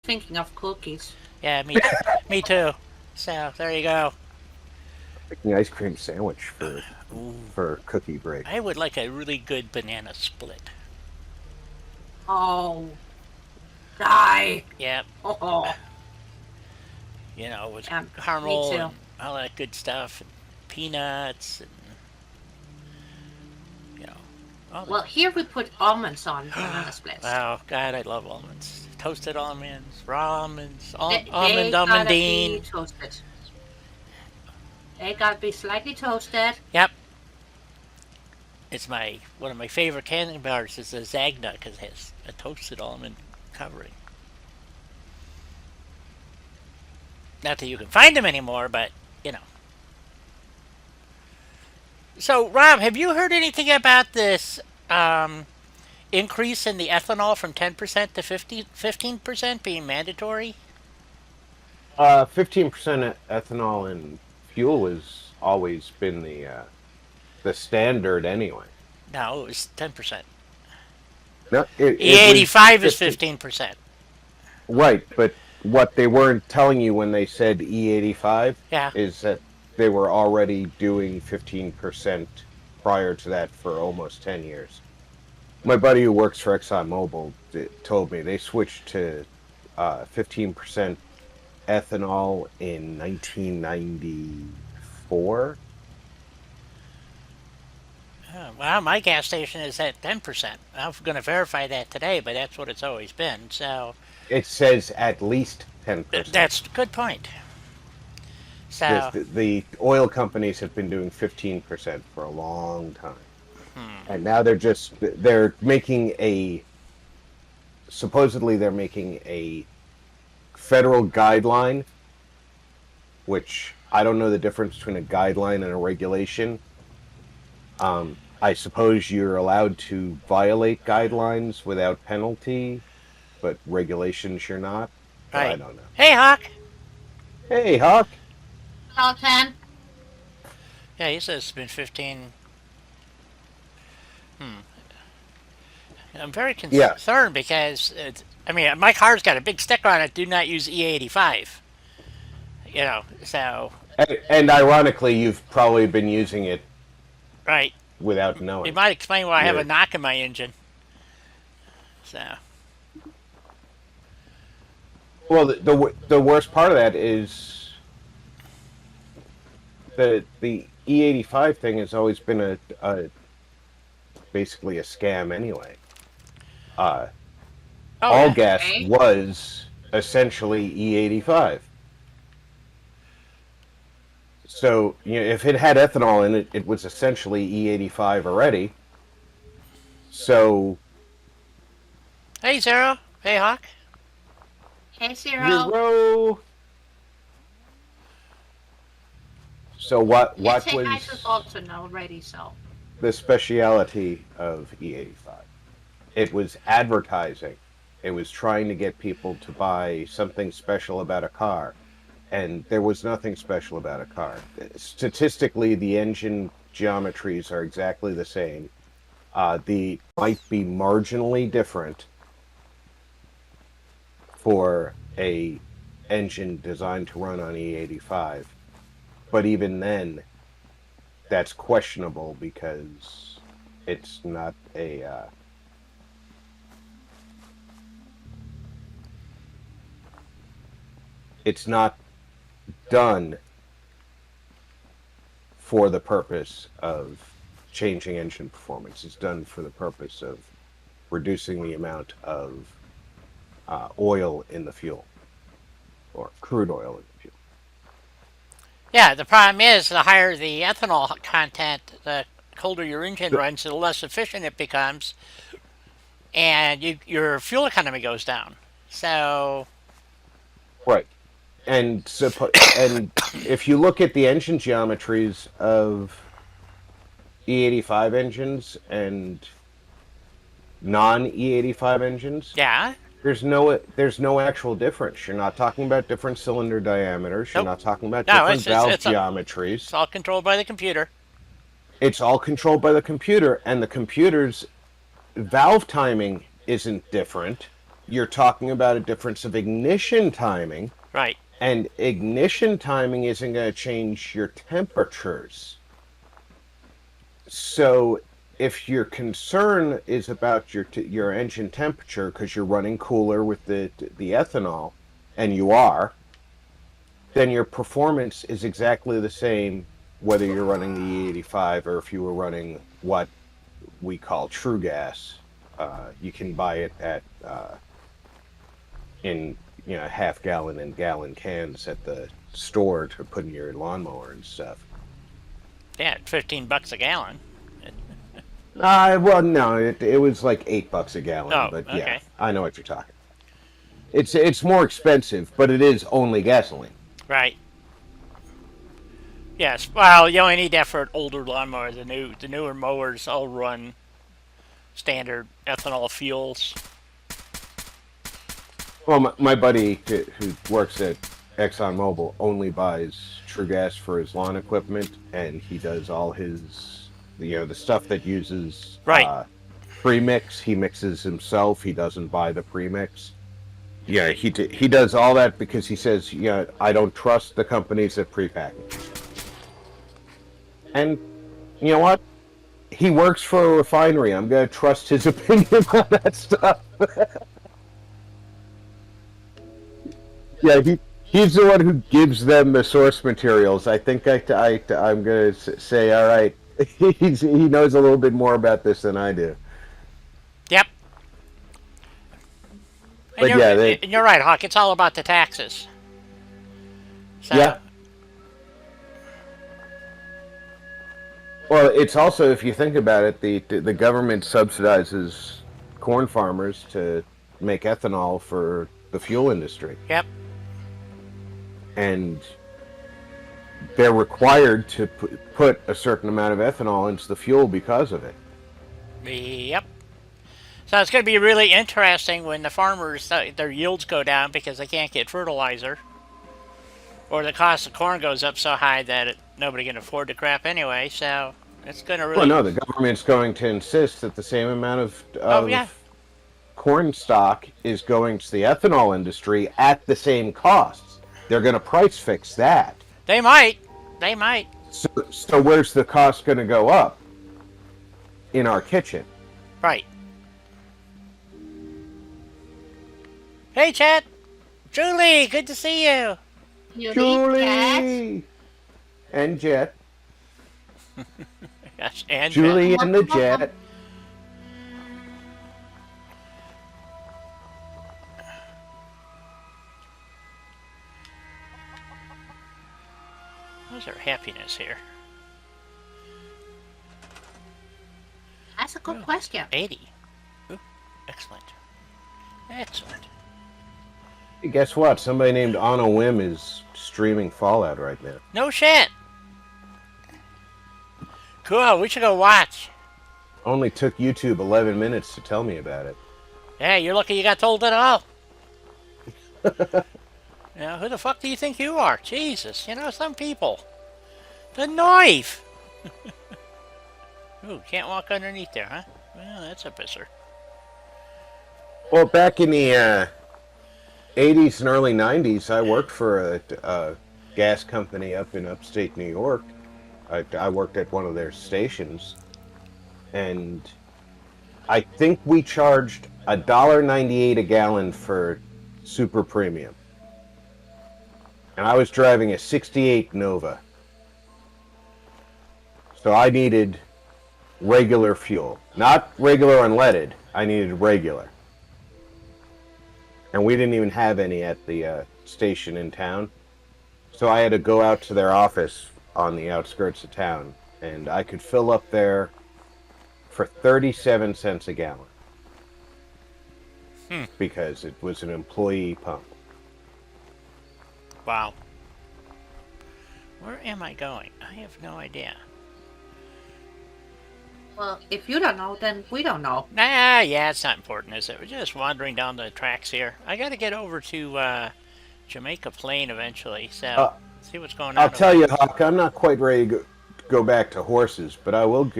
thinking of cookies. Yeah, me too. So there you go. Making ice cream sandwich Ooh, for cookie break. I would like a really good banana split. Oh, die. Yeah, Oh, with yeah, me caramel too. and all that good stuff, and peanuts, and you know, all Well, that. here we put almonds on banana splits. Oh God, I love almonds. Toasted almonds, raw almonds, almond They gotta be almondine. toasted. They gotta be slightly toasted. Yep, it's my one of my favorite candy bars is the Zagna because it has a toasted almond covering. Not that you can find them anymore, but you know. So, Rob, have you heard anything about this um, increase in the ethanol from 10% to 15% being mandatory? 15% ethanol in fuel has always been the standard anyway. No, it was 10%. No, it was E85 is 15. 15%. Right, but what they weren't telling you when they said E85 Yeah. is that they were already doing 15% prior to that for almost 10 years. My buddy who works for ExxonMobil told me they switched to 15% ethanol in 1994. Well, my gas station is at 10%. I'm going to verify that today, but that's what it's always been. So It says at least 10%. that's a good point. This So, the oil companies have been doing 15% for a long time. hmm. And now they're making a supposedly they're making a federal guideline, which I don't know the difference between a guideline and a regulation. I suppose you're allowed to violate guidelines without penalty, but regulations you're not. So I Right. don't know. Hey, Hawk. Hey, Hawk. Hello, 10. Yeah, he says it's been 15. Hmm. I'm very Yeah, concerned because I mean, my car's got a big sticker on it. Do not use E85. So and ironically, you've probably been using it right. without It knowing. might explain why I have a You're knock in my engine. So well. The worst part of that is the E85 thing has always been a basically a scam anyway. Uh, oh all yeah. gas Okay. was essentially E85. So, if it had ethanol in it, it was essentially E85 already. So, Hey Zero. Hey Hawk. Hey, Zero. zero. So And what say hi to was Dalton already, so. the speciality of E85? It was advertising. It was trying to get people to buy something special about a car. And there was nothing special about a car. Statistically, the engine geometries are exactly the same. The might be marginally different for a engine designed to run on E85, but even then, that's questionable because it's not a it's not done for the purpose of changing engine performance. It's done for the purpose of reducing the amount of oil in the fuel or crude oil in the fuel. Yeah. The problem is the higher the ethanol content, the colder your engine So, runs, the less efficient it becomes, and your fuel economy goes down. So right, and if you look at the engine geometries of E85 engines and non E85 engines, yeah. there's no actual difference. You're not talking about different cylinder diameters. You're Nope. not talking about No, different valve it's geometries. all controlled by the computer. It's all controlled by the computer, and the computer's valve timing isn't different. you're talking about a difference of ignition timing, Right. and ignition timing isn't going to change your temperatures. So if your concern is about your engine temperature because you're running cooler with the ethanol, and you are, then your performance is exactly the same whether you're running the E85 or if you were running what we call true gas. You can buy it at in half-gallon and gallon cans at the store to put in your lawnmower and stuff. Yeah, $15 a gallon. Well, no, it was like $8 a gallon, Oh, but okay. yeah, I know what you're talking. It's more expensive, but it is only gasoline. Right. Yes. Well, you only need that for an older lawnmower. The newer mowers all run standard ethanol fuels. Well, my buddy who works at ExxonMobil only buys true gas for his lawn equipment, and he does all his, the stuff that uses Right. premix. He mixes himself. He doesn't buy the premix. Yeah, he does all that because he says, I don't trust the companies that prepackage. And you know what? He works for a refinery. I'm going to trust his opinion on that stuff. Yeah, he's the one who gives them the source materials. I think I'm going to say, all right, he knows a little bit more about this than I do. Yep. And you're right, Hawk. It's all about the taxes. So, yeah. Well, it's also, if you think about it, the government subsidizes corn farmers to make ethanol for the fuel industry. Yep. And they're required to put a certain amount of ethanol into the fuel because of it. Yep. So it's going to be really interesting when the farmers, their yields go down because they can't get fertilizer. Or the cost of corn goes up so high that nobody can afford the crap anyway. So it's going to really... Well, no, the government's going to insist that the same amount of corn stock is going to the ethanol industry at the same costs. They're going to price fix that. They might. They might. So where's the cost going to go up? In our kitchen. Right. Hey, Chet. Julie, good to see you. Julie! And Jet. Yes, and Julie Jet. and the Jet. How's our happiness here? That's a good question. 80. Ooh, excellent. Excellent. Hey, guess what? Somebody named onawhim is streaming Fallout right now. No shit. Cool, we should go watch. Only took YouTube 11 minutes to tell me about it. Yeah, you're lucky you got told it all. Now, who the fuck do you think you are? Jesus, some people. The knife! Ooh, can't walk underneath there, huh? Well, that's a pisser. Well, back in the 80s and early 90s, I worked for a gas company up in upstate New York. I worked at one of their stations, and I think we charged $1.98 a gallon for super premium. And I was driving a 68 Nova. So I needed regular fuel. Not regular unleaded. I needed regular. And we didn't even have any at the station in town. So I had to go out to their office on the outskirts of town. And I could fill up there for 37 cents a gallon. Because it was an employee pump. Wow. Where am I going? I have no idea. Well, if you don't know, then we don't know. Yeah, it's not important, is it? We're just wandering down the tracks here. I got to get over to Jamaica Plain eventually, so see what's going on. I'll tell you, Huck, I'm not quite ready to go back to horses, but I will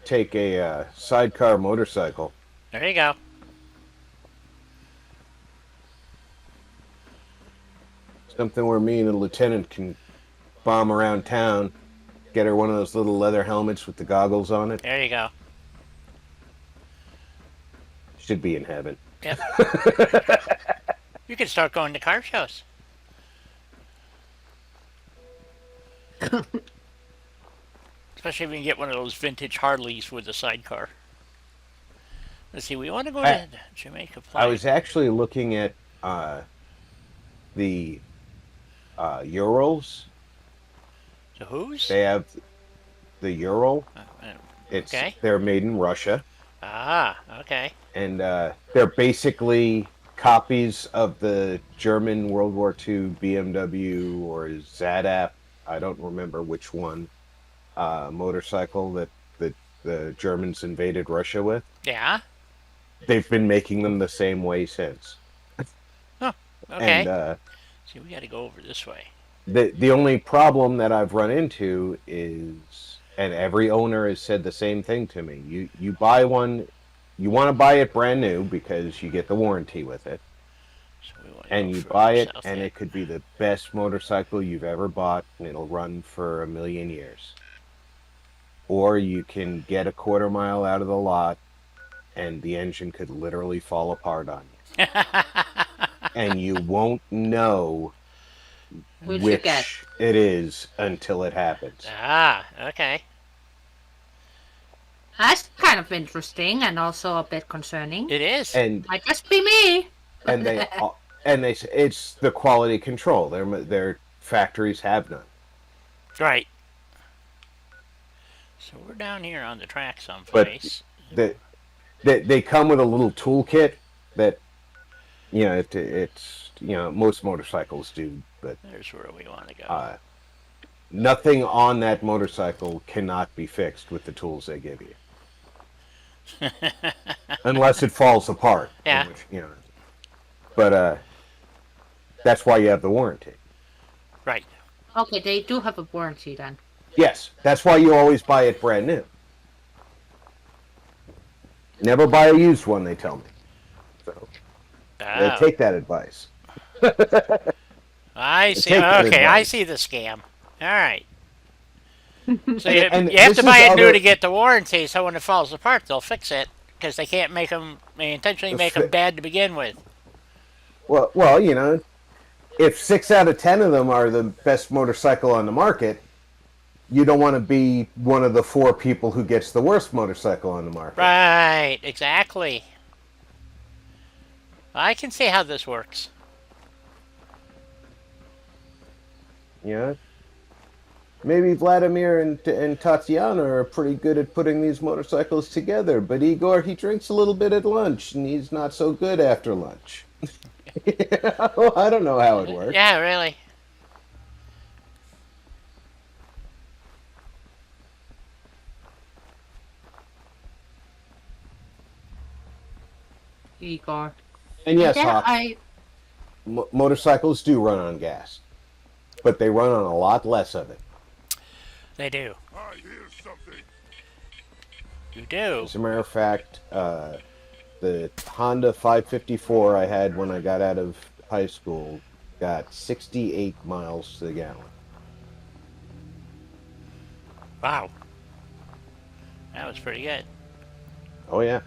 take a sidecar motorcycle. There you go. Something where me and a lieutenant can bomb around town. Get her one of those little leather helmets with the goggles on it. There you go. Should be in heaven. Yep. You can start going to car shows. Especially if you can get one of those vintage Harleys with a sidecar. Let's see, we want to go to Jamaica Plain. I was actually looking at the Urals. The whose? They have the Ural. Okay. They're made in Russia. Ah, okay. And they're basically copies of the German World War II BMW or Zadap. I don't remember which one. Motorcycle that the Germans invaded Russia with. Yeah. They've been making them the same way since. Oh, okay. And see, we got to go over this way. the only problem that I've run into is, and every owner has said the same thing to me. You buy one, you want to buy it brand new because you get the warranty with it. So and you buy it, and it could be the best motorcycle you've ever bought, and it'll run for 1,000,000 years. Or you can get a quarter mile out of the lot, and the engine could literally fall apart on you. And you won't know which it is until it happens. Ah, okay. That's kind of interesting and also a bit concerning. It is. And might just be me. and they say it's the quality control. Their factories have none. Right. So we're down here on the track someplace. But they come with a little toolkit that, it's most motorcycles do, but there's where we want to go. Nothing on that motorcycle cannot be fixed with the tools they give you, unless it falls apart. Yeah. Which, but that's why you have the warranty. Right. Okay, they do have a warranty then. Yes, that's why you always buy it brand new. Never buy a used one, they tell me. So take that advice. I see. Okay, I see the scam. All right. So you have to buy it new to get the warranty, so when it falls apart, they'll fix it, because they can't make them, they intentionally make them bad to begin with. Well, if 6 out of 10 of them are the best motorcycle on the market, you don't want to be one of the 4 people who gets the worst motorcycle on the market. Right, exactly. I can see how this works. Yeah. Maybe Vladimir and Tatiana are pretty good at putting these motorcycles together, but Igor, he drinks a little bit at lunch, and he's not so good after lunch. I don't know how it works. Yeah, really. Igor. And yes, motorcycles do run on gas, but they run on a lot less of it. They do. I hear something. You do. As a matter of fact, the Honda 554 I had when I got out of high school got 68 miles to the gallon. Wow. That was pretty good. Oh yeah,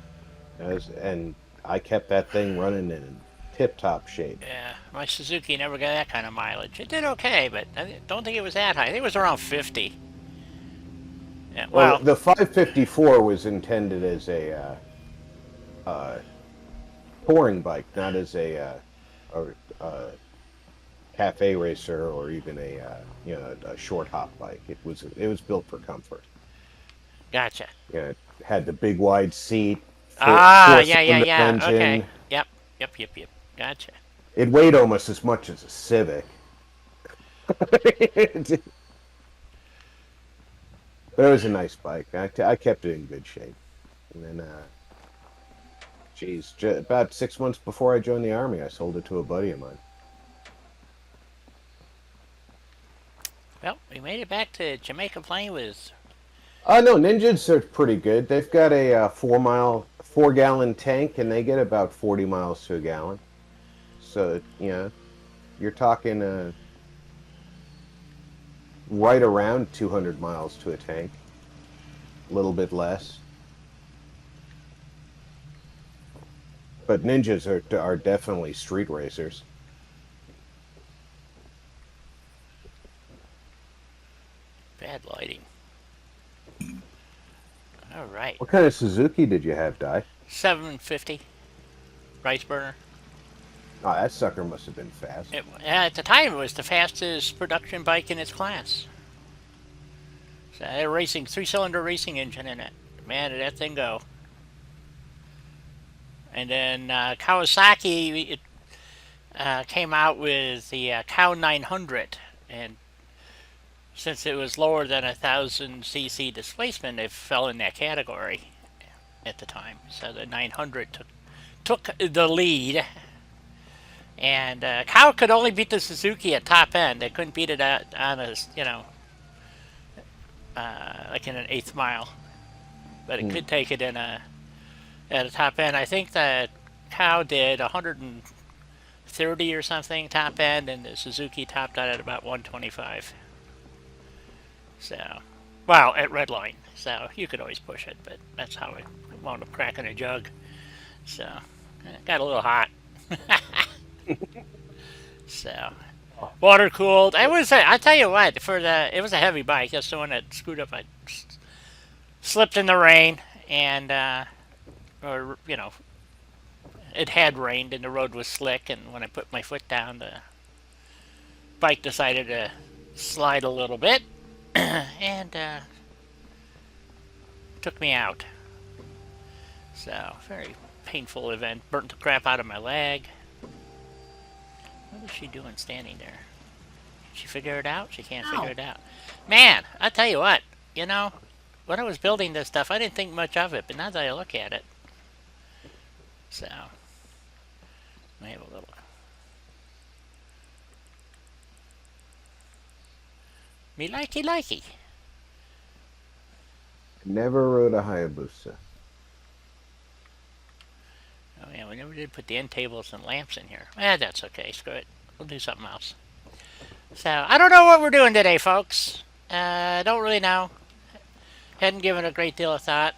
and I kept that thing running in tip-top shape. Yeah, my Suzuki never got that kind of mileage. It did okay, but I don't think it was that high. I think it was around 50. Yeah, well, the 554 was intended as a touring bike, not as a cafe racer or even a short hop bike. It was built for comfort. Gotcha. Yeah, it had the big wide seat. Yeah. Engine. Okay. Yep. Gotcha. It weighed almost as much as a Civic. But it was a nice bike. I kept it in good shape. And then, about 6 months before I joined the Army, I sold it to a buddy of mine. Well, we made it back to Jamaica Plain with... No, Ninjas are pretty good. They've got a 4-gallon tank, and they get about 40 miles to a gallon. So, You're talking right around 200 miles to a tank. A little bit less. But ninjas are definitely street racers. Bad lighting. All right. What kind of Suzuki did you have, Di? 750 rice burner. Oh, that sucker must have been fast. At the time, it was the fastest production bike in its class. So it had a racing, three-cylinder racing engine in it. Man, did that thing go. And then Kawasaki came out with the Cow 900. And since it was lower than 1,000 cc displacement, it fell in that category at the time. So the 900 took the lead. And Cow could only beat the Suzuki at top end. They couldn't beat it on a, like in an eighth mile. But it could take it in at a top end. I think that Cow did 130 or something top end, and the Suzuki topped out at about 125. So, well, at Redline. So you could always push it, but that's how it wound up cracking a jug. So, it got a little hot. So, water cooled. I tell you what, it was a heavy bike. That's the one that screwed up. I slipped in the rain, and it had rained and the road was slick. And when I put my foot down, the bike decided to slide a little bit, and took me out. So, very painful event. Burnt the crap out of my leg. What is she doing standing there? Did she figure it out? She can't figure it out. Man, I tell you what, when I was building this stuff, I didn't think much of it, but now that I look at it, so, I have a little. Me likey. Never rode a Hayabusa. Oh yeah, we never did put the end tables and lamps in here. That's okay. Screw it. We'll do something else. So, I don't know what we're doing today, folks. Don't really know. Hadn't given a great deal of thought.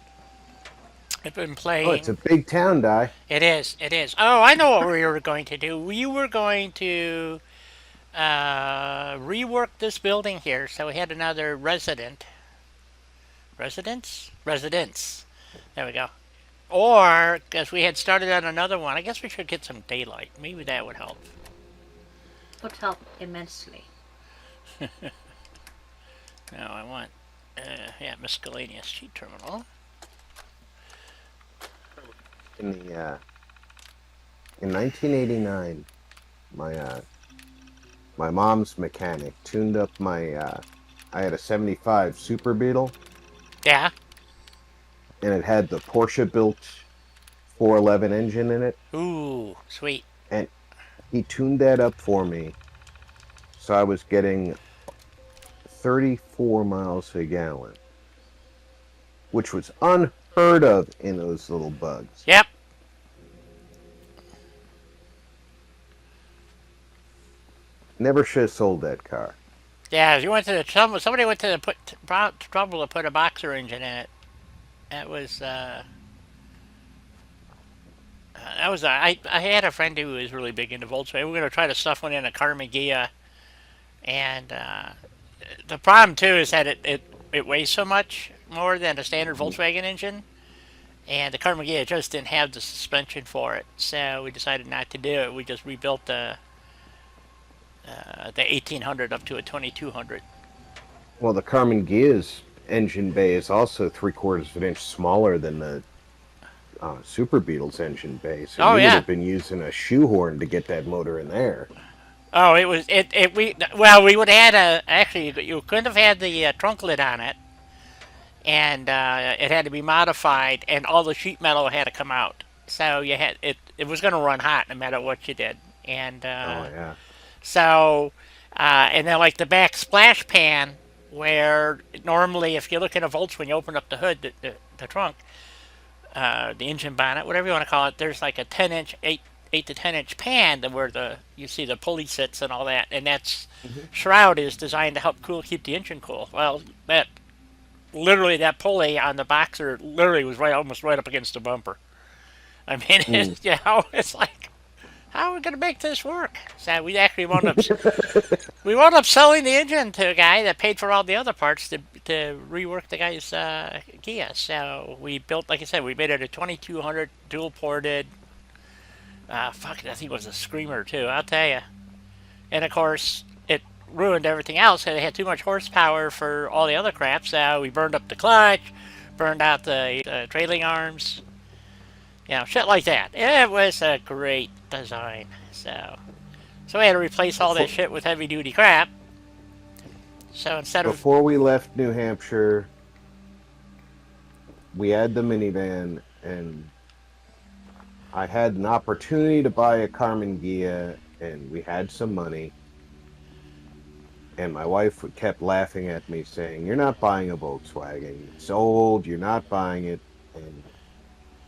I've been playing. Oh, it's a big town, Di. It is. Oh, I know what we were going to do. We were going to rework this building here, so we had another residence. There we go. Or, because we had started on another one, I guess we should get some daylight. Maybe that would help. Would help immensely. No, I want, miscellaneous cheat terminal. In 1989, my mom's mechanic tuned up I had a 75 Super Beetle. Yeah. And it had the Porsche-built 411 engine in it. Ooh, sweet. And he tuned that up for me, so I was getting 34 miles a gallon, which was unheard of in those little bugs. Yep. Never should have sold that car. Yeah, you went to somebody went to the trouble to put a boxer engine in it. That was I had a friend who was really big into Volkswagen. We were going to try to stuff one in a Carmagia, and the problem too is that it weighs so much more than a standard Volkswagen engine, and the Carmagia just didn't have the suspension for it. So we decided not to do it. We just rebuilt the 1800 up to a 2200. Well, the Carmagia's engine bay is also 3/4 of an inch smaller than the Super Beetle's engine bay, so you would have been using a shoehorn to get that motor in there. Oh, we would have had you couldn't have had the trunk lid on it, and it had to be modified, and all the sheet metal had to come out. So you had it was going to run hot no matter what you did, and so and then like the back splash pan, where normally if you look at a Volkswagen, when you open up the hood, the trunk, the engine bonnet, whatever you want to call it, there's like a 10-inch, 8 to 10 inch pan where you see the pulley sits and all that, and that's Mhm. shroud is designed to help keep the engine cool. Well, that pulley on the boxer literally was almost right up against the bumper. I mean, Mm. it's like, how are we gonna make this work? So we wound up selling the engine to a guy that paid for all the other parts to rework the guy's Kia. So we built, like I said, we made it a 2200 dual ported. Fuck, I think it was a screamer too. I'll tell you. And of course, it ruined everything else. It had too much horsepower for all the other crap. So we burned up the clutch, burned out the trailing arms, shit like that. It was a great design. So we had to replace all that Before, shit with heavy duty crap. So instead of before we left New Hampshire, we had the minivan, and I had an opportunity to buy a Carmen Ghia, and we had some money. And my wife kept laughing at me, saying, "You're not buying a Volkswagen. It's old. You're not buying it." And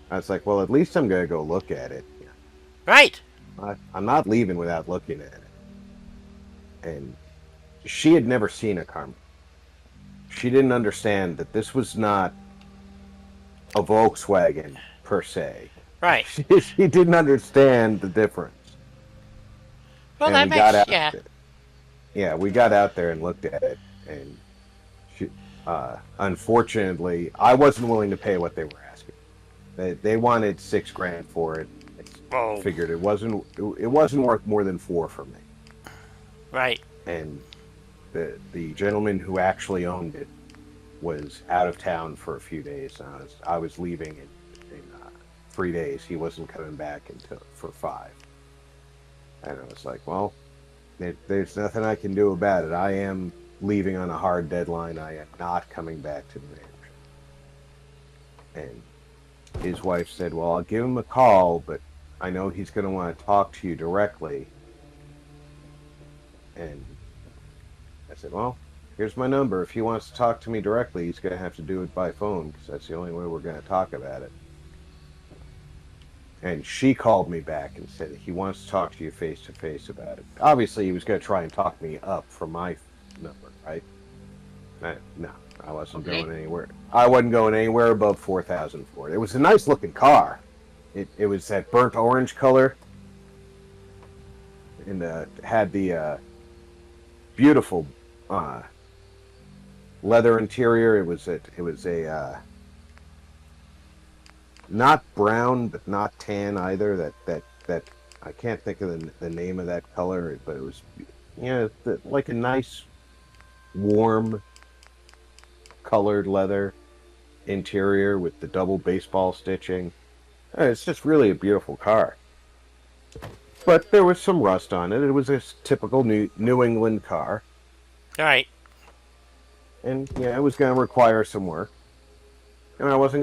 I was like, "Well, at least I'm gonna go look at it. right, I'm not leaving without looking at it." And she had never seen a Carmen. She didn't understand that this was not a Volkswagen per se. right. She didn't understand the difference. Well, And that we got makes out there. Yeah, we got out there and looked at it, and she, unfortunately, I wasn't willing to pay what they were asking. They wanted $6,000 for it. I Oh, figured it wasn't worth more than four for me. right. And the gentleman who actually owned it was out of town for a few days. And I was leaving in 3 days. He wasn't coming back until for 5. And I was like, well, there's nothing I can do about it. I am leaving on a hard deadline. I am not coming back to New Hampshire. And his wife said, well, I'll give him a call, but I know he's going to want to talk to you directly. And I said, well, here's my number. If he wants to talk to me directly, he's going to have to do it by phone, because that's the only way we're going to talk about it. And she called me back and said he wants to talk to you face to face about it. Obviously, he was going to try and talk me up from my number, right? No, I wasn't Okay. going anywhere. I wasn't going anywhere above 4,000 for it. It was a nice looking car. It was that burnt orange color, and had the beautiful leather interior. It was a not brown, but not tan either. That I can't think of the name of that color, but it was, like a nice, warm, colored leather interior with the double baseball stitching. It's just really a beautiful car. But there was some rust on it. It was a typical New England car, Right. and it was going to require some work. And I was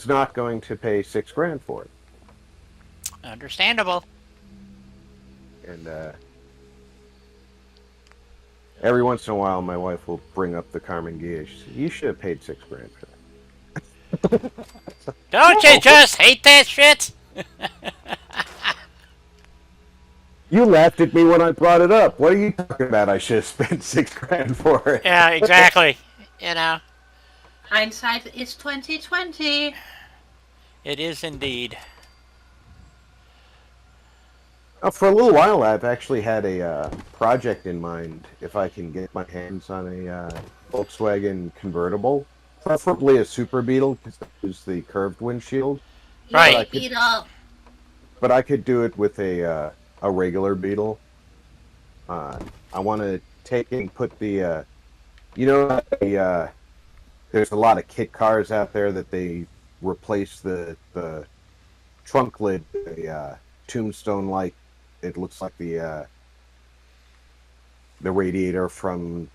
not going to pay $6,000 for it. Understandable. And every once in a while, my wife will bring up the Carmen Ghia. She says, "You should have paid $6,000 for that." Don't you just hate that shit? You laughed at me when I brought it up. What are you talking about? I should have spent $6,000 for it. Yeah, exactly. You know, Hindsight is 2020. it is indeed. For a little while, I've actually had a project in mind. If I can get my hands on a Volkswagen convertible, preferably a Super Beetle, because that is the curved windshield. Right. Beetle. But I could do it with a regular Beetle. I want to take and put the, there's a lot of kit cars out there that they replace the trunk lid, the tombstone like. It looks like the radiator from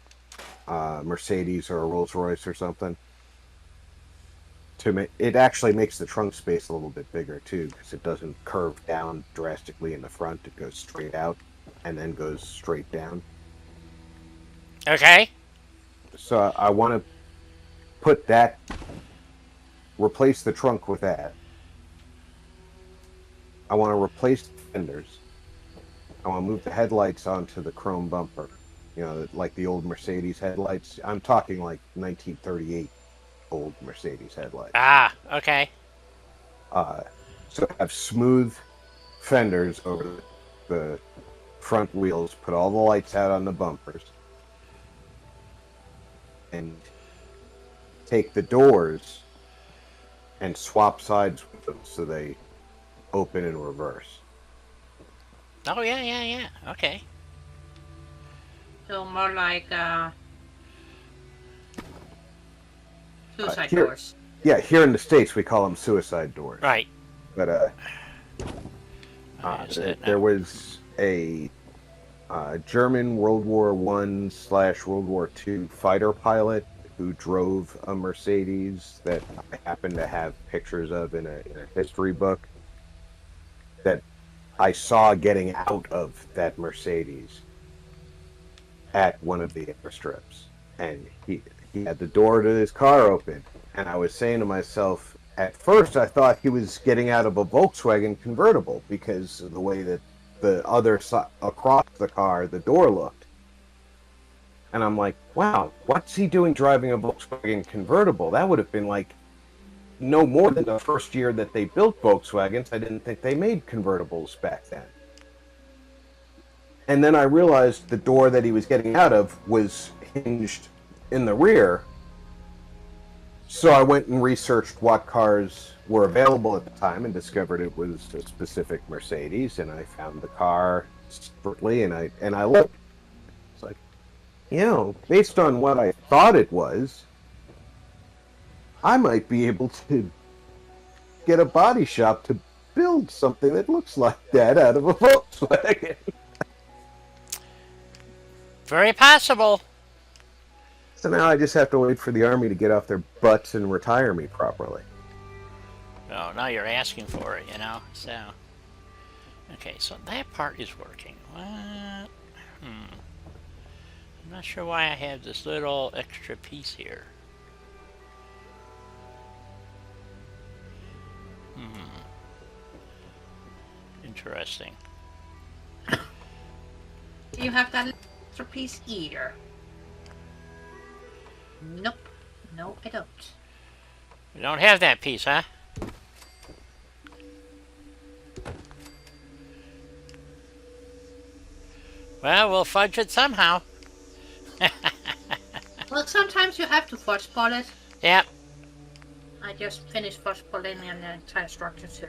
Mercedes or a Rolls Royce or something. It actually makes the trunk space a little bit bigger too, because it doesn't curve down drastically in the front. It goes straight out and then goes straight down. Okay. So I want to put that, replace the trunk with that, I want to replace the fenders. I want to move the headlights onto the chrome bumper. You know, like the old Mercedes headlights. I'm talking like 1938 old Mercedes headlights. Ah, okay. Uh, so have smooth fenders over the front wheels, put all the lights out on the bumpers, and take the doors and swap sides with them so they open in reverse. Oh, yeah, yeah, yeah. Okay. So more like suicide Here, doors. yeah, here in the States we call them suicide doors. Right. But there was a German World War I/World War II fighter pilot who drove a Mercedes that I happen to have pictures of in a history book that I saw getting out of that Mercedes at one of the airstrips. And he had the door to his car open. And I was saying to myself, at first I thought he was getting out of a Volkswagen convertible because of the way that the other side across the car, the door looked. And I'm like, wow, what's he doing driving a Volkswagen convertible? That would have been like no more than the first year that they built Volkswagens. I didn't think they made convertibles back then. And then I realized the door that he was getting out of was hinged in the rear. So I went and researched what cars were available at the time and discovered it was a specific Mercedes. And I found the car separately, and I looked. It's like, you know, based on what I thought it was, I might be able to get a body shop to build something that looks like that out of a Volkswagen. Very possible. So now I just have to wait for the Army to get off their butts and retire me properly. Oh, now you're asking for it, you know, so... Okay, so that part is working. What? I'm not sure why I have this little extra piece here. Interesting. Do you have that extra piece here? Nope. No, I don't. We don't have that piece, huh? Well, we'll fudge it somehow. Well, sometimes you have to fudge pull it. Yep. I just finished fudge pulling and the entire structure too.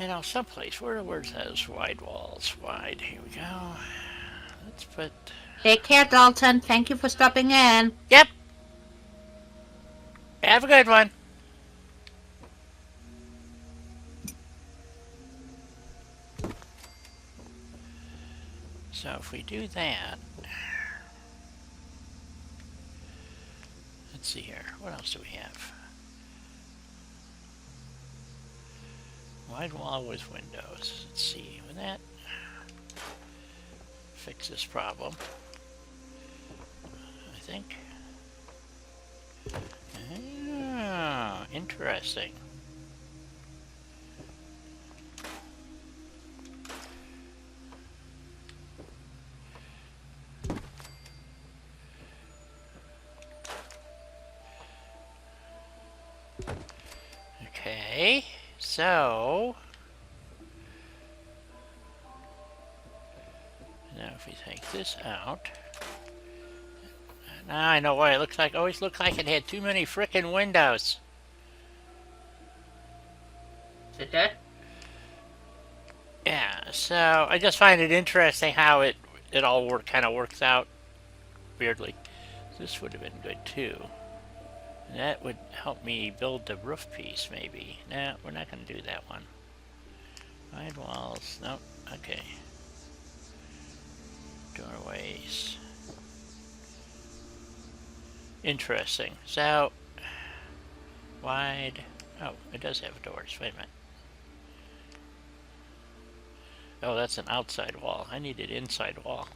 You know, someplace where it says wide walls. Wide. Here we go. Let's put... Take care, Dalton. Thank you for stopping in. Yep. Have a good one. So if we do that... Let's see here. What else do we have? Wide wall with windows. Let's see. With that, fix this problem. I think. Ah, interesting. Okay, so now if we take this out, now I know what it looks like. Always looked like it had too many frickin' windows. Is it dead? Yeah, so I just find it interesting how it all kind of works out weirdly. This would have been good too. That would help me build the roof piece, maybe. No, we're not going to do that one. Wide walls. Nope. Okay. Doorways. Interesting. So, wide. Oh, it does have doors. Wait a minute. Oh, that's an outside wall. I need an inside wall.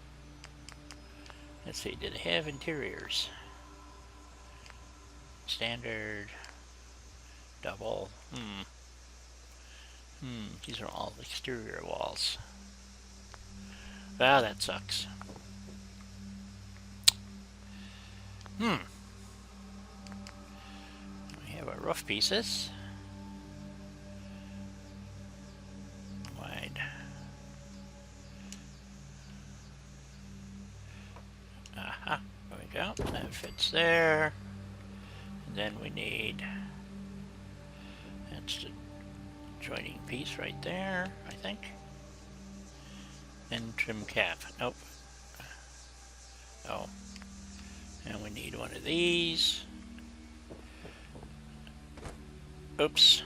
Let's see. Did it have interiors? standard, double. These are all exterior walls. Well, that sucks. We have our roof pieces. Wide. Aha, there we go. That fits there. And then we need, that's the joining piece right there, I think. And trim cap. Nope. Oh. And we need one of these. Oops.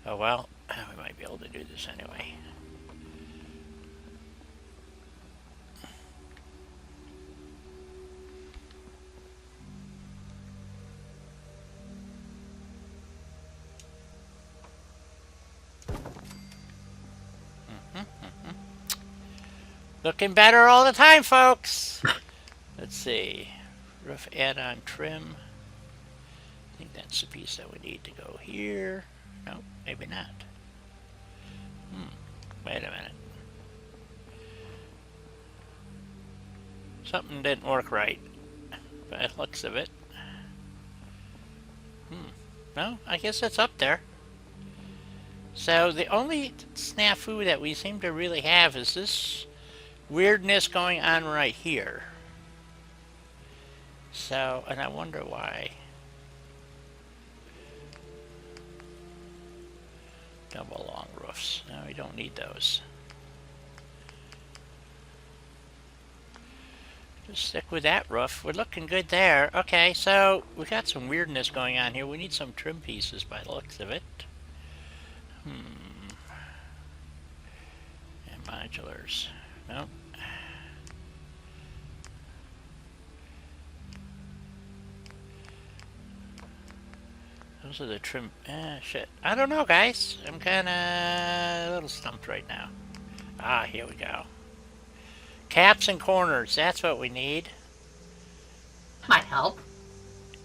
Oh well, we might be able to do this anyway. Looking better all the time, folks. Let's see. Roof add-on trim. I think that's the piece that we need to go here. No, maybe not. Wait a minute. Something didn't work right by the looks of it. No, I guess it's up there. So the only snafu that we seem to really have is this weirdness going on right here. So, and I wonder why. Double long roofs. No, we don't need those. Just stick with that roof. We're looking good there. Okay, so we got some weirdness going on here. We need some trim pieces by the looks of it. And modulars. Nope. Those are the trim. Shit. I don't know, guys. I'm kind of a little stumped right now. Ah, here we go. Caps and corners. That's what we need. Might help.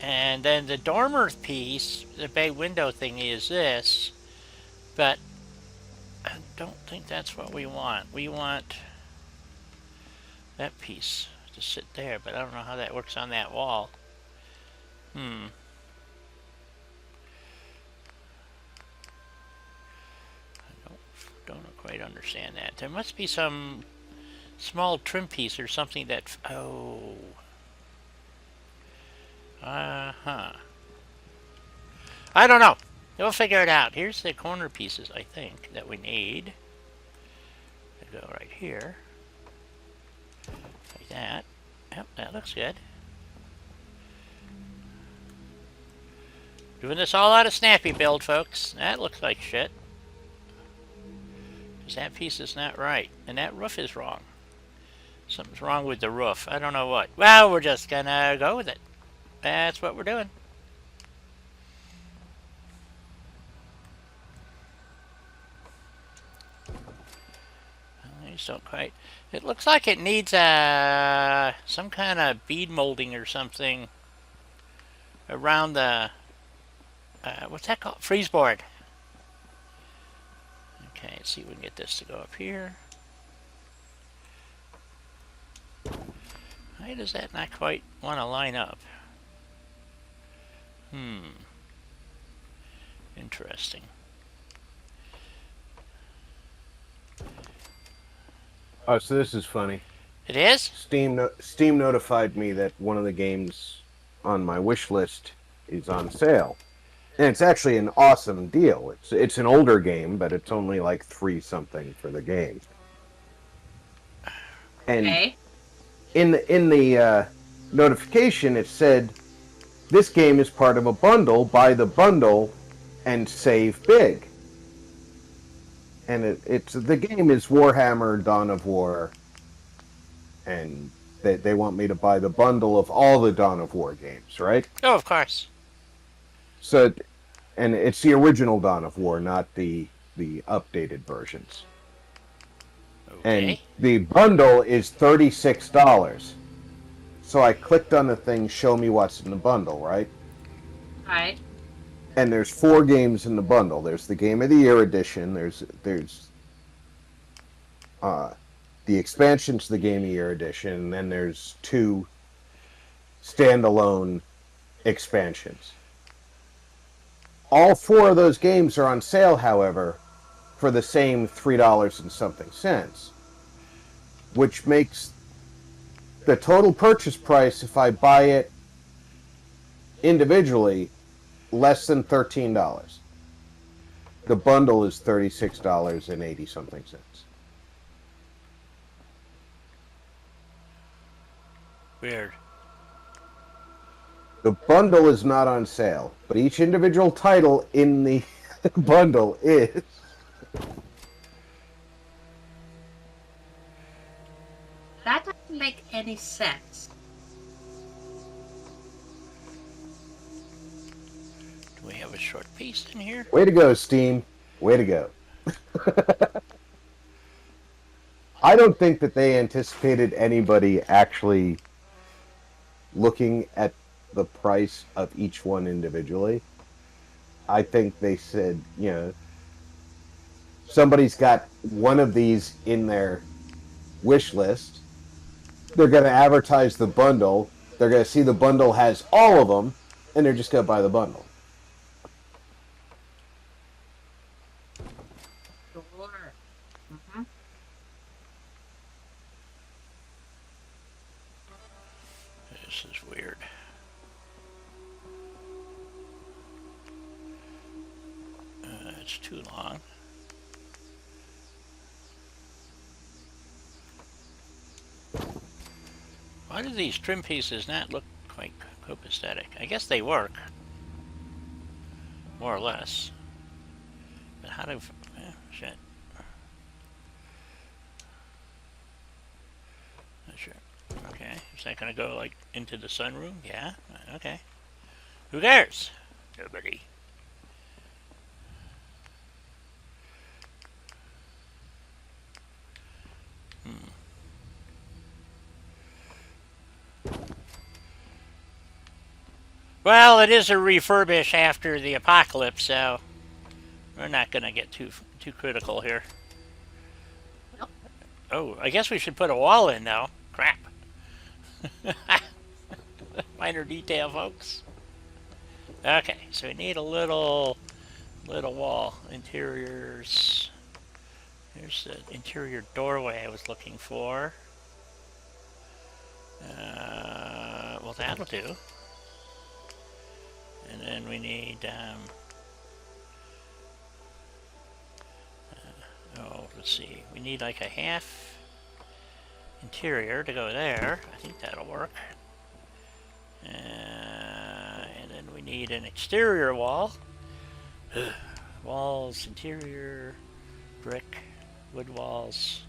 And then the dormer piece, the bay window thingy, is this. But I don't think that's what we want. We want that piece to sit there, but I don't know how that works on that wall. Don't quite understand that. There must be some small trim piece or something that... Oh. I don't know. We'll figure it out. Here's the corner pieces, I think, that we need. They go right here. Like that. Yep, that looks good. Doing this all out of Snappy Build, folks. That looks like shit. Because that piece is not right. And that roof is wrong. Something's wrong with the roof. I don't know what. Well, we're just gonna go with it. That's what we're doing. These don't quite... It looks like it needs some kind of bead molding or something around the... what's that called? Freeze board. Okay, let's see if we can get this to go up here. Why does that not quite want to line up? Interesting. Oh, so this is funny. It is? Steam notified me that one of the games on my wish list is on sale. And it's actually an awesome deal. It's an older game, but it's only like $3 for the game. And Okay. in the notification, it said, this game is part of a bundle. Buy the bundle and save big. And the game is Warhammer Dawn of War, and they want me to buy the bundle of all the Dawn of War games, right? Oh, of course. So, and it's the original Dawn of War, not the updated versions. Okay. And the bundle is $36. So I clicked on the thing, show me what's in the bundle, right? Right. And there's 4 games in the bundle. There's the Game of the Year edition. There's the expansion to the Game of the Year edition, and then there's 2 standalone expansions. All 4 of those games are on sale, however, for the same $3 and something cents, which makes the total purchase price, if I buy it individually, less than $13. The bundle is $36.80 something cents. Weird. The bundle is not on sale, but each individual title in the bundle is. That doesn't make any sense. Do we have a short piece in here? Way to go, Steam. Way to go. I don't think that they anticipated anybody actually looking at the price of each one individually. I think they said, somebody's got one of these in their wish list. They're going to advertise the bundle. They're going to see the bundle has all of them, and they're just going to buy the bundle. Sure. Mm-hmm. This is weird. It's too long. Why do these trim pieces not look quite copacetic? I guess they work, more or less. But how do... shit. Not sure. Okay, is that gonna go, like, into the sunroom? Yeah? Okay. Who cares? Nobody. Well, it is a refurbish after the apocalypse, so we're not gonna get too critical here. Nope. Oh, I guess we should put a wall in though. Crap. Minor detail, folks. Okay, so we need a little wall. Interiors. Here's the interior doorway I was looking for. Well, that'll do. And then we need, let's see, we need like a half interior to go there. I think that'll work. And then we need an exterior wall. Walls, interior, brick, wood walls,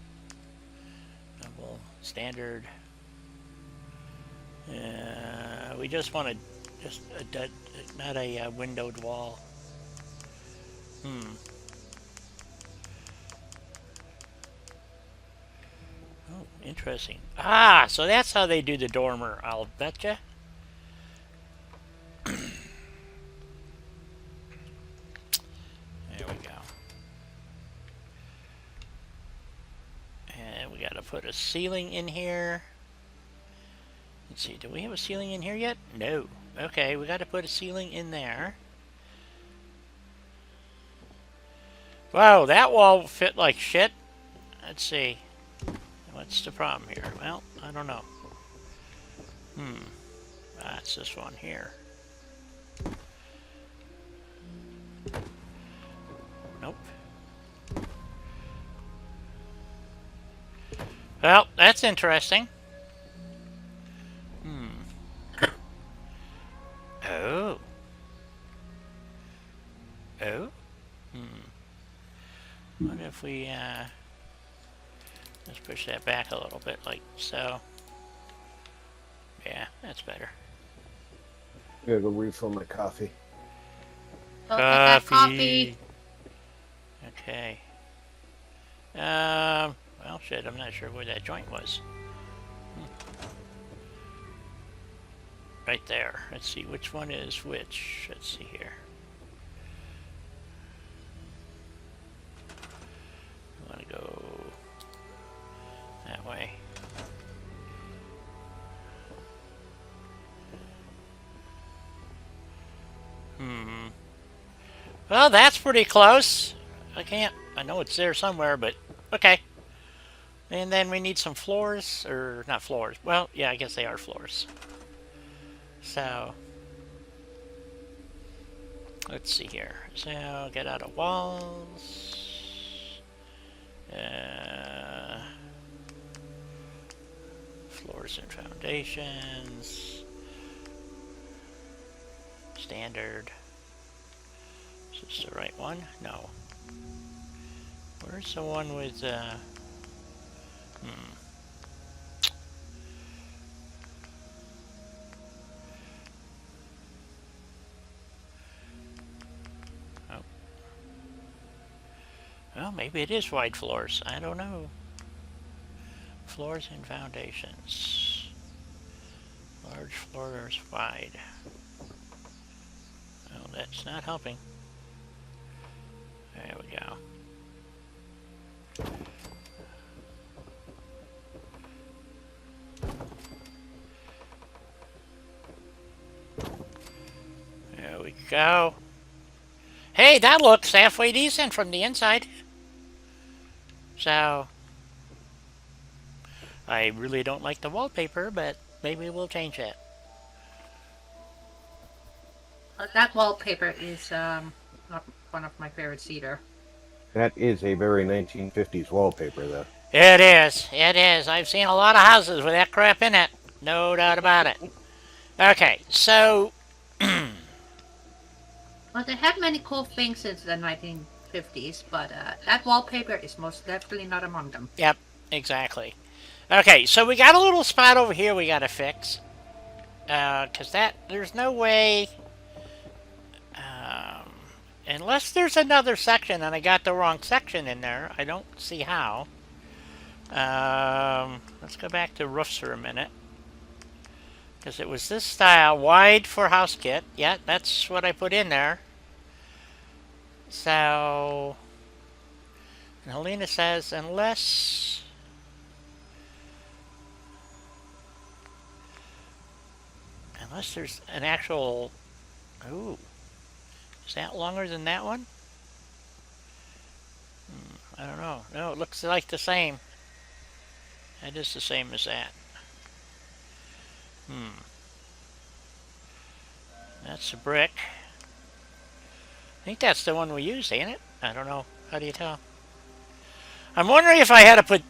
double, standard. We just want to just a dead, not a windowed wall. Oh, interesting. Ah, so that's how they do the dormer, I'll betcha. There we go. And we gotta put a ceiling in here. Let's see, do we have a ceiling in here yet? No. Okay, we got to put a ceiling in there. Wow, that wall fit like shit. Let's see. What's the problem here? Well, I don't know. That's this one here. Nope. Well, that's interesting. Oh. Oh? What if we, let's push that back a little bit, like so. Yeah, that's better. I'm gonna go refill my coffee. Go get that coffee. Okay. Well, shit, I'm not sure where that joint was. right there. Let's see which one is which. Let's see here. I want to go that way. Well, that's pretty close. I know it's there somewhere, but okay. And then we need some floors, or not floors. Well, yeah, I guess they are floors. So, let's see here. So, get out of walls. Floors and foundations. Standard. Is this the right one? No. Where's the one with, Oh. Well, maybe it is wide floors. I don't know. Floors and foundations. Large floors wide. Oh, that's not helping. There we go. There we go. Hey, that looks halfway decent from the inside. So, I really don't like the wallpaper, but maybe we'll change that. That wallpaper is not one of my favorites either. That is a very 1950s wallpaper, though. It is. It is. I've seen a lot of houses with that crap in it. No doubt about it. Okay, so... Well, they had many cool things since the 1950s, but that wallpaper is most definitely not among them. Yep, exactly. Okay, so we got a little spot over here we gotta fix. Because there's no way... unless there's another section and I got the wrong section in there, I don't see how. Let's go back to roofs for a minute. Because it was this style, wide for house kit. Yeah, that's what I put in there. So, and Helena says, unless there's an actual, ooh, is that longer than that one? I don't know. No, it looks like the same. That is the same as that. That's a brick. I think that's the one we used, ain't it? I don't know. How do you tell? I'm wondering if I had to put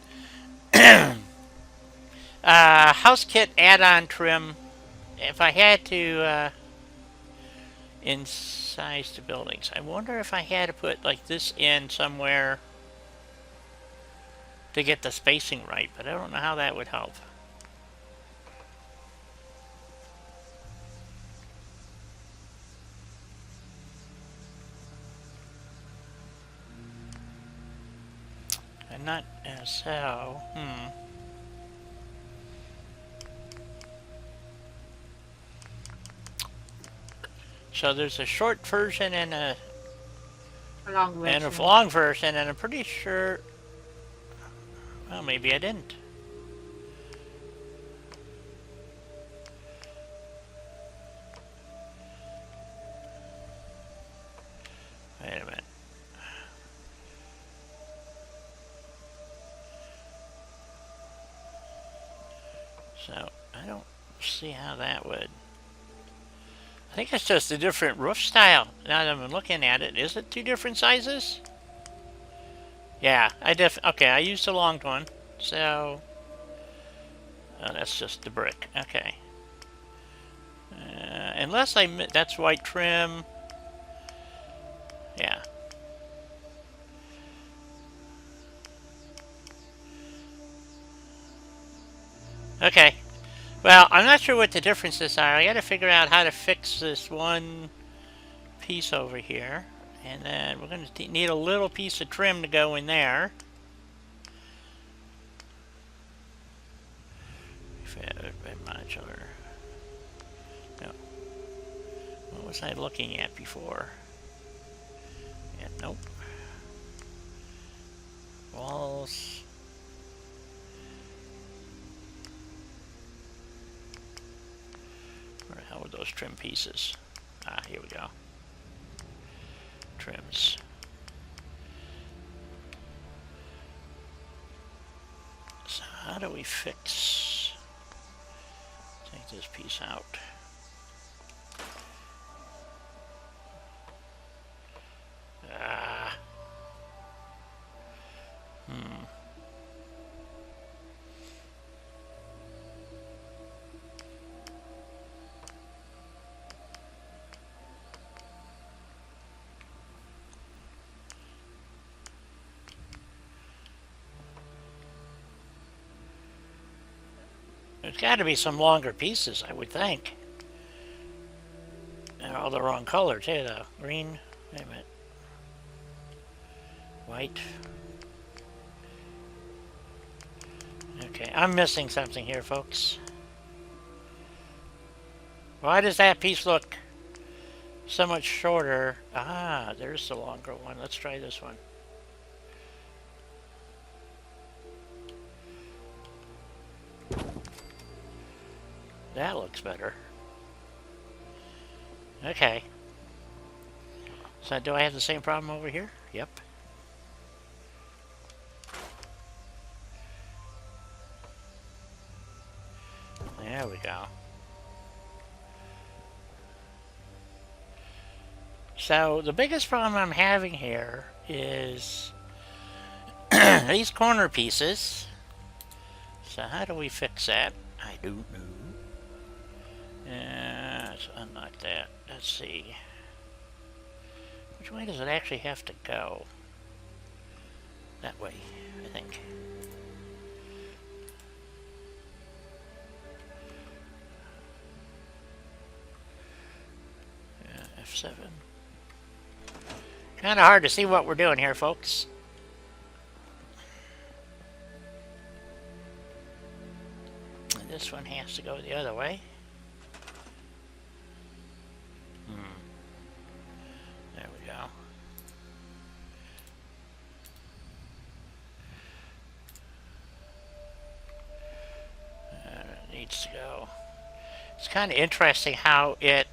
house kit add-on trim. If I had to incise the buildings. I wonder if I had to put like this in somewhere to get the spacing right, but I don't know how that would help. And not so. So there's a short version and a long version, and I'm pretty sure. Well, maybe I didn't. Wait a minute. So I don't see how that would. I think it's just a different roof style. Now that I'm looking at it, is it two different sizes? Yeah, okay, I used the long one, so oh, that's just the brick. Okay. Unless that's white trim. Yeah. Okay. Well, I'm not sure what the differences are. I gotta figure out how to fix this one piece over here. And then we're gonna need a little piece of trim to go in there. Modular. What was I looking at before? Yeah, nope. Walls. Where the hell were those trim pieces? Ah, here we go. Trims. So how do we fix... Take this piece out. Ah. There's got to be some longer pieces, I would think. They're all the wrong color, too, though. Green. Wait a minute. White. Okay, I'm missing something here, folks. Why does that piece look so much shorter? Ah, there's the longer one. Let's try this one. That looks better. Okay. So do I have the same problem over here? Yep. There we go. So the biggest problem I'm having here is these corner pieces. So how do we fix that? I don't know. Let's unlock that. Let's see. Which way does it actually have to go? That way, I think. F7. Kind of hard to see what we're doing here, folks. And this one has to go the other way. There we go. It needs to go. It's kind of interesting how it...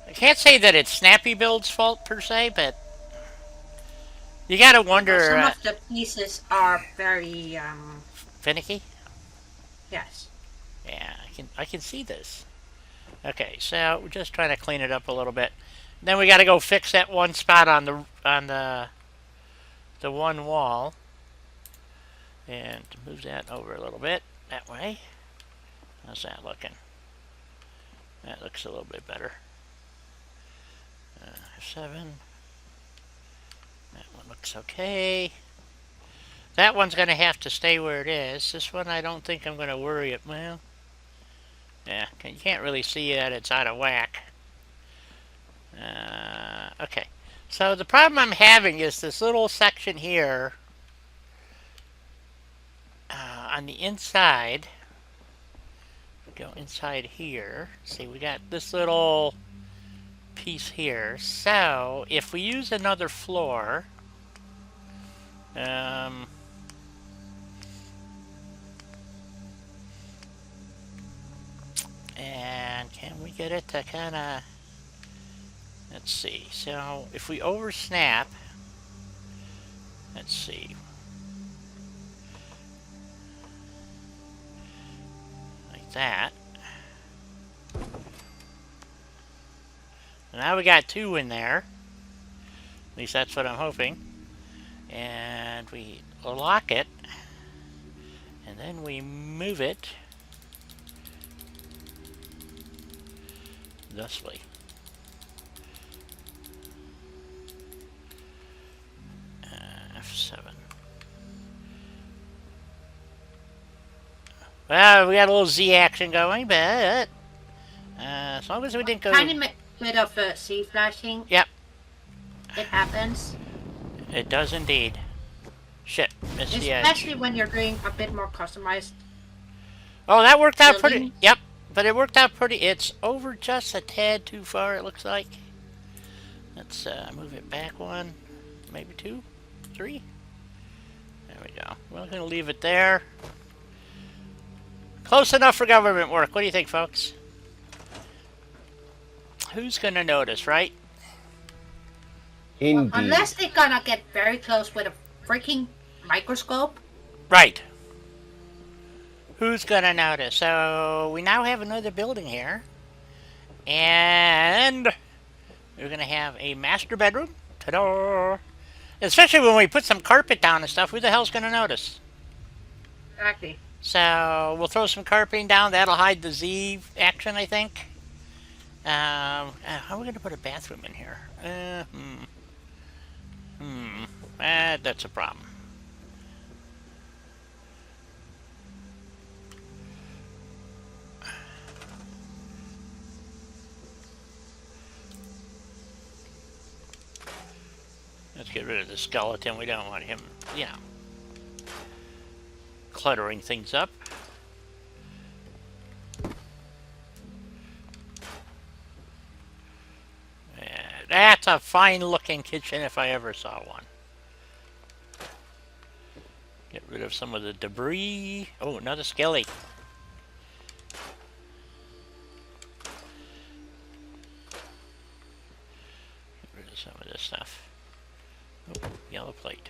I can't say that it's Snappy Build's fault per se, but you gotta wonder. Some of the pieces are very finicky. Yes. Yeah, I can see this. Okay, so we're just trying to clean it up a little bit. Then we got to go fix that one spot on the one wall, and move that over a little bit that way. How's that looking? That looks a little bit better. F7. That one looks okay. That one's going to have to stay where it is. This one I don't think I'm going to worry it. Well, yeah, you can't really see that it's out of whack. Okay, so the problem I'm having is this little section here on the inside. We go inside here. See, we got this little piece here. So if we use another floor, and can we get it to kind of, let's see, so if we over snap, let's see, like that. Now we got two in there. At least that's what I'm hoping. And we lock it. And then we move it thusly. F7. Well, we got a little Z action going, but as long as we didn't go... Tiny bit of C flashing. Yep. It happens. It does indeed. Shit, missed the edge. Especially when you're doing a bit more customized. Oh, that worked out building. pretty... Yep, but it worked out pretty. It's over just a tad too far, it looks like. Let's move it back one, maybe 2, 3. There we go. We're going to leave it there. Close enough for government work. What do you think, folks? Who's going to notice, right? Indeed. Well, unless they're gonna get very close with a freaking microscope. Right. Who's going to notice? So we now have another building here. And we're going to have a master bedroom. Ta-da! Especially when we put some carpet down and stuff, who the hell's going to notice? Exactly. So we'll throw some carpeting down. That'll hide the Z action, I think. How are we going to put a bathroom in here? That's a problem. Let's get rid of the skeleton. We don't want him, you know, cluttering things up. That's a fine-looking kitchen if I ever saw one. Get rid of some of the debris. Oh, another skelly. Get rid of some of this stuff. Oh, yellow plate.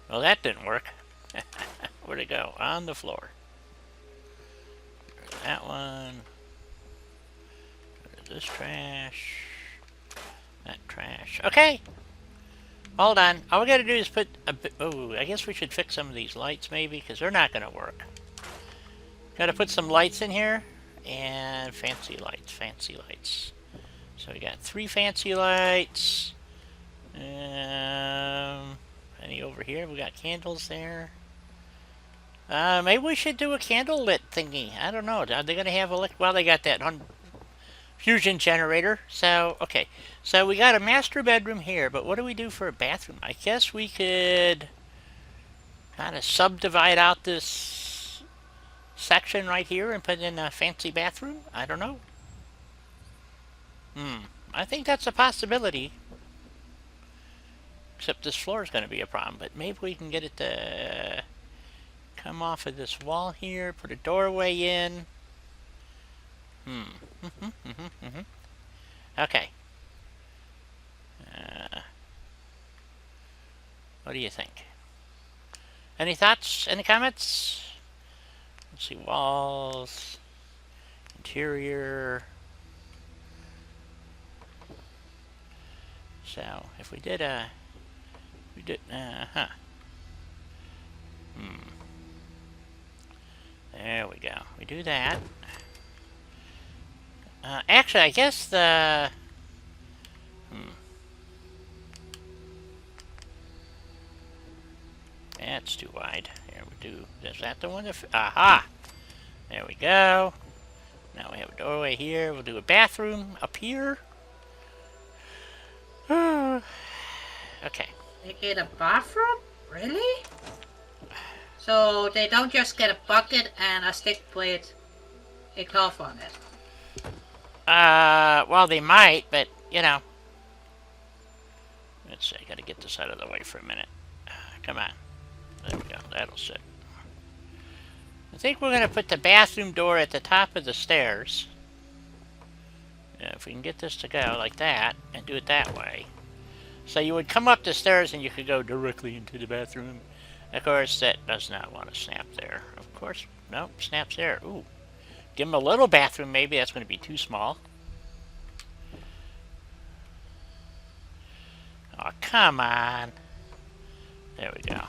Well, that didn't work. Where'd it go? On the floor. That one. This trash. That trash. Okay. Hold on. All we gotta do is put a bit. Oh, I guess we should fix some of these lights maybe, because they're not gonna work. Gotta put some lights in here. And fancy lights. Fancy lights. So we got 3 fancy lights. Any over here? We got candles there. Maybe we should do a candle lit thingy. I don't know. Are they gonna have a well? They got that fusion generator. So okay. So we got a master bedroom here, but what do we do for a bathroom? I guess we could kind of subdivide out this section right here and put in a fancy bathroom. I don't know. I think that's a possibility. Except this floor is going to be a problem, but maybe we can get it to come off of this wall here, put a doorway in. Okay. What do you think? Any thoughts? Any comments? Let's see, walls, interior. So, if we did a... There we go. We do that. Actually, I guess the... That's too wide. Here we do... Is that the one that... Aha! There we go. Now we have a doorway here. We'll do a bathroom up here. Okay. They get a bathroom? Really? So they don't just get a bucket and a stick with a cloth on it? Well, they might, but, you know. Let's see, I gotta get this out of the way for a minute. Come on. There we go, that'll sit. I think we're gonna put the bathroom door at the top of the stairs. If we can get this to go like that, and do it that way. So you would come up the stairs and you could go directly into the bathroom. Of course, that does not want to snap there. Of course, nope, snaps there. Ooh. Give them a little bathroom, maybe. That's going to be too small. Oh, come on. There we go.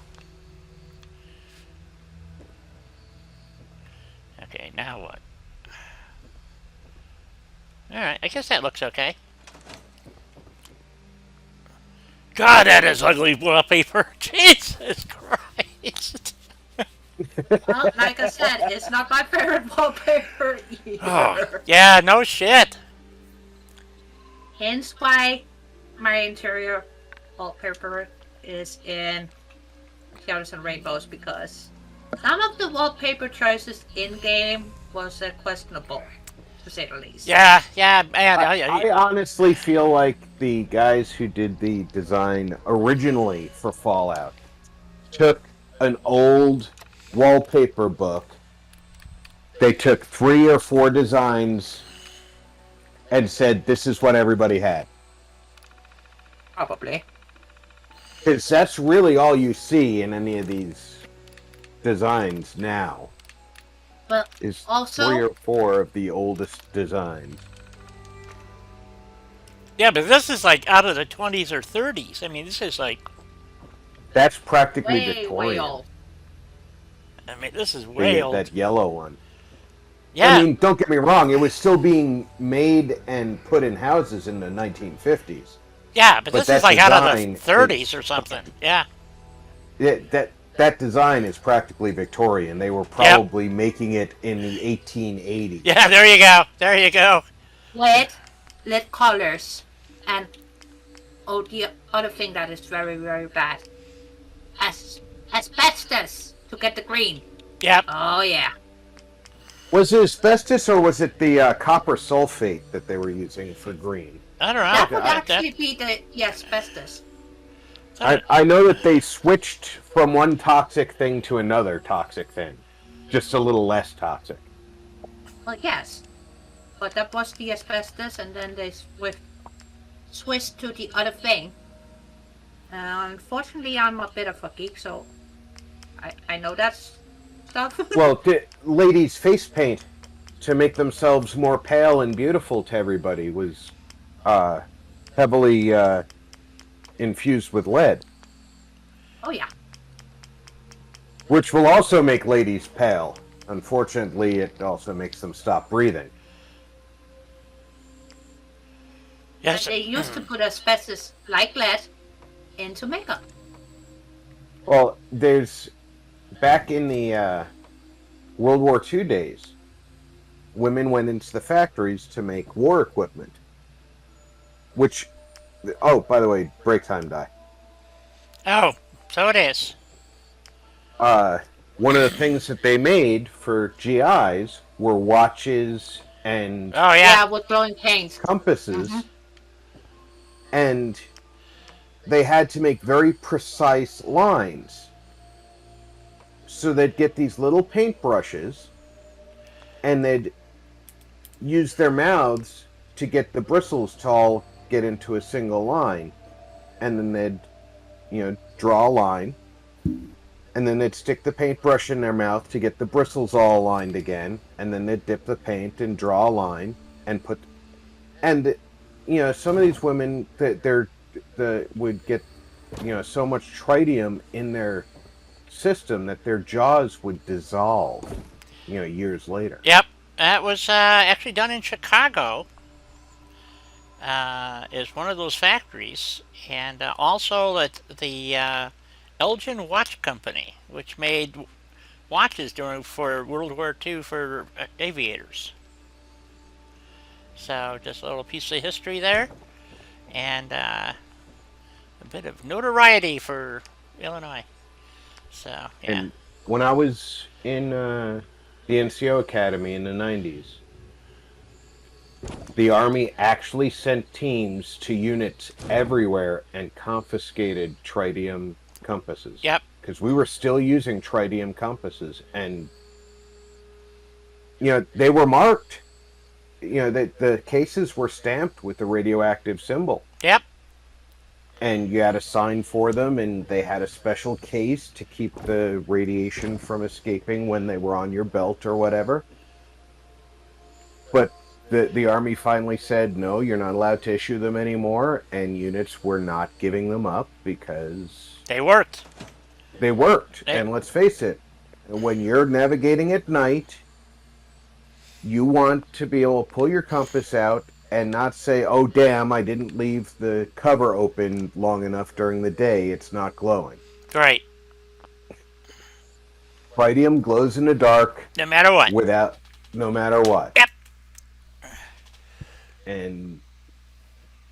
Okay, now what? Alright, I guess that looks okay. God, that is ugly wallpaper. Jesus Christ. Well, like I said, it's not my favorite wallpaper either. Oh, yeah, no shit. Hence why my interior wallpaper is in Colors and Rainbows, because some of the wallpaper choices in-game was questionable, to say the least. Yeah, man. I honestly feel like the guys who did the design originally for Fallout took an old wallpaper book. They took 3 or 4 designs and said, this is what everybody had. Probably. Because that's really all you see in any of these designs now. But Is also, 3 or 4 of the oldest designs. Yeah, but this is like out of the 20s or 30s. I mean, this is like... That's practically way Victorian. old. I mean, this is way old. That yellow one. Yeah. I mean, don't get me wrong, it was still being made and put in houses in the 1950s. Yeah, but this is like out of the 30s is, or something. Yeah. That design is practically Victorian. They were probably making it in the 1880s. Yeah, there you go. There you go. Lit colors. And, oh, the other thing that is very, very bad. Asbestos to get the green. Yep. Oh, yeah. Was it asbestos or was it the copper sulfate that they were using for green? I don't know. That would actually be the asbestos. I know that they switched from one toxic thing to another toxic thing. Just a little less toxic. Well, yes. But that was the asbestos, and then they switched to the other thing. Unfortunately, I'm a bit of a geek, so I know that stuff. Well, ladies' face paint to make themselves more pale and beautiful to everybody was heavily infused with lead. Oh, yeah. Which will also make ladies pale. Unfortunately, it also makes them stop breathing. Yes. And they used to put asbestos, like lead, into makeup. Well, back in the World War II days, women went into the factories to make war equipment. Which, oh, by the way, break time die. Oh, so it is. One of the things that they made for GIs were watches and with glowing paint, compasses. Mm-hmm. And they had to make very precise lines. So they'd get these little paintbrushes and they'd use their mouths to get the bristles to all get into a single line. And then they'd, draw a line. And then they'd stick the paintbrush in their mouth to get the bristles all aligned again. And then they'd dip the paint and draw a line and put... And... some of these women would get, so much tritium in their system that their jaws would dissolve, years later. Yep, that was actually done in Chicago. Is one of those factories, and also at the Elgin Watch Company, which made watches for World War II for aviators. So, just a little piece of history there, and a bit of notoriety for Illinois. So, yeah. And when I was in the NCO Academy in the 90s, the Army actually sent teams to units everywhere and confiscated tritium compasses. Yep. Because we were still using tritium compasses, and, they were marked. The cases were stamped with the radioactive symbol. Yep. And you had a sign for them, and they had a special case to keep the radiation from escaping when they were on your belt or whatever. But the Army finally said, no, you're not allowed to issue them anymore, and units were not giving them up because... They worked. They worked. And let's face it, when you're navigating at night... You want to be able to pull your compass out and not say, oh, damn, I didn't leave the cover open long enough during the day. It's not glowing. Right. Tritium glows in the dark. No matter what. No matter what. Yep. And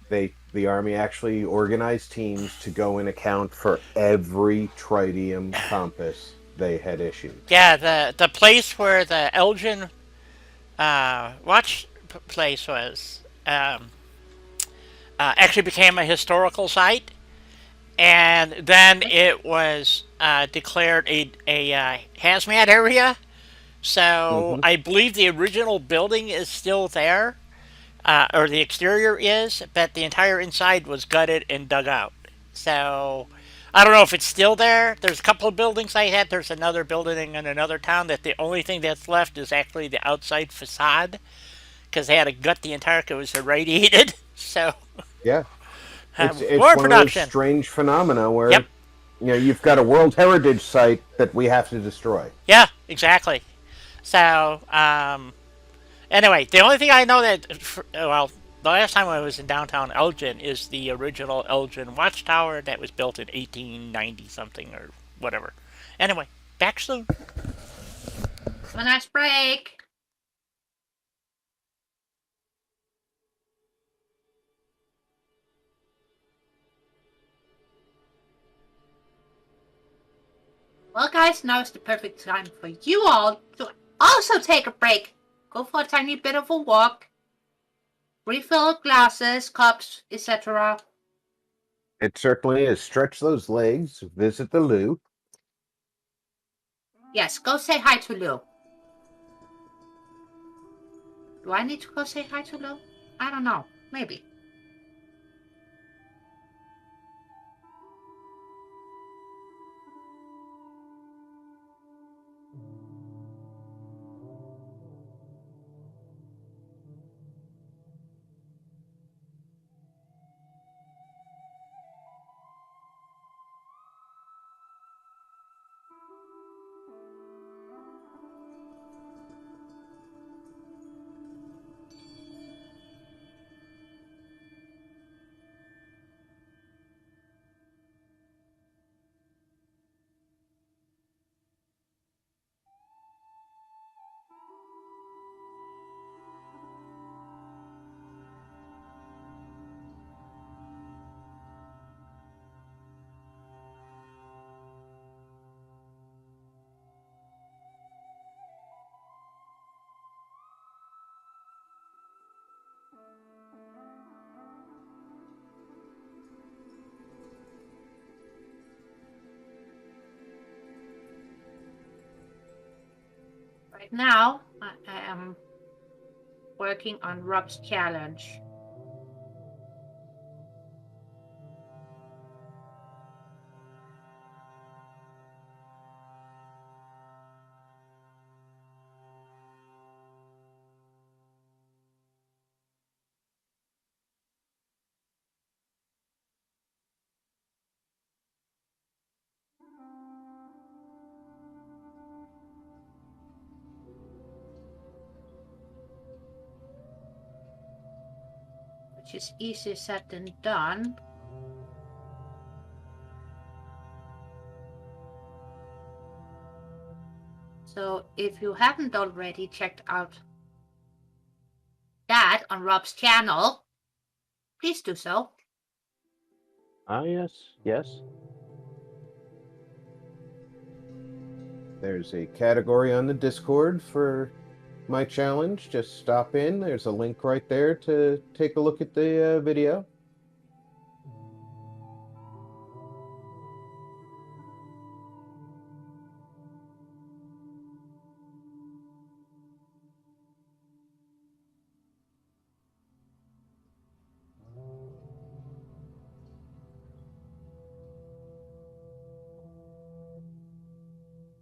the Army actually organized teams to go and account for every tritium compass they had issued. Yeah, the place where the Elgin watch place was actually became a historical site, and then it was declared a hazmat area. So Hmm. I believe the original building is still there, or the exterior is, but the entire inside was gutted and dug out. So I don't know if it's still there. There's a couple of buildings I had. There's another building in another town that the only thing that's left is actually the outside facade because they had to gut the entire because it was irradiated. So Yeah, it's war one of those production. strange phenomena Yep. where you've got a World Heritage site that we have to destroy. Yeah. Exactly. So anyway, the only thing I know well, the last time I was in downtown Elgin is the original Elgin Watchtower that was built in 1890 something or whatever. Anyway, back soon. Have a nice break. Well, guys, now is the perfect time for you all to also take a break. Go for a tiny bit of a walk. Refill glasses, cups, etc. It certainly is. Stretch those legs, visit the loo. Yes, go say hi to Lou. Do I need to go say hi to Lou? I don't know. Maybe. Right now, I am working on Rob's challenge. Which is easier said than done. So if you haven't already checked out that on Rob's channel, please do so. Ah, yes, yes. There's a category on the Discord for my challenge. Just stop in. There's a link right there to take a look at the video.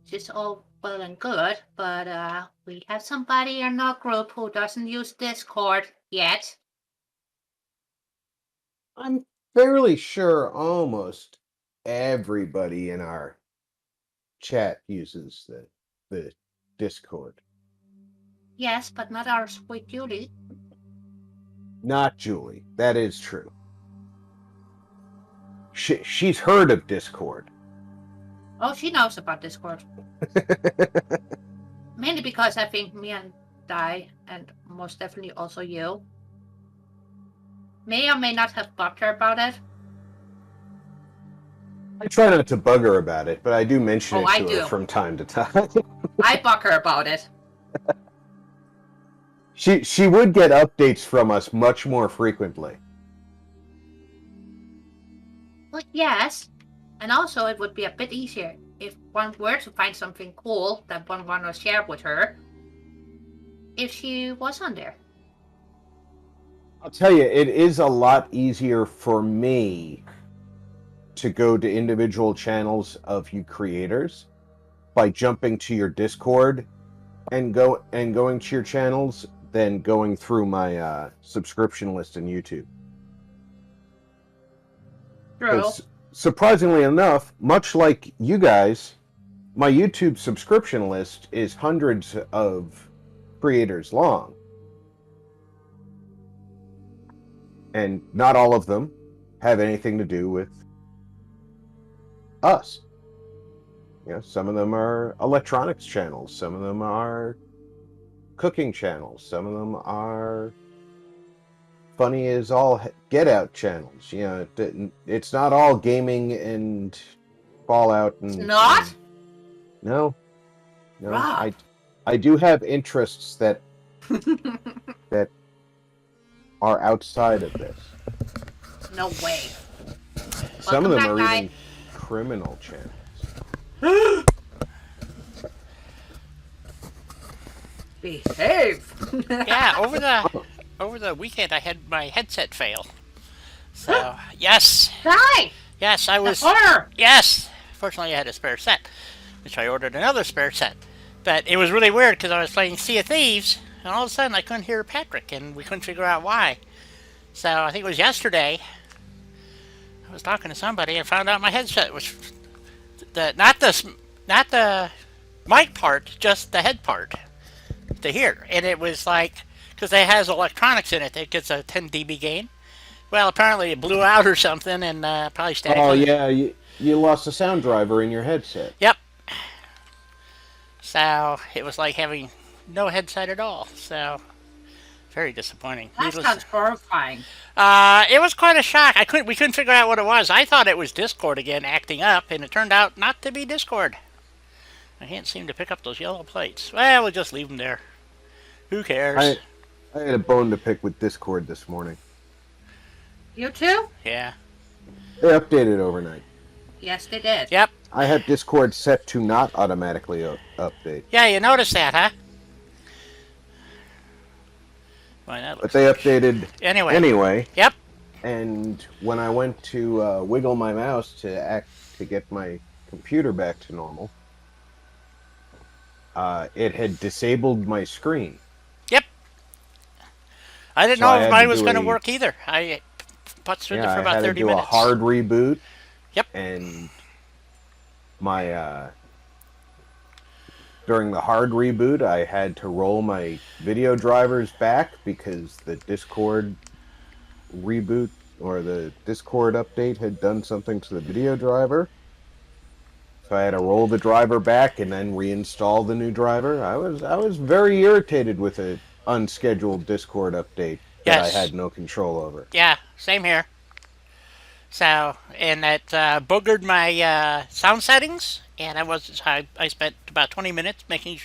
Which is all well and good, but we have somebody in our group who doesn't use Discord yet. I'm fairly sure almost everybody in our chat uses the Discord. Yes, but not our sweet Julie. Not Julie. That is true. She's heard of Discord. Oh, she knows about Discord. Mainly because I think me and Di, and most definitely also you, may or may not have bugged her about it. I try not to bug her about it, but I do mention Oh, it I to do. her from time to time. I bug her about it. She would get updates from us much more frequently. Well, yes. And also, it would be a bit easier if one were to find something cool that one wanted to share with her if she was on there. I'll tell you, it is a lot easier for me to go to individual channels of you creators by jumping to your Discord and going to your channels than going through my subscription list in YouTube. True. Surprisingly enough, much like you guys, my YouTube subscription list is hundreds of creators long. And not all of them have anything to do with us. You know, some of them are electronics channels, some of them are cooking channels, some of them are funny as all get out channels. You know, it's not all gaming and Fallout and... It's not? No. Rob. I do have interests that that are outside of this. No way. Some of them Welcome are back, even criminal channels. Behave. Yeah, over the weekend I had my headset fail. So yes, Hi. yes, I was. Horror. Yes, fortunately I had a spare set, which I ordered another spare set. But it was really weird because I was playing Sea of Thieves, and all of a sudden I couldn't hear Patrick, and we couldn't figure out why. So I think it was yesterday. I was talking to somebody and found out my headset was not the mic part, just the head part to hear, and it was like because it has electronics in it that gets a 10 dB gain. Well, apparently it blew out or something, and probably static. Oh yeah, you lost a sound driver in your headset. Yep. So it was like having no headset at all. So very disappointing. That sounds horrifying. It was quite a shock. We couldn't figure out what it was. I thought it was Discord again acting up, and it turned out not to be Discord. I can't seem to pick up those yellow plates. Well, we'll just leave them there. Who cares? I had a bone to pick with Discord this morning. You too? Yeah. They updated overnight. Yes, they did. Yep. I have Discord set to not automatically update. Yeah, you noticed that, huh? Well, that But looks they like... updated anyway. Yep. And when I went to wiggle my mouse to get my computer back to normal, it had disabled my screen. Yep. I didn't know if mine was going to work either. I putzed with it for about 30 minutes. I had to do a hard reboot. Yep. And my during the hard reboot, I had to roll my video drivers back because the Discord reboot or the Discord update had done something to the video driver. So I had to roll the driver back and then reinstall the new driver. I was very irritated with an unscheduled Discord update that I had no control over. Yeah, same here. So, and that boogered my sound settings, and I spent about 20 minutes making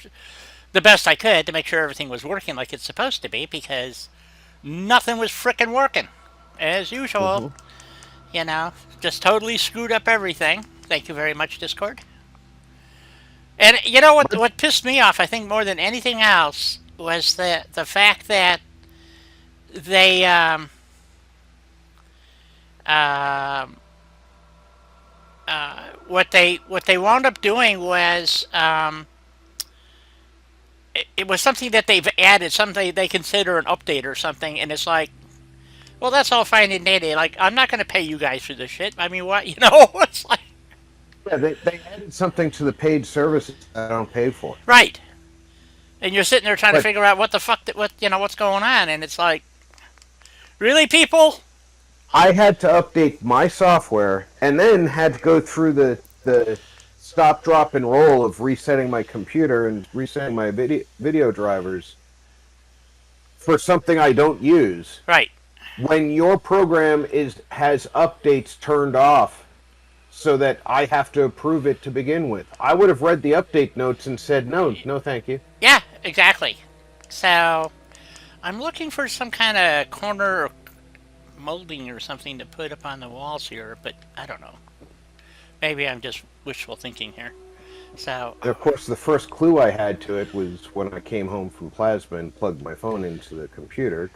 the best I could to make sure everything was working like it's supposed to be, because nothing was frickin' working, as usual. Mm-hmm. You know, just totally screwed up everything. Thank you very much, Discord. And you know what pissed me off, I think, more than anything else, was the fact that they what they wound up doing was it was something that they've added, something they consider an update or something, and it's like, well, that's all fine and dandy. Like, I'm not going to pay you guys for this shit. I mean, what, you know? It's like, yeah, they added something to the paid services I don't pay for. Right. And you're sitting there trying to figure out what the fuck, what's going on, and it's like, really, people? I had to update my software and then had to go through the stop, drop, and roll of resetting my computer and resetting my video drivers for something I don't use. Right. When your program has updates turned off so that I have to approve it to begin with. I would have read the update notes and said, no, thank you. Yeah, exactly. So, I'm looking for some kind of corner molding or something to put up on the walls here, but I don't know. Maybe I'm just wishful thinking here. So, And of course, the first clue I had to it was when I came home from plasma and plugged my phone into the computer.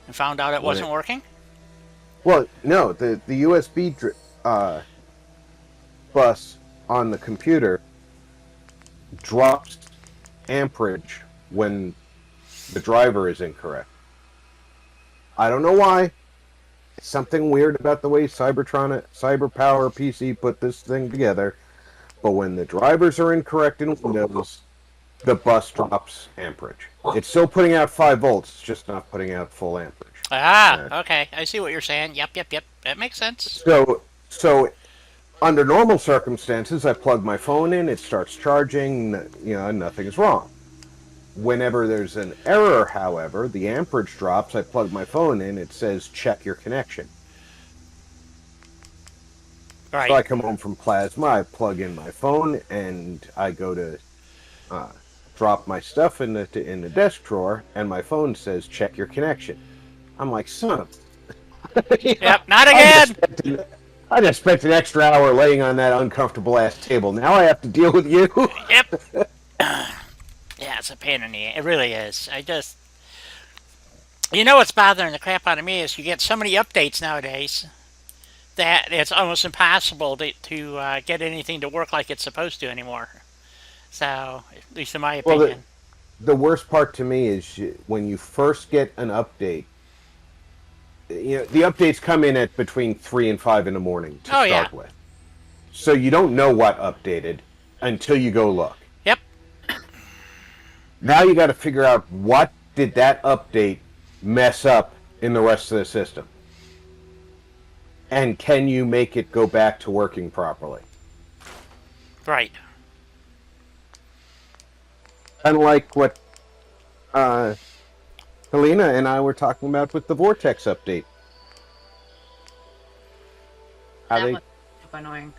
I found out it wasn't working? Well, no, the USB bus on the computer drops amperage when the driver is incorrect. I don't know why. It's something weird about the way CyberPower PC put this thing together. But when the drivers are incorrect in Windows, the bus drops amperage. It's still putting out 5 volts, it's just not putting out full amperage. Okay. I see what you're saying. Yep. That makes sense. So under normal circumstances, I plug my phone in, it starts charging, nothing's wrong. Whenever there's an error, however, the amperage drops, I plug my phone in, it says check your connection. Right. So I come home from plasma, I plug in my phone, and I go to drop my stuff in the desk drawer, and my phone says check your connection. I'm like, son of... Yep, not again! I just spent an extra hour laying on that uncomfortable ass table. Now I have to deal with you. Yep. Yeah, it's a pain in the ass. It really is. You know what's bothering the crap out of me is you get so many updates nowadays that it's almost impossible to get anything to work like it's supposed to anymore. So, at least in my opinion. Well, the worst part to me is when you first get an update. The updates come in at between 3 and 5 in the morning to start with. So you don't know what updated until you go look. Yep. Now you got to figure out what did that update mess up in the rest of the system. And can you make it go back to working properly? Right. Unlike what Helena and I were talking about with the Vortex update. That was annoying.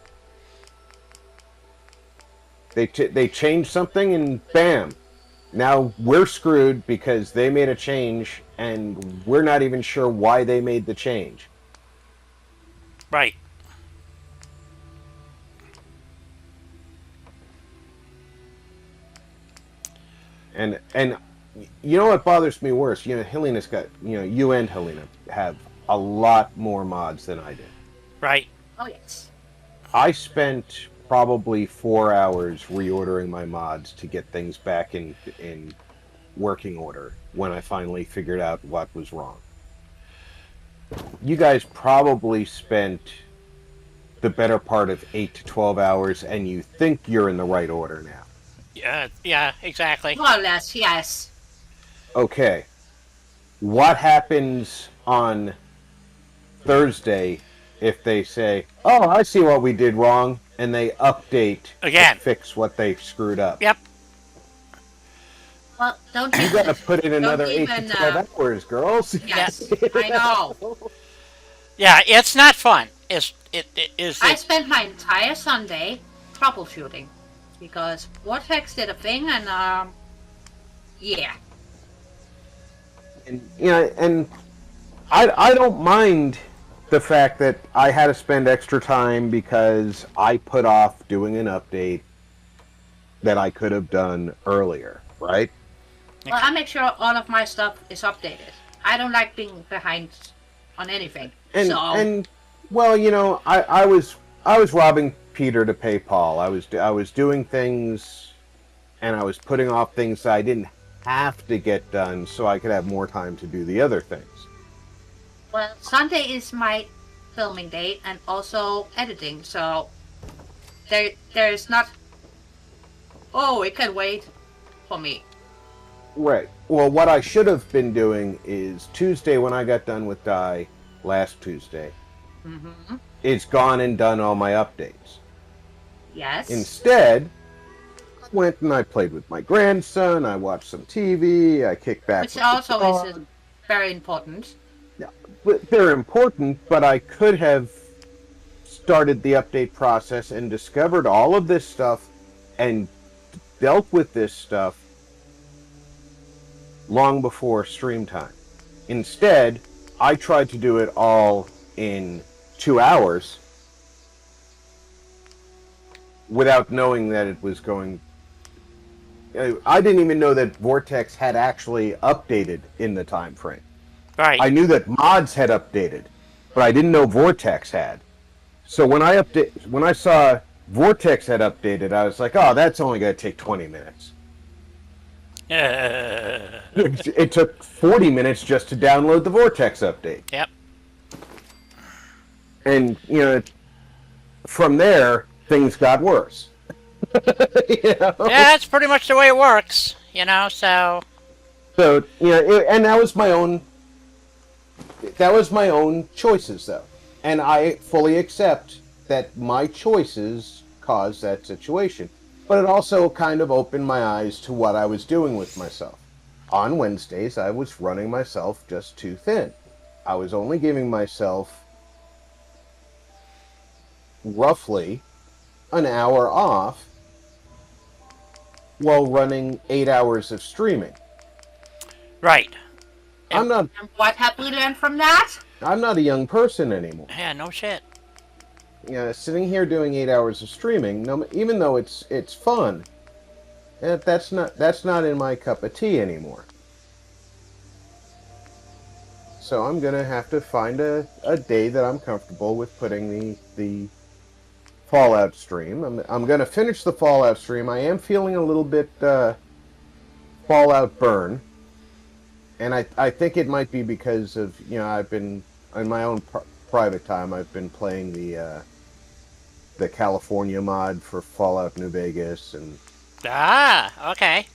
They changed something and bam, now we're screwed because they made a change and we're not even sure why they made the change. Right. And you know what bothers me worse? Helena's got, you and Helena have a lot more mods than I did. Right. Oh, yes. I spent probably 4 hours reordering my mods to get things back in working order when I finally figured out what was wrong. You guys probably spent the better part of 8 to 12 hours, and you think you're in the right order now. Yeah, exactly. More or less, yes. Okay. What happens on Thursday if they say, oh, I see what we did wrong, and they update again to fix what they screwed up? Yep. Well, don't you got to put in another 8 to 12 hours, girls. Yes, I know. Yeah, it's not fun. I spent my entire Sunday troubleshooting because Vortex did a thing, and yeah. And I don't mind the fact that I had to spend extra time because I put off doing an update that I could have done earlier, right? Well, I make sure all of my stuff is updated. I don't like being behind on anything. And well, I was robbing Peter to pay Paul. I was doing things, and I was putting off things that I didn't have to get done so I could have more time to do the other things. Well, Sunday is my filming day and also editing, so there's not... Oh, it can wait for me. Right. Well, what I should have been doing is Tuesday when I got done with Di, last Tuesday, is gone and done all my updates. Yes. Instead, I went and I played with my grandson, I watched some TV, I kicked back. Which also is very important. Yeah, they're important, but I could have started the update process and discovered all of this stuff and dealt with this stuff long before stream time. Instead, I tried to do it all in 2 hours without knowing that it was going... I didn't even know that Vortex had actually updated in the time frame. Right. I knew that mods had updated, but I didn't know Vortex had. So when I saw Vortex had updated, I was like, oh, that's only going to take 20 minutes. It took 40 minutes just to download the Vortex update. Yep. And, from there, things got worse. Yeah, that's pretty much the way it works, so... So, and that was my own choices, though. And I fully accept that my choices caused that situation. But it also kind of opened my eyes to what I was doing with myself. On Wednesdays, I was running myself just too thin. I was only giving myself roughly an hour off while running 8 hours of streaming. Right. I'm not... And what have we learned from that? I'm not a young person anymore. Yeah, no shit. Sitting here doing 8 hours of streaming, even though it's fun, that's not in my cup of tea anymore. So I'm gonna have to find a day that I'm comfortable with putting the Fallout stream. I'm gonna finish the Fallout stream. I am feeling a little bit Fallout burn, and I think it might be because of I've been in my own private time. I've been playing the California mod for Fallout New Vegas, and okay.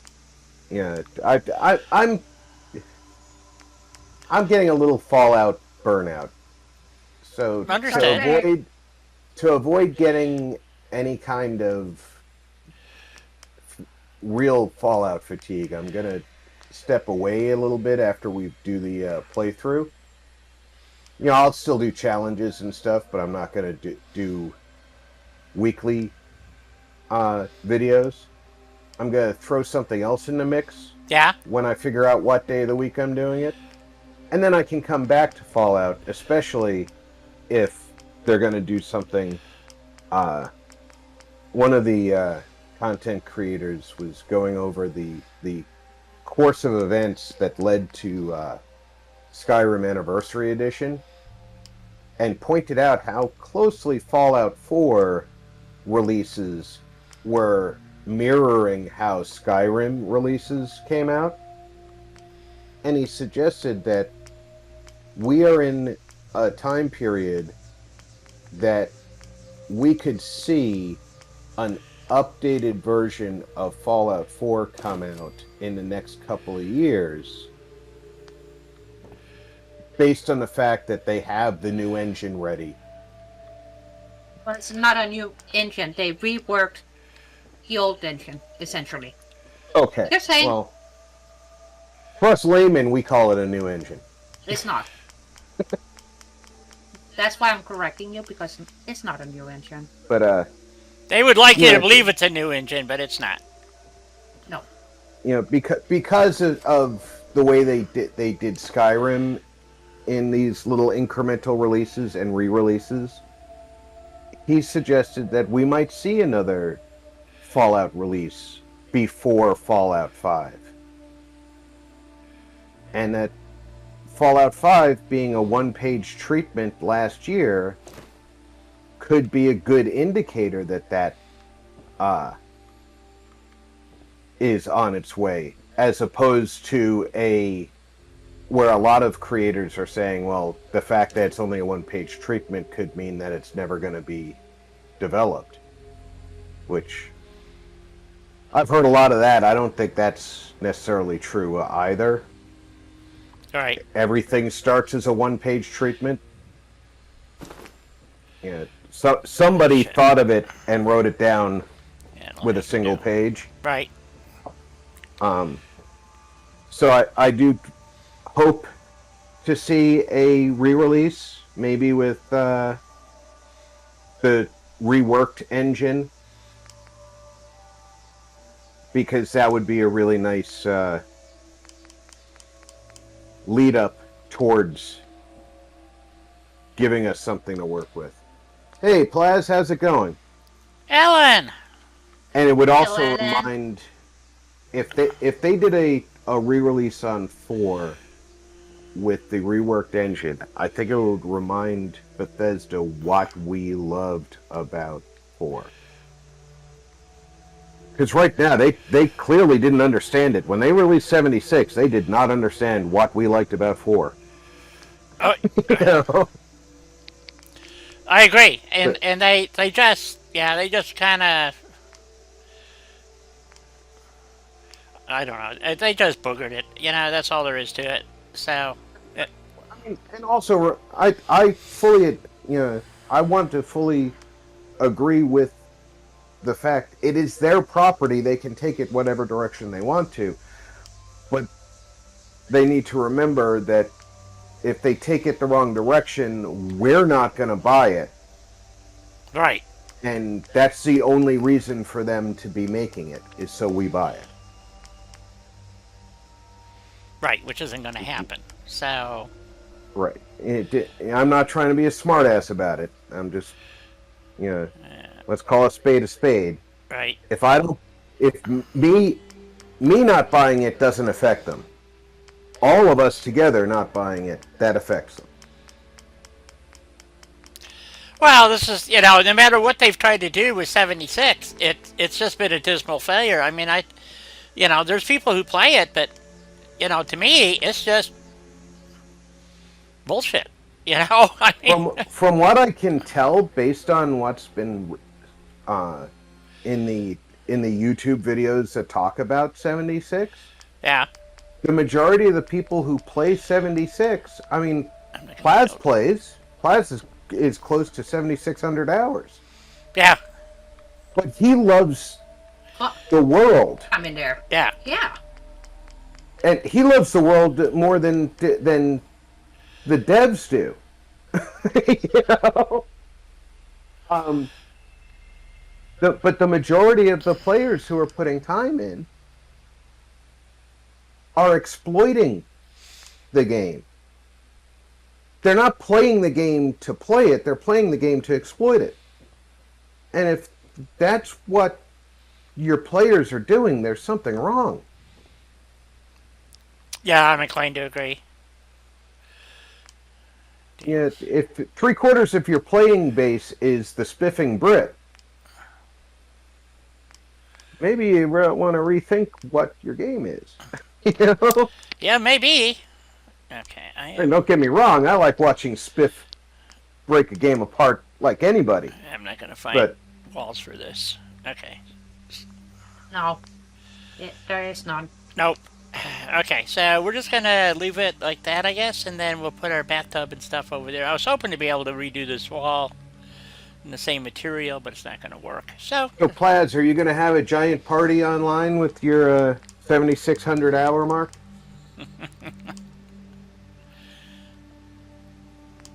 I'm getting a little Fallout burnout. So Understood. To avoid getting any kind of real Fallout fatigue, I'm gonna step away a little bit after we do the playthrough. I'll still do challenges and stuff, but I'm not gonna do weekly videos. I'm gonna throw something else in the mix. Yeah. When I figure out what day of the week I'm doing it, and then I can come back to Fallout, especially if they're gonna do something. One of the content creators was going over the course of events that led to Skyrim Anniversary Edition, and pointed out how closely Fallout 4 releases were mirroring how Skyrim releases came out. And he suggested that we are in a time period that we could see an updated version of Fallout 4 come out in the next couple of years, based on the fact that they have the new engine ready. Well, it's not a new engine. They reworked the old engine, essentially. Okay. You're saying... Well, for us laymen, we call it a new engine. It's not. That's why I'm correcting you, because it's not a new engine. But, They would like you Yeah. to believe it's a new engine, but it's not. No. Because of the way they did Skyrim in these little incremental releases and re-releases, he suggested that we might see another Fallout release before Fallout 5. And that Fallout 5 being a one-page treatment last year could be a good indicator that is on its way, as opposed to where a lot of creators are saying, well, the fact that it's only a one-page treatment could mean that it's never going to be developed, which I've heard a lot of that. I don't think that's necessarily true either. All right. Everything starts as a one-page treatment. So somebody thought of it and wrote it down with a single page. Right. So I do hope to see a re-release, maybe with the reworked engine, because that would be a really nice lead up towards giving us something to work with. Hey, Plaz, how's it going? Ellen! And it would also Hello, Ellen. remind if they did a re-release on 4 with the reworked engine, I think it would remind Bethesda what we loved about 4. Because right now, they clearly didn't understand it. When they released 76, they did not understand what we liked about 4. Oh, You know? I agree. And they just kind of, I don't know, they just boogered it. You know, that's all there is to it. So, And also, I fully, I want to fully agree with the fact it is their property. They can take it whatever direction they want to. But they need to remember that if they take it the wrong direction, we're not going to buy it. right. And that's the only reason for them to be making it, is so we buy it. Right, which isn't going to happen. So, Right. I'm not trying to be a smartass about it. I'm just, let's call a spade. right. If me not buying it doesn't affect them, all of us together not buying it, that affects them. Well, this is, no matter what they've tried to do with 76, it's just been a dismal failure. I mean, there's people who play it, but, to me, it's just bullshit. I mean, From what I can tell, based on what's been in the YouTube videos that talk about 76, yeah. the majority of the people who play 76, I mean, I'm not gonna Plaz go- plays. Plaz is close to 7,600 hours. Yeah, But he loves Well, the world. I'm in there. yeah. Yeah. And he loves the world more than the devs do. You know? But the majority of the players who are putting time in are exploiting the game. They're not playing the game to play it, they're playing the game to exploit it. And if that's what your players are doing, there's something wrong. Yeah, I'm inclined to agree. Yeah, if 3/4 of your playing base is the spiffing Brit, maybe you want to rethink what your game is. You know? Yeah, maybe. Okay, And don't get me wrong, I like watching spiff break a game apart like anybody. I'm not going to find But walls for this. Okay. No. There is none. Nope. Okay, so we're just going to leave it like that, I guess, and then we'll put our bathtub and stuff over there. I was hoping to be able to redo this wall in the same material, but it's not going to work. So, Plaz, are you going to have a giant party online with your 7,600 hour mark?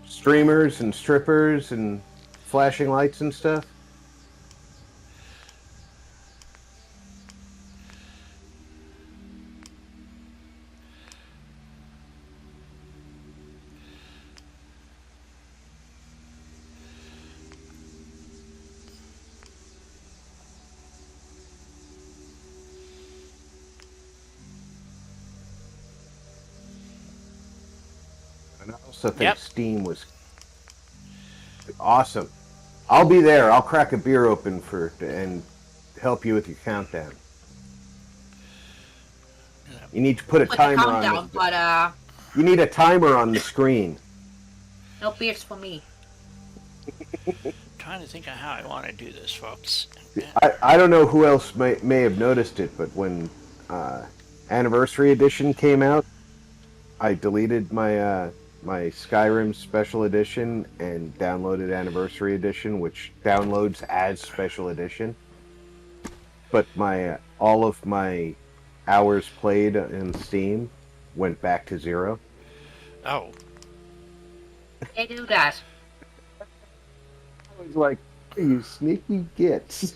Streamers and strippers and flashing lights and stuff? And I also think Yep. Steam was awesome. I'll be there. I'll crack a beer open and help you with your countdown. You need to put a Put the timer countdown, on. but You need a timer on the screen. no beers for me. trying to think of how I want to do this, folks. I don't know who else may have noticed it, but when Anniversary Edition came out, I deleted my my Skyrim Special Edition and downloaded Anniversary Edition, which downloads as Special Edition. But all of my hours played in Steam went back to 0. Oh. They do that. I was like, you sneaky gits.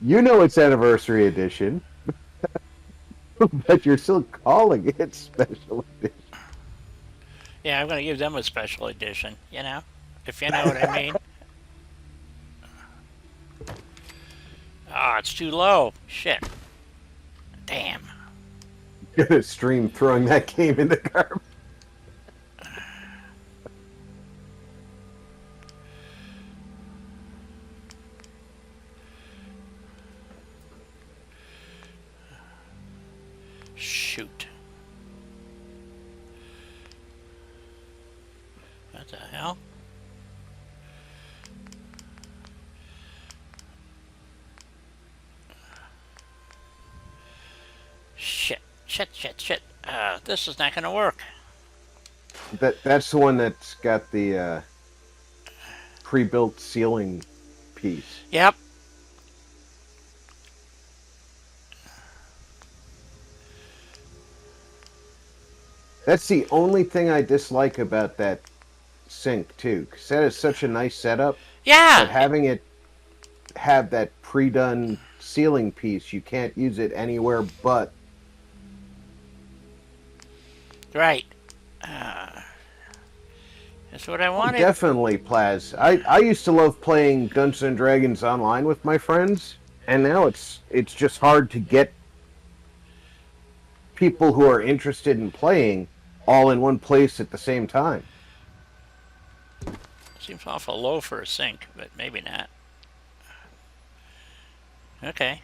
You know it's Anniversary Edition. But you're still calling it special edition. Yeah, I'm going to give them a special edition, you know? If you know what I mean. Ah, it's too low. Shit. Damn. Gonna stream throwing that game in the garbage. Shoot. What the hell? Shit. This is not going to work. That's the one that's got the pre-built ceiling piece. Yep. That's the only thing I dislike about that sink too, because that is such a nice setup. Yeah. But having it have that pre-done ceiling piece, you can't use it anywhere but. Right. That's what I wanted. Definitely, Plaz. I used to love playing Dungeons and Dragons online with my friends, and now it's just hard to get people who are interested in playing all in one place at the same time. Seems awful low for a sink, but maybe not. Okay.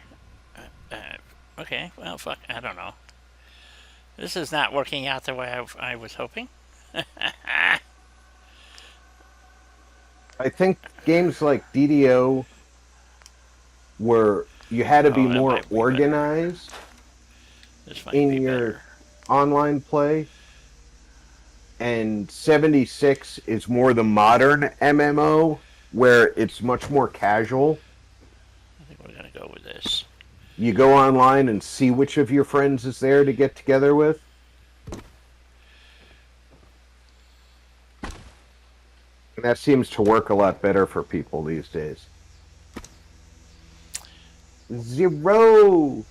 Okay, well, fuck, I don't know. This is not working out the way I was hoping. I think games like DDO where you had to be more organized in your online play, and 76 is more the modern MMO where it's much more casual. I think we're going to go with this. You go online and see which of your friends is there to get together with. And that seems to work a lot better for people these days. 0.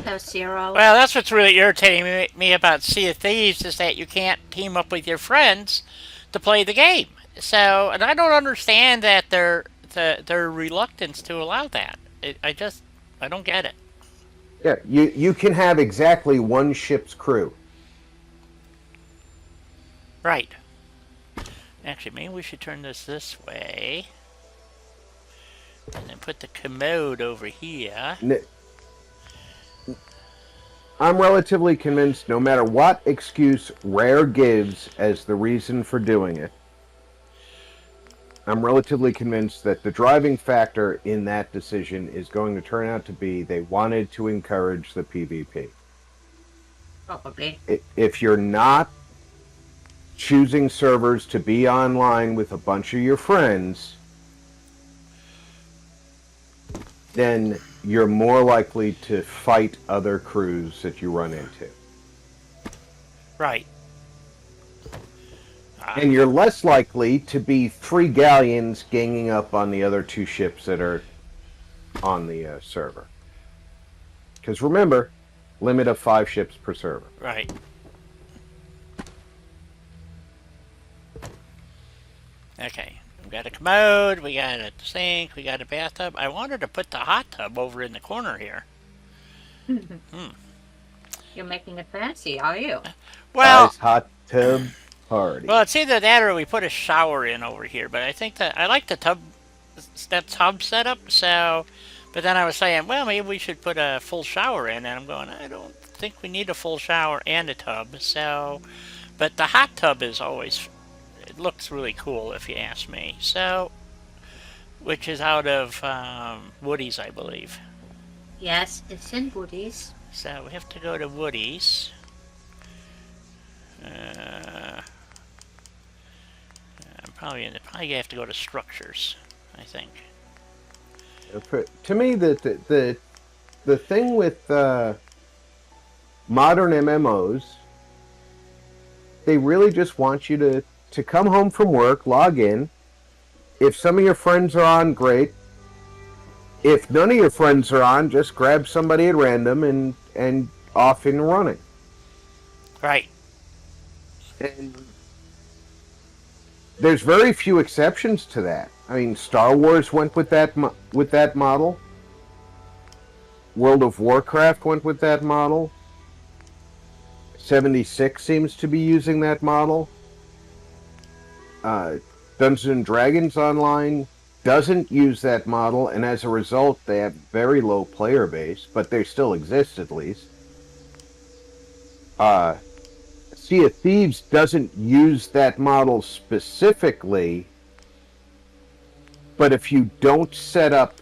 No, 0. Well, that's what's really irritating me about Sea of Thieves is that you can't team up with your friends to play the game. So, and I don't understand that their reluctance to allow that. I don't get it. Yeah, you can have exactly one ship's crew. Right. Actually, maybe we should turn this way. And then put the commode over here. I'm relatively convinced no matter what excuse Rare gives as the reason for doing it, I'm relatively convinced that the driving factor in that decision is going to turn out to be they wanted to encourage the PvP. Probably. If you're not choosing servers to be online with a bunch of your friends, then you're more likely to fight other crews that you run into. Right. And you're less likely to be 3 galleons ganging up on the other 2 ships that are on the server. Because remember, limit of 5 ships per server. Right. Okay. We got a commode, we got a sink, we got a bathtub. I wanted to put the hot tub over in the corner here. You're making it fancy, are you? Well, Nice hot tub party. well, it's either that or we put a shower in over here. But I think that I like the tub setup. So, but then I was saying, well, maybe we should put a full shower in. And I'm going, I don't think we need a full shower and a tub. So, but the hot tub is always, it looks really cool if you ask me. So, which is out of Woody's, I believe. Yes, it's in Woody's. So we have to go to Woody's. Probably have to go to structures, I think. To me, the thing with modern MMOs, they really just want you to come home from work, log in. If some of your friends are on, great. If none of your friends are on, just grab somebody at random and off and running. Right. And there's very few exceptions to that. I mean, Star Wars went with that model. World of Warcraft went with that model. 76 seems to be using that model. Dungeons and Dragons Online doesn't use that model, and as a result, they have very low player base, but they still exist at least. Sea of Thieves doesn't use that model specifically, but if you don't set up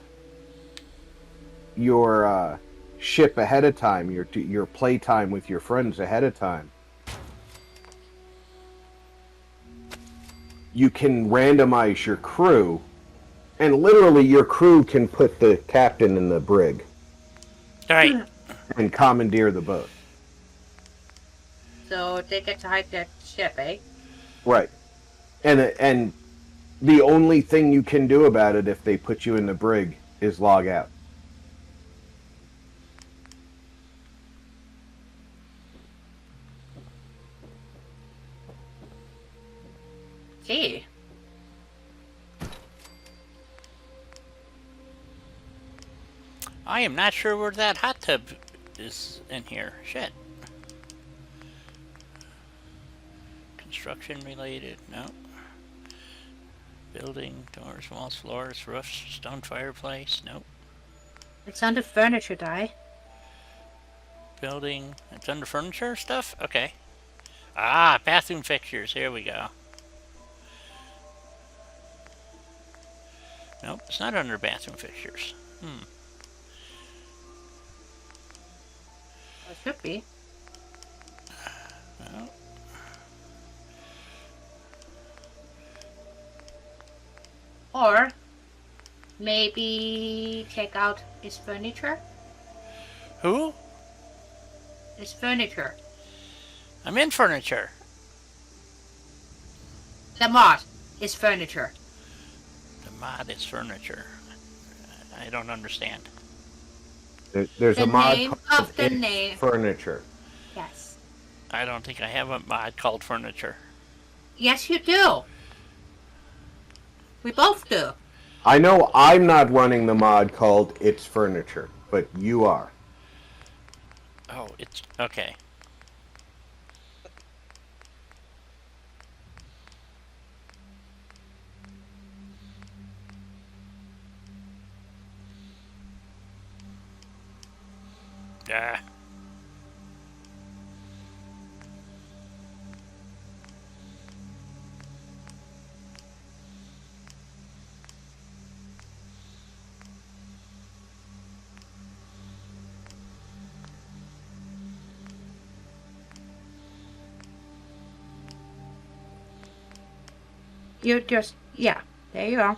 your ship ahead of time, your play time with your friends ahead of time, you can randomize your crew, and literally your crew can put the captain in the brig. Right. And commandeer the boat. So they get to hide their ship, eh? Right. And the only thing you can do about it if they put you in the brig is log out. Gee. I am not sure where that hot tub is in here. Shit. Construction related. No. Building, doors, walls, floors, roofs, stone fireplace. Nope. It's under furniture, Di. Building. It's under furniture stuff? Okay. Ah, bathroom fixtures. Here we go. Nope, it's not under bathroom fixtures. It should be. No. Or maybe check out his furniture. Who? His furniture. I'm in furniture. The mod is furniture. The mod is furniture. I don't understand. There's The a mod name called of the name. Furniture. Yes. I don't think I have a mod called furniture. Yes, you do. We both do. I know I'm not running the mod called It's Furniture, but you are. Oh, it's okay. Ah. You just, yeah, there you go.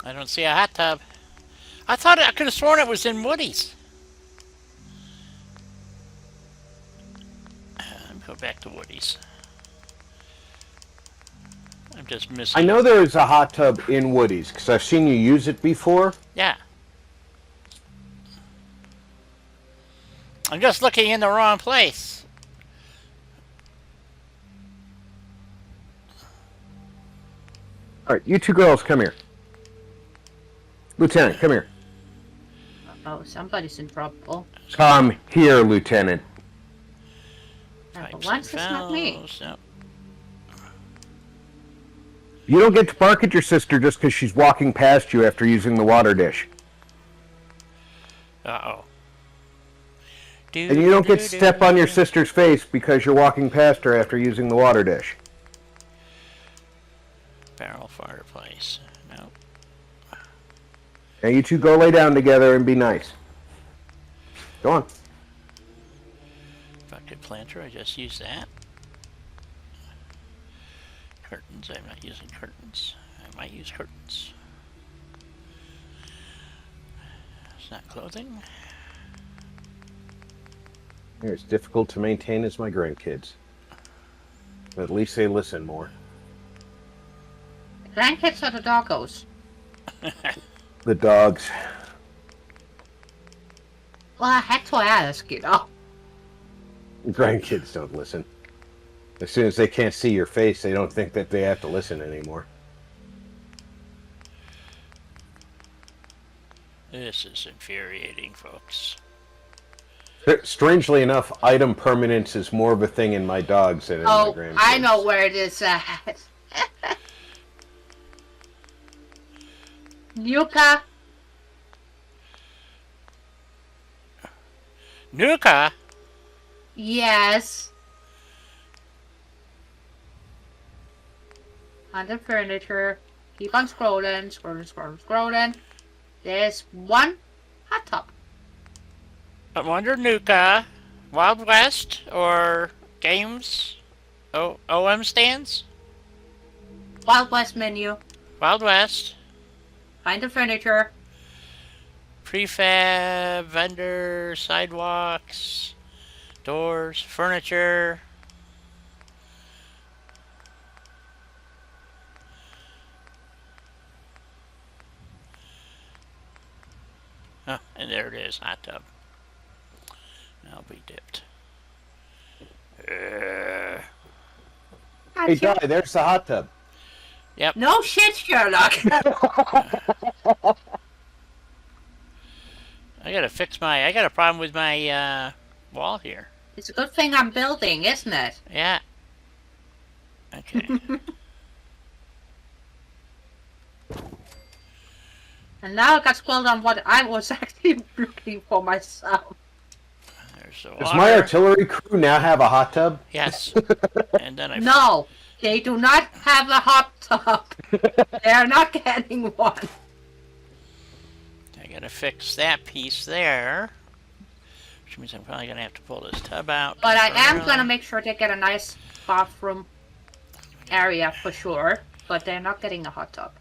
I don't see a hot tub. I could have sworn it was in Woody's. Go back to Woody's. I'm just missing. I know there is a hot tub in Woody's because I've seen you use it before. Yeah. I'm just looking in the wrong place. All right, you two girls, come here. Lieutenant, come here. Oh, somebody's in trouble. Come here, Lieutenant. But once it's not me. Yep. You don't get to bark at your sister just because she's walking past you after using the water dish. Uh-oh. And you don't get to step on your sister's face because you're walking past her after using the water dish. Barrel fireplace. No. Now you two go lay down together and be nice. Go on. Bucket planter, I just used that. Curtains, I'm not using curtains. I might use curtains. It's not clothing. They're as difficult to maintain as my grandkids. But at least they listen more. The grandkids or the doggos? The dogs. Well, I had to ask, you know. Grandkids don't listen. As soon as they can't see your face, they don't think that they have to listen anymore. This is infuriating, folks. Strangely enough, item permanence is more of a thing in my dogs than in my grandkids. I know where it is at. Nuka. Nuka? Yes. Under furniture. Keep on scrolling, scrolling. There's one hot tub. I wonder, Nuka, Wild West or games? OM stands? Wild West menu. Wild West. Find the furniture. Prefab, vendor, sidewalks, doors, furniture. Oh, and there it is, hot tub. I'll be dipped. Hey, Di, there's the hot tub. Yep. No shit, Sherlock. I got a problem with my wall here. It's a good thing I'm building, isn't it? Yeah. Okay. And now I got squalled on what I was actually looking for myself. There's the Does water. my artillery crew now have a hot tub? Yes. And then I... No, they do not have a hot tub. They are not getting one. I gotta fix that piece there. Which means I'm probably gonna have to pull this tub out. But I am gonna make sure they get a nice bathroom area for sure. But they're not getting a hot tub.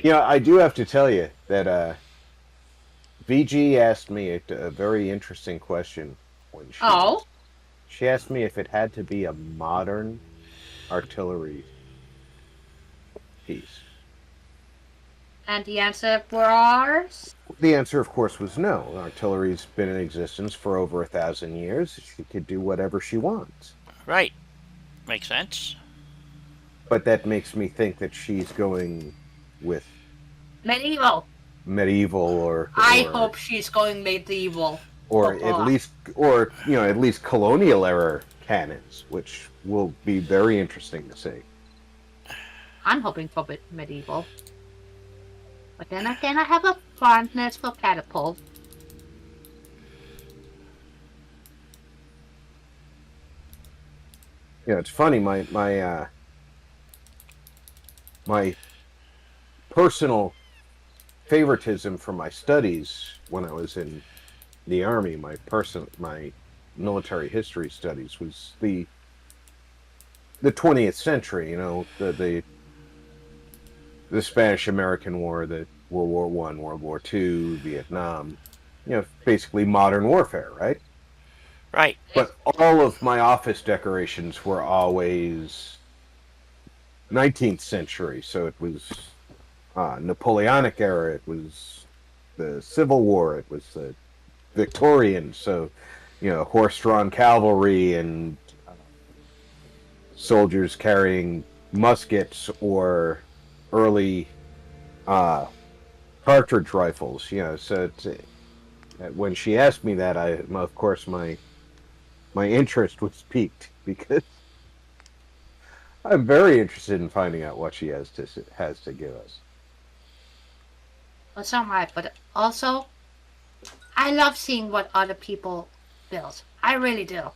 You know, I do have to tell you that VG asked me a very interesting question when she asked me if it had to be a modern artillery piece. And the answer was? The answer, of course, was no. Artillery's been in existence for over 1,000 years. She could do whatever she wants. Right. Makes sense. But that makes me think that she's going with Medieval. Medieval I hope she's going medieval. or at least colonial era cannons, which will be very interesting to see. I'm hoping for medieval. But then again, I have a fondness for catapult. Yeah, it's funny. My personal favoritism for my studies when I was in the Army, my military history studies, was the 20th century. You know, the Spanish-American War, the World War I, World War II, Vietnam. You know, basically modern warfare, right? Right. But all of my office decorations were always 19th century. So it was Napoleonic era. It was the Civil War. It was the Victorian. So, you know, horse-drawn cavalry and soldiers carrying muskets or early cartridge rifles. You know, so when she asked me that, of course, my interest was piqued because I'm very interested in finding out what she has to give us. Well, so am I, but also, I love seeing what other people build. I really do.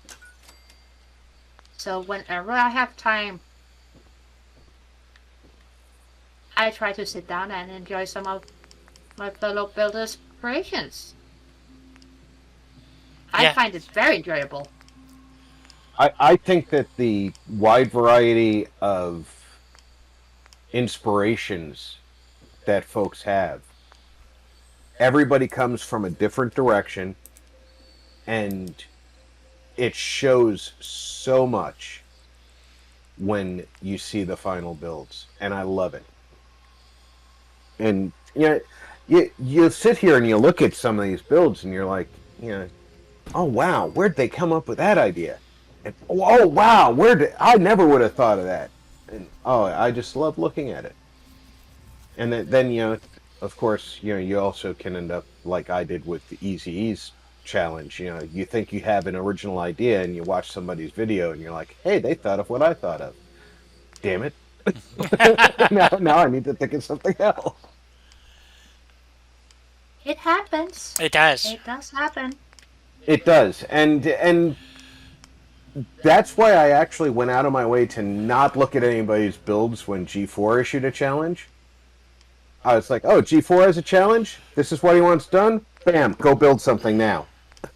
So whenever I have time, I try to sit down and enjoy some of my fellow builders' creations. I find it very enjoyable. I think that the wide variety of inspirations that folks have everybody comes from a different direction, and it shows so much when you see the final builds, and I love it. And you sit here and you look at some of these builds, and you're like, oh wow, where'd they come up with that idea? And oh wow, I never would have thought of that. And I just love looking at it. And then of course, you also can end up like I did with the Easy Ease challenge. You think you have an original idea, and you watch somebody's video, and you're like, hey, they thought of what I thought of. Damn it! now I need to think of something else. It happens. It does. It does happen. It does, and that's why I actually went out of my way to not look at anybody's builds when G4 issued a challenge. I was like, oh, G4 has a challenge? This is what he wants done? Bam, go build something now. I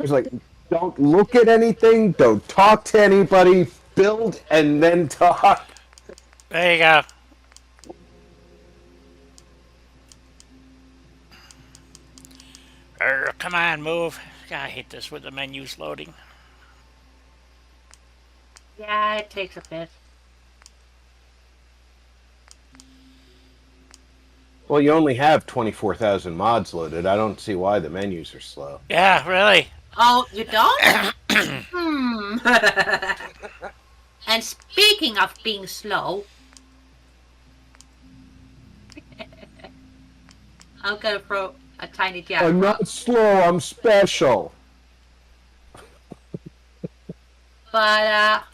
was like, don't look at anything, don't talk to anybody, build and then talk. There you go. Come on, move. God, I hate this with the menus loading. Yeah, it takes a bit. Well, you only have 24,000 mods loaded. I don't see why the menus are slow. Yeah, really. Oh, you don't? And speaking of being slow, I'm gonna throw a tiny jab. I'm not slow, I'm special. But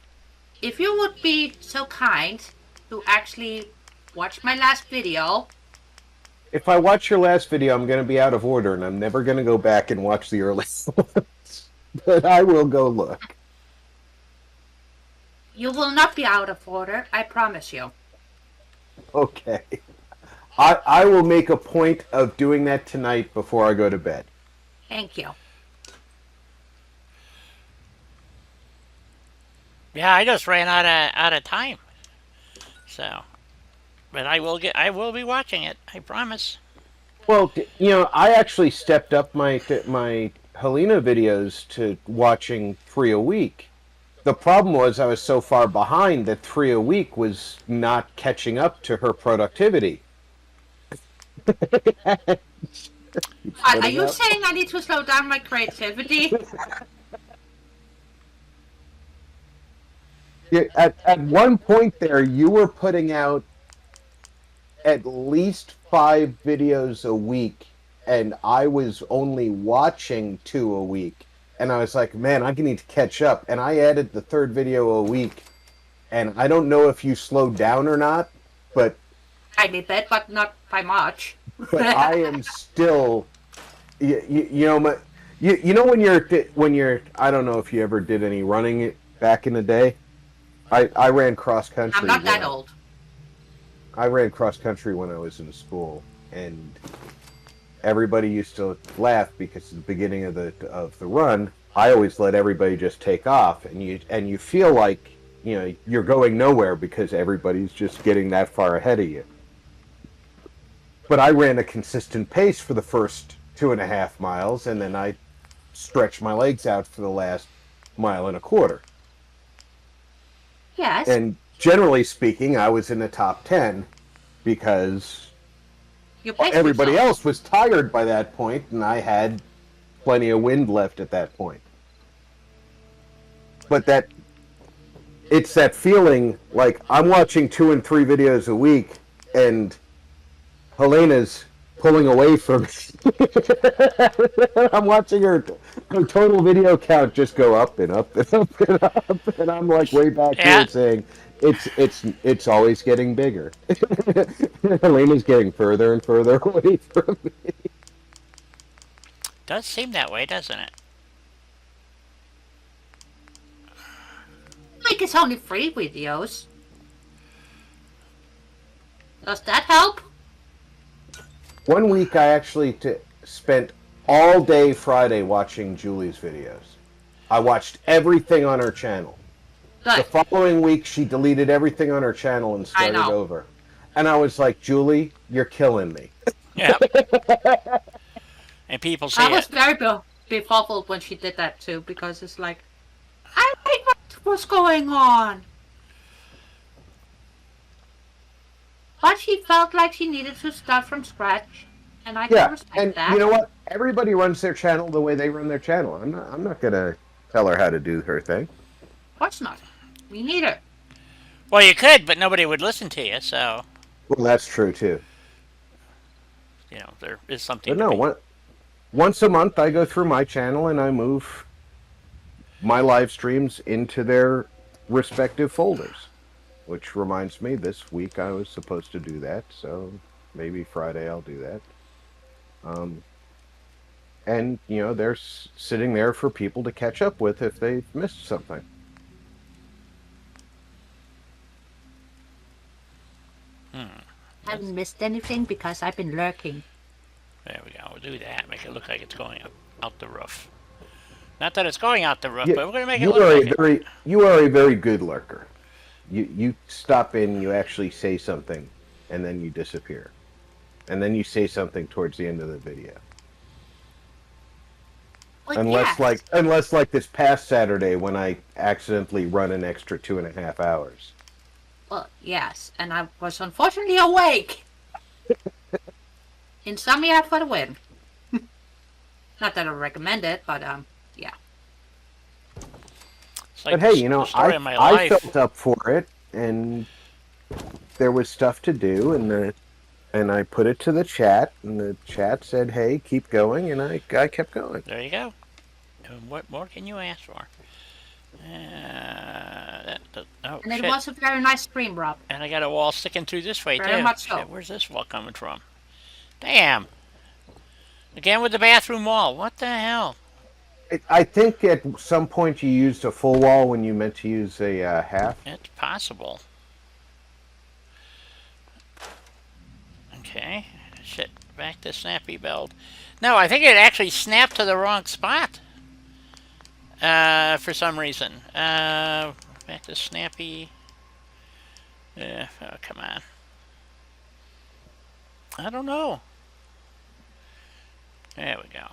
if you would be so kind to actually watch my last video. If I watch your last video, I'm going to be out of order, and I'm never going to go back and watch the early ones. But I will go look. You will not be out of order, I promise you. Okay. I will make a point of doing that tonight before I go to bed. Thank you. Yeah, I just ran out of time. So, but I will be watching it. I promise. Well, I actually stepped up my Helena videos to watching 3 a week. The problem was I was so far behind that 3 a week was not catching up to her productivity. Are you saying I need to slow down my creativity? At one point there, you were putting out at least 5 videos a week, and I was only watching 2 a week. And I was like, man, I need to catch up. And I added the 3rd video a week. And I don't know if you slowed down or not, but... I did that, but not by much. But I am still... You know when you're... I don't know if you ever did any running back in the day. I ran cross-country. I'm not that old. I ran cross-country when I was in school. And... everybody used to laugh because at the beginning of the run, I always let everybody just take off, and you feel like you're going nowhere because everybody's just getting that far ahead of you. But I ran a consistent pace for the first 2.5 miles, and then I stretched my legs out for the last 1.25 miles. Yes. And generally speaking, I was in the top 10 because everybody else was tired by that point, and I had plenty of wind left at that point. But it's that feeling like I'm watching 2 and 3 videos a week, and Helena's pulling away from me. I'm watching her total video count just go up and up and up and up, and I'm like way back here saying, It's always getting bigger. Helena's getting further and further away from me. Does seem that way, doesn't it? Like it's only 3 videos. Does that help? One week I actually spent all day Friday watching Julie's videos. I watched everything on her channel. Good. The following week, she deleted everything on her channel and started over. And I was like, Julie, you're killing me. Yep. And people see I was it. very befuddled when she did that too, because it's like, I didn't know what's going on. But she felt like she needed to start from scratch, and I can Yeah, respect and that. you know what? Everybody runs their channel the way they run their channel. I'm not gonna tell her how to do her thing. Of course not. Me neither. Well, you could, but nobody would listen to you, so, Well, that's true too. there is something But to no, be. once a month I go through my channel and I move my live streams into their respective folders. Which reminds me, this week I was supposed to do that, so maybe Friday I'll do that. And they're sitting there for people to catch up with if they've missed something. I haven't missed anything because I've been lurking. There we go. We'll do that. Make it look like it's going out the roof. Not that it's going out the roof, You, but we're going to make it you look are like a it. very good lurker. You stop in, you actually say something, and then you disappear, and then you say something towards the end of the video. Well, Unless like this past Saturday when I accidentally run an extra 2.5 hours. Well, yes, and I was unfortunately awake. Insomnia for the win. Not that I recommend it, but yeah. It's like But hey, the story of my I life. felt up for it, and there was stuff to do, and I put it to the chat, and the chat said, "Hey, keep going," and I kept going. There you go. And what more can you ask for? Oh, And it shit. was a very nice stream, Rob. And I got a wall sticking through this way, Very too. much so. Shit, where's this wall coming from? Damn. Again with the bathroom wall. What the hell? I think at some point you used a full wall when you meant to use a half. It's possible. Okay. Shit. Back to Snappy Belt. No, I think it actually snapped to the wrong spot. For some reason. Back to Snappy. Oh, come on. I don't know. There we go.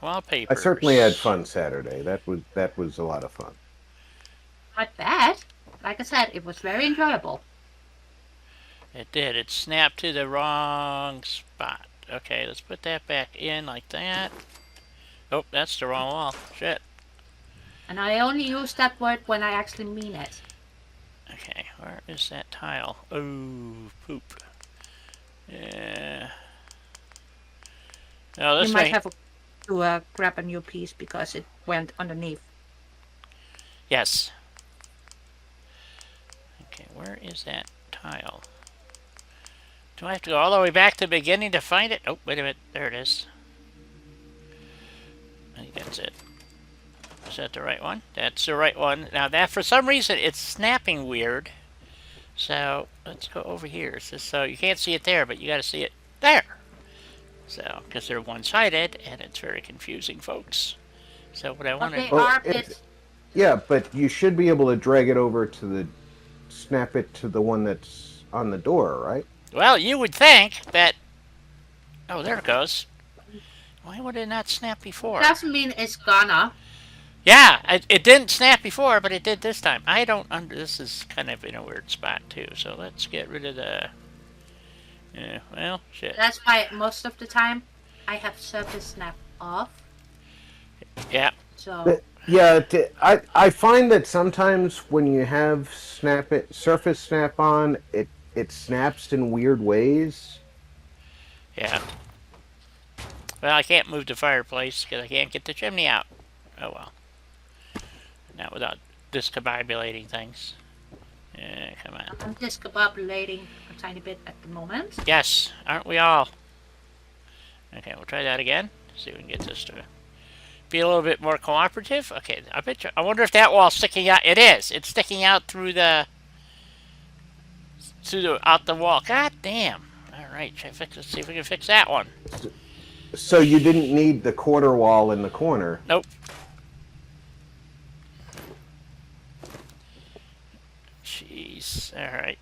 Wallpaper. I certainly had fun Saturday. That was a lot of fun. Not bad. Like I said, it was very enjoyable. It did. It snapped to the wrong spot. Okay, let's put that back in like that. Oh, that's the wrong wall. Shit. And I only use that word when I actually mean it. Okay, where is that tile? Oh, poop. Yeah. No, this You might way. have to grab a new piece because it went underneath. Yes. Okay, where is that tile? Do I have to go all the way back to the beginning to find it? Oh, wait a minute. There it is. I think that's it. Is that the right one? That's the right one. Now that, for some reason, it's snapping weird. So, let's go over here. So you can't see it there, but you got to see it there. So, because they're one-sided, and it's very confusing, folks. So what I want Okay, to... are bits. Yeah, but you should be able to drag it over to snap it to the one that's on the door, right? Well, you would think that... Oh, there it goes. Why would it not snap before? Doesn't mean it's gonna. Yeah, it didn't snap before, but it did this time. I don't this is kind of in a weird spot, too. So let's get rid of the... Yeah, well, shit. That's why most of the time I have surface snap off. Yeah. So Yeah, I find that sometimes when you have surface snap on, it snaps in weird ways. Yeah. Well, I can't move the fireplace because I can't get the chimney out. Oh, well. Not without discombobulating things. Yeah, come on. I'm discombobulating a tiny bit at the moment. Yes, aren't we all? Okay, we'll try that again. See if we can get this to be a little bit more cooperative. Okay, I wonder if that wall's sticking out. It is. It's sticking out through the out the wall. God damn. All right, let's see if we can fix that one. So you didn't need the quarter wall in the corner. Nope. Jeez. All right.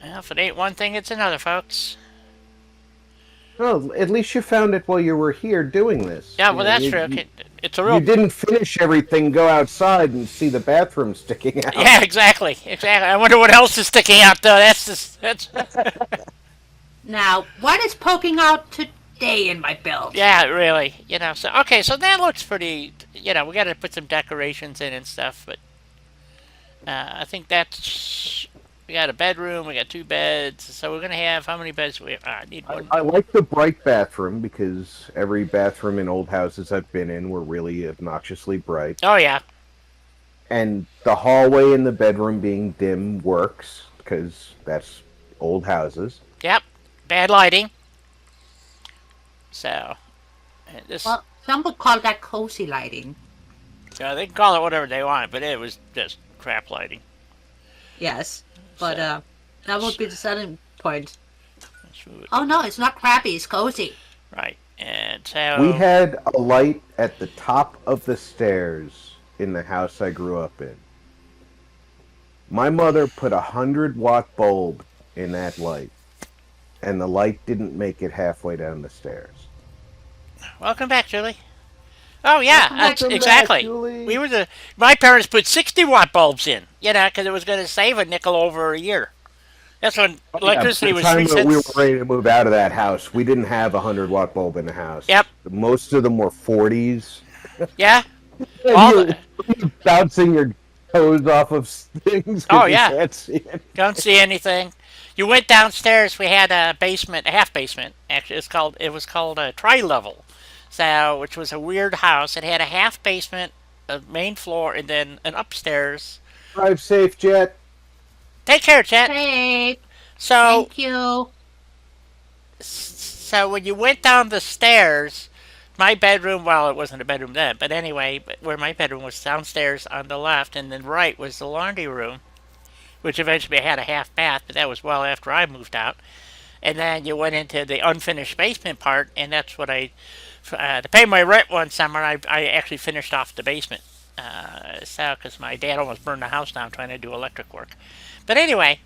Well, if it ain't one thing, it's another, folks. Well, at least you found it while you were here doing this. Yeah, You well, know, that's you, true. you, It's a you real... didn't finish everything, go outside and see the bathroom sticking out. Yeah, exactly. Exactly. I wonder what else is sticking out, though. That's just... That's... Now, what is poking out today in my build? Yeah, really. You know, so... Okay, so that looks pretty... You know, we got to put some decorations in and stuff, but... I think that's... We got a bedroom, we got 2 beds, so we're going to have... How many beds do we have? I need one. I like the bright bathroom because every bathroom in old houses I've been in were really obnoxiously bright. Oh, yeah. And the hallway and the bedroom being dim works because that's old houses. Yep. Bad lighting. So... This... Well, some would call that cozy lighting. Yeah, they can call it whatever they want, but it was just crap lighting. Yes, but So- that would be the selling point. Let's move it. Oh no, it's not crappy, it's cozy. Right. And so... We had a light at the top of the stairs in the house I grew up in. My mother put a 100-watt bulb in that light, and the light didn't make it halfway down the stairs. Welcome back, Julie. Oh yeah, that's Welcome back, exactly. Julie. We were the... My parents put 60-watt bulbs in, you know, because it was going to save a nickel over a year. That's when electricity was By 3 the time we were cents. ready to move out of that house, we didn't have a 100-watt bulb in the house. Yep. Most of them were 40s. Yeah. And All you're bouncing your toes off of things. 'cause Oh, yeah. You can't see it. Don't see anything. You went downstairs. We had a basement, a half basement. Actually, it was called a tri-level, so which was a weird house. It had a half basement, a main floor, and then an upstairs. Drive safe, Jet. Take care, Chet. Hey, So thank you. So when you went down the stairs, my bedroom, well, it wasn't a bedroom then, but anyway, where my bedroom was downstairs on the left, and then right was the laundry room, which eventually had a half bath, but that was well after I moved out. And then you went into the unfinished basement part, and that's what to pay my rent one summer, I actually finished off the basement. Because my dad almost burned the house down trying to do electric work. But anyway.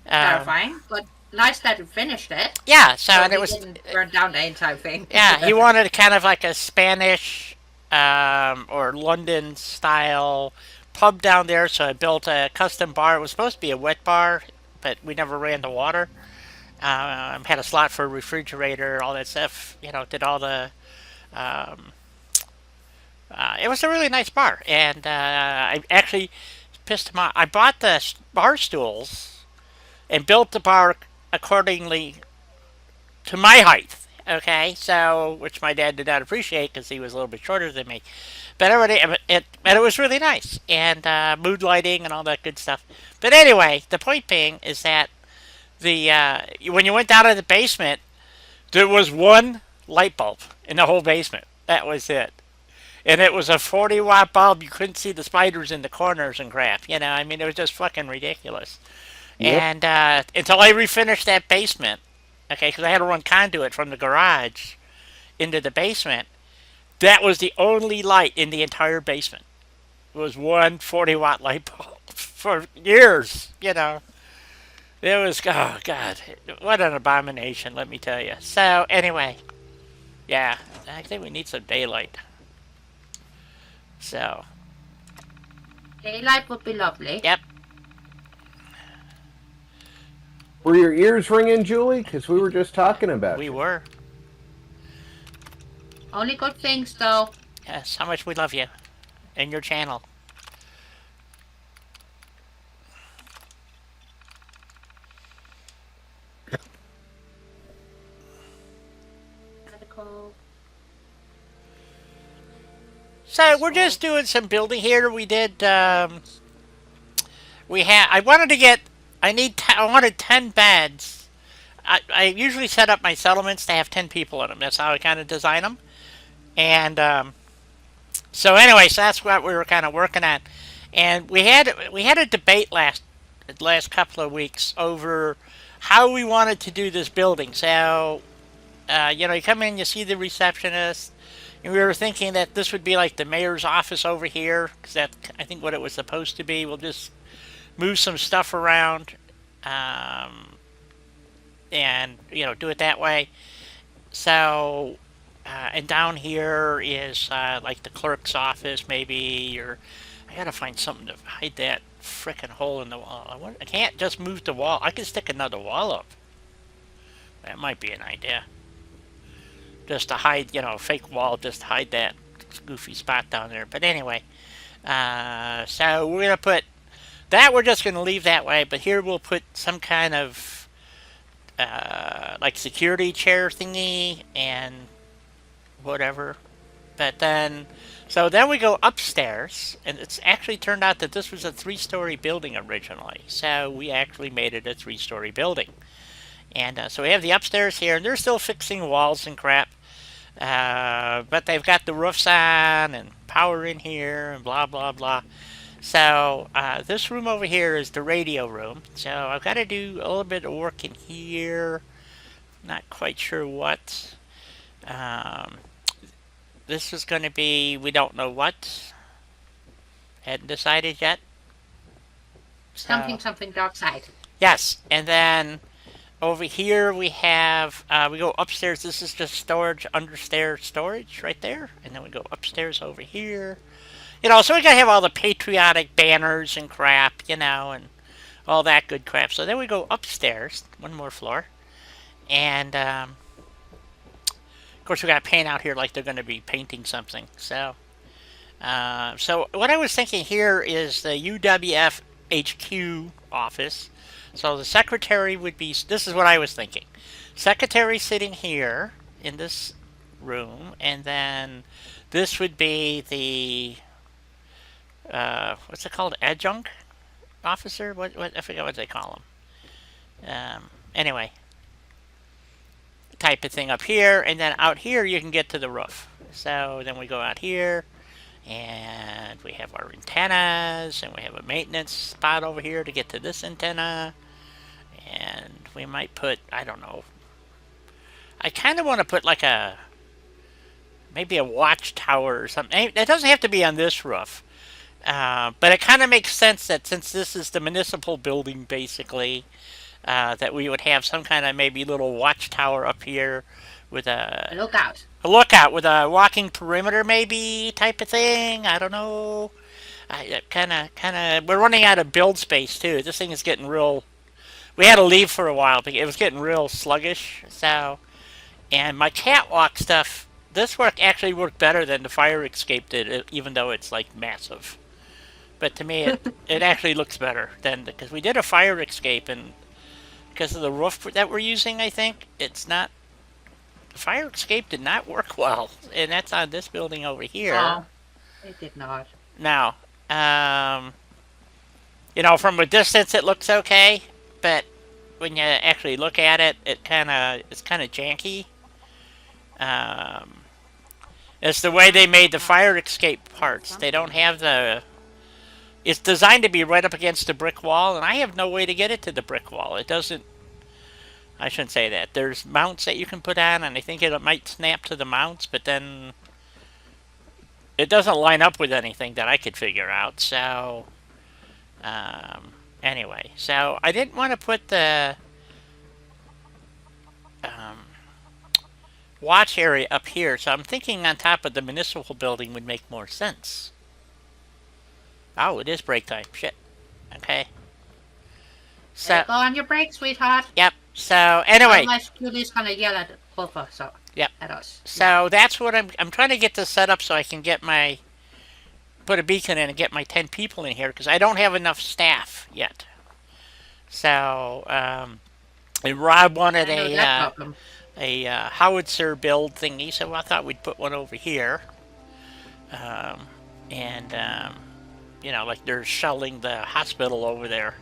Terrifying, but nice that you finished it. Yeah, so and he it was... didn't burn down the entire thing. Yeah, he wanted kind of like a Spanish or London style pub down there, so I built a custom bar. It was supposed to be a wet bar, but we never ran the water. Had a slot for a refrigerator, all that stuff. You know, did all the... it was a really nice bar, and I actually pissed him off. I bought the bar stools and built the bar accordingly to my height. Okay, so which my dad did not appreciate because he was a little bit shorter than me, but it was really nice and mood lighting and all that good stuff. But anyway, the point being is that the when you went down to the basement, there was one light bulb in the whole basement. That was it. And it was a 40-watt bulb. You couldn't see the spiders in the corners and crap. You know, I mean, it was just fucking ridiculous. Yep. And until I refinished that basement, okay, because I had to run conduit from the garage into the basement, that was the only light in the entire basement. It was one 40-watt light bulb for years, you know. It was, oh, God, what an abomination, let me tell you. So, anyway, yeah, I think we need some daylight. So. Daylight would be lovely. Yep. Were your ears ringing, Julie? Because we were just talking about We you. were. Only good things, though. Yes, how much we love you. And your channel. Medical. So we're just doing some building here. We did. I wanted to get. I wanted 10 beds. I usually set up my settlements to have 10 people in them. That's how I kind of design them. And so anyway, so that's what we were kind of working on. And we had a debate last couple of weeks over how we wanted to do this building. So you know, you come in, you see the receptionist. And we were thinking that this would be like the mayor's office over here, because that's, I think, what it was supposed to be. We'll just move some stuff around. and do it that way. So, and down here is like the clerk's office, maybe, or I gotta find something to hide that frickin' hole in the wall. I can't just move the wall. I can stick another wall up. That might be an idea. Just to hide, a fake wall, just to hide that goofy spot down there. But anyway, so we're gonna put that. We're just gonna leave that way. But here we'll put some kind of like security chair thingy and whatever. But then, so then we go upstairs, and it's actually turned out that this was a 3-story building originally. So we actually made it a 3-story building. And so we have the upstairs here, and they're still fixing walls and crap. But they've got the roofs on and power in here and blah, blah, blah. So this room over here is the radio room. So I've got to do a little bit of work in here. Not quite sure what. This is going to be, we don't know what. Hadn't decided yet. So, Something dark side. yes, and then over here we have, we go upstairs. This is just storage, understairs storage right there. And then we go upstairs over here. So we gotta have all the patriotic banners and crap, and all that good crap. So then we go upstairs, one more floor. And, of course we gotta paint out here like they're gonna be painting something. So, so what I was thinking here is the UWF HQ office. So the secretary would be, this is what I was thinking. Secretary sitting here in this room, and then this would be the, what's it called? Adjunct officer? What I forget what they call them. Anyway, type of thing up here, and then out here you can get to the roof. So then we go out here, and we have our antennas, and we have a maintenance spot over here to get to this antenna. And we might put, I don't know, I kind of want to put like maybe a watchtower or something. It doesn't have to be on this roof. But it kind of makes sense that since this is the municipal building, basically, that we would have some kind of maybe little watchtower up here with a lookout. A lookout with a walking perimeter, maybe, type of thing. I don't know. Kind of. We're running out of build space too. This thing is getting real. We had to leave for a while because it was getting real sluggish. So, and my catwalk stuff. This actually worked better than the fire escape did, even though it's like massive. But to me, it actually looks better than because we did a fire escape, and because of the roof that we're using, I think it's not. The fire escape did not work well, and that's on this building over here. No, it did not. Now, from a distance it looks okay, but when you actually look at it, it's kind of janky. It's the way they made the fire escape parts. They don't have the. It's designed to be right up against the brick wall, and I have no way to get it to the brick wall. It doesn't. I shouldn't say that. There's mounts that you can put on, and I think it might snap to the mounts, but then it doesn't line up with anything that I could figure out. So, anyway, so I didn't want to put the watch area up here, so I'm thinking on top of the municipal building would make more sense. Oh, it is break time. Shit. Okay. So Go on your break, sweetheart. Yep. So anyway. Unless Julie's gonna yell at both of us. Yep. At us. So that's what I'm trying to get this set up so I can get put a beacon in and get my 10 people in here because I don't have enough staff yet. So and Rob wanted a howitzer build thingy, so I thought we'd put one over here. Like they're shelling the hospital over there.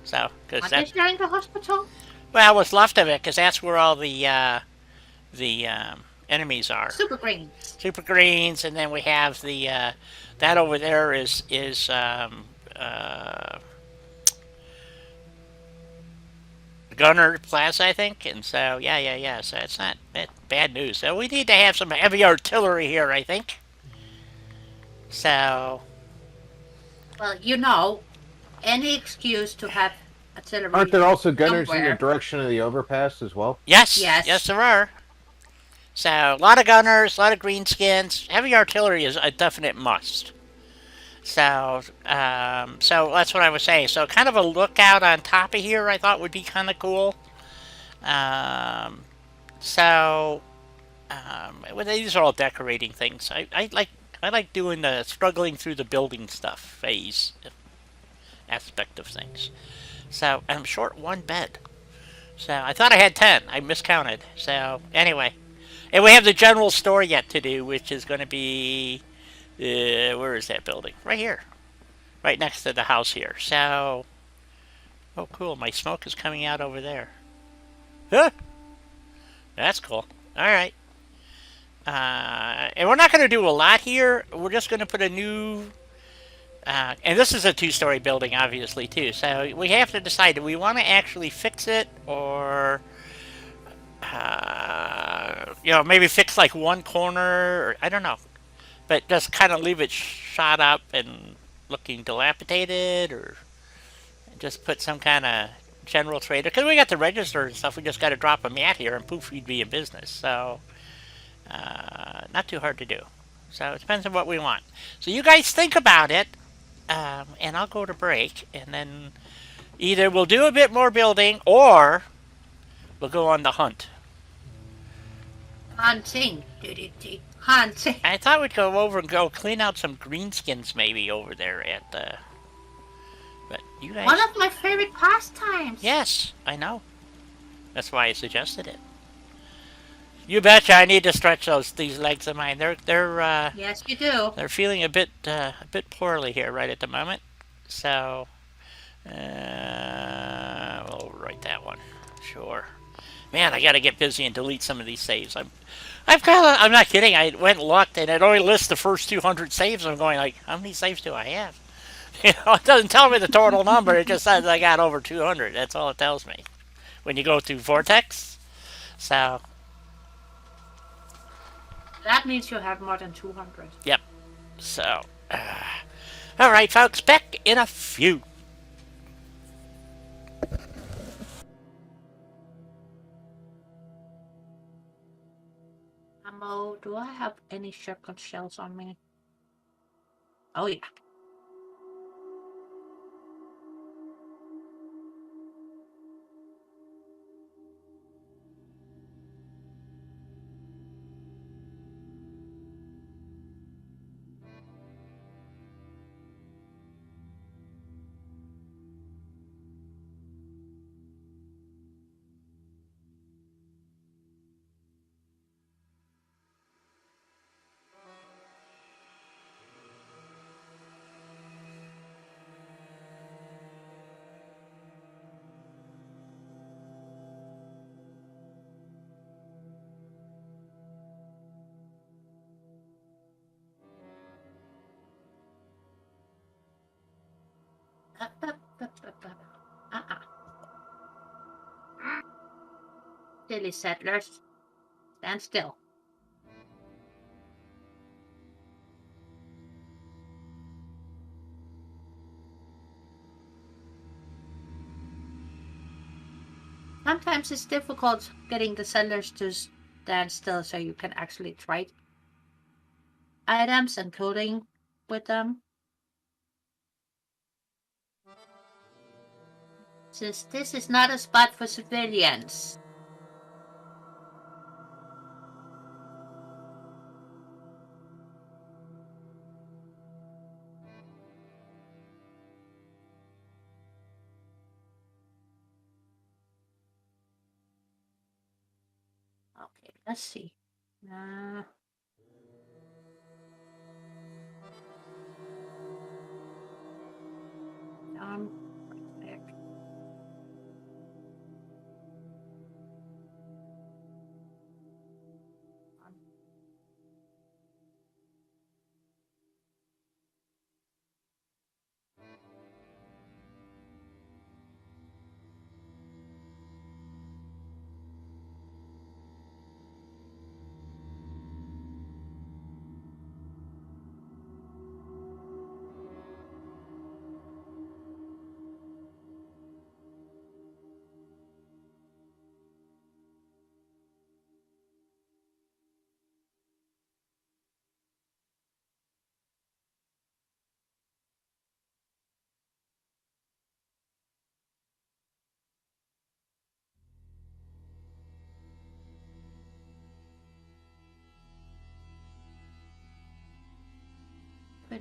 So, because that's during the hospital. Well, what's left of it, because that's where all the enemies are. Super greens. Super greens, and then we have the that over there is Gunner Plaza, I think, and so yeah. So it's not bad news. So we need to have some heavy artillery here, I think. So. Well, any excuse to have artillery. Aren't there also gunners in the somewhere. direction of the overpass as well? Yes, Yes. yes, there are. So a lot of gunners, a lot of greenskins. Heavy artillery is a definite must. So that's what I was saying. So kind of a lookout on top of here, I thought would be kind of cool. Um, so well, these are all decorating things. I like doing the struggling through the building stuff phase aspect of things. So I'm short one bed. So I thought I had 10. I miscounted. So anyway, and we have the general store yet to do, which is going to be where is that building? Right here, right next to the house here. So oh cool, my smoke is coming out over there. Huh? That's cool. All right. And we're not going to do a lot here. We're just going to put a new and this is a two-story building, obviously, too. So we have to decide, do we want to actually fix it, or, maybe fix like one corner, or I don't know. But just kind of leave it shot up and looking dilapidated, or just put some kind of general trader. Because we got the register and stuff, we just got to drop a mat here, and poof, we'd be in business. So, not too hard to do. So it depends on what we want. So you guys think about it. And I'll go to break, and then either we'll do a bit more building, or we'll go on the hunt. Hunting. Hunting. I thought we'd go over and go clean out some greenskins maybe over there at the... But you guys... One of my favorite pastimes. Yes, I know. That's why I suggested it. You betcha I need to stretch these legs of mine. They're Yes, you do. they're feeling a bit poorly here right at the moment. So we'll write that one. Sure. Man, I gotta get busy and delete some of these saves. I'm not kidding. I went and looked, and it only lists the first 200 saves. I'm going like, how many saves do I have? It doesn't tell me the total number. It just says I got over 200. That's all it tells me when you go through Vortex. So. That means you have more than 200. Yep. So, all right, folks, back in a few. Ammo, do I have any shotgun shells on me? Oh, yeah. Silly settlers. Stand still. Sometimes it's difficult getting the settlers to stand still so you can actually trade items and clothing with them. Since this is not a spot for civilians. Okay, let's see. Right there.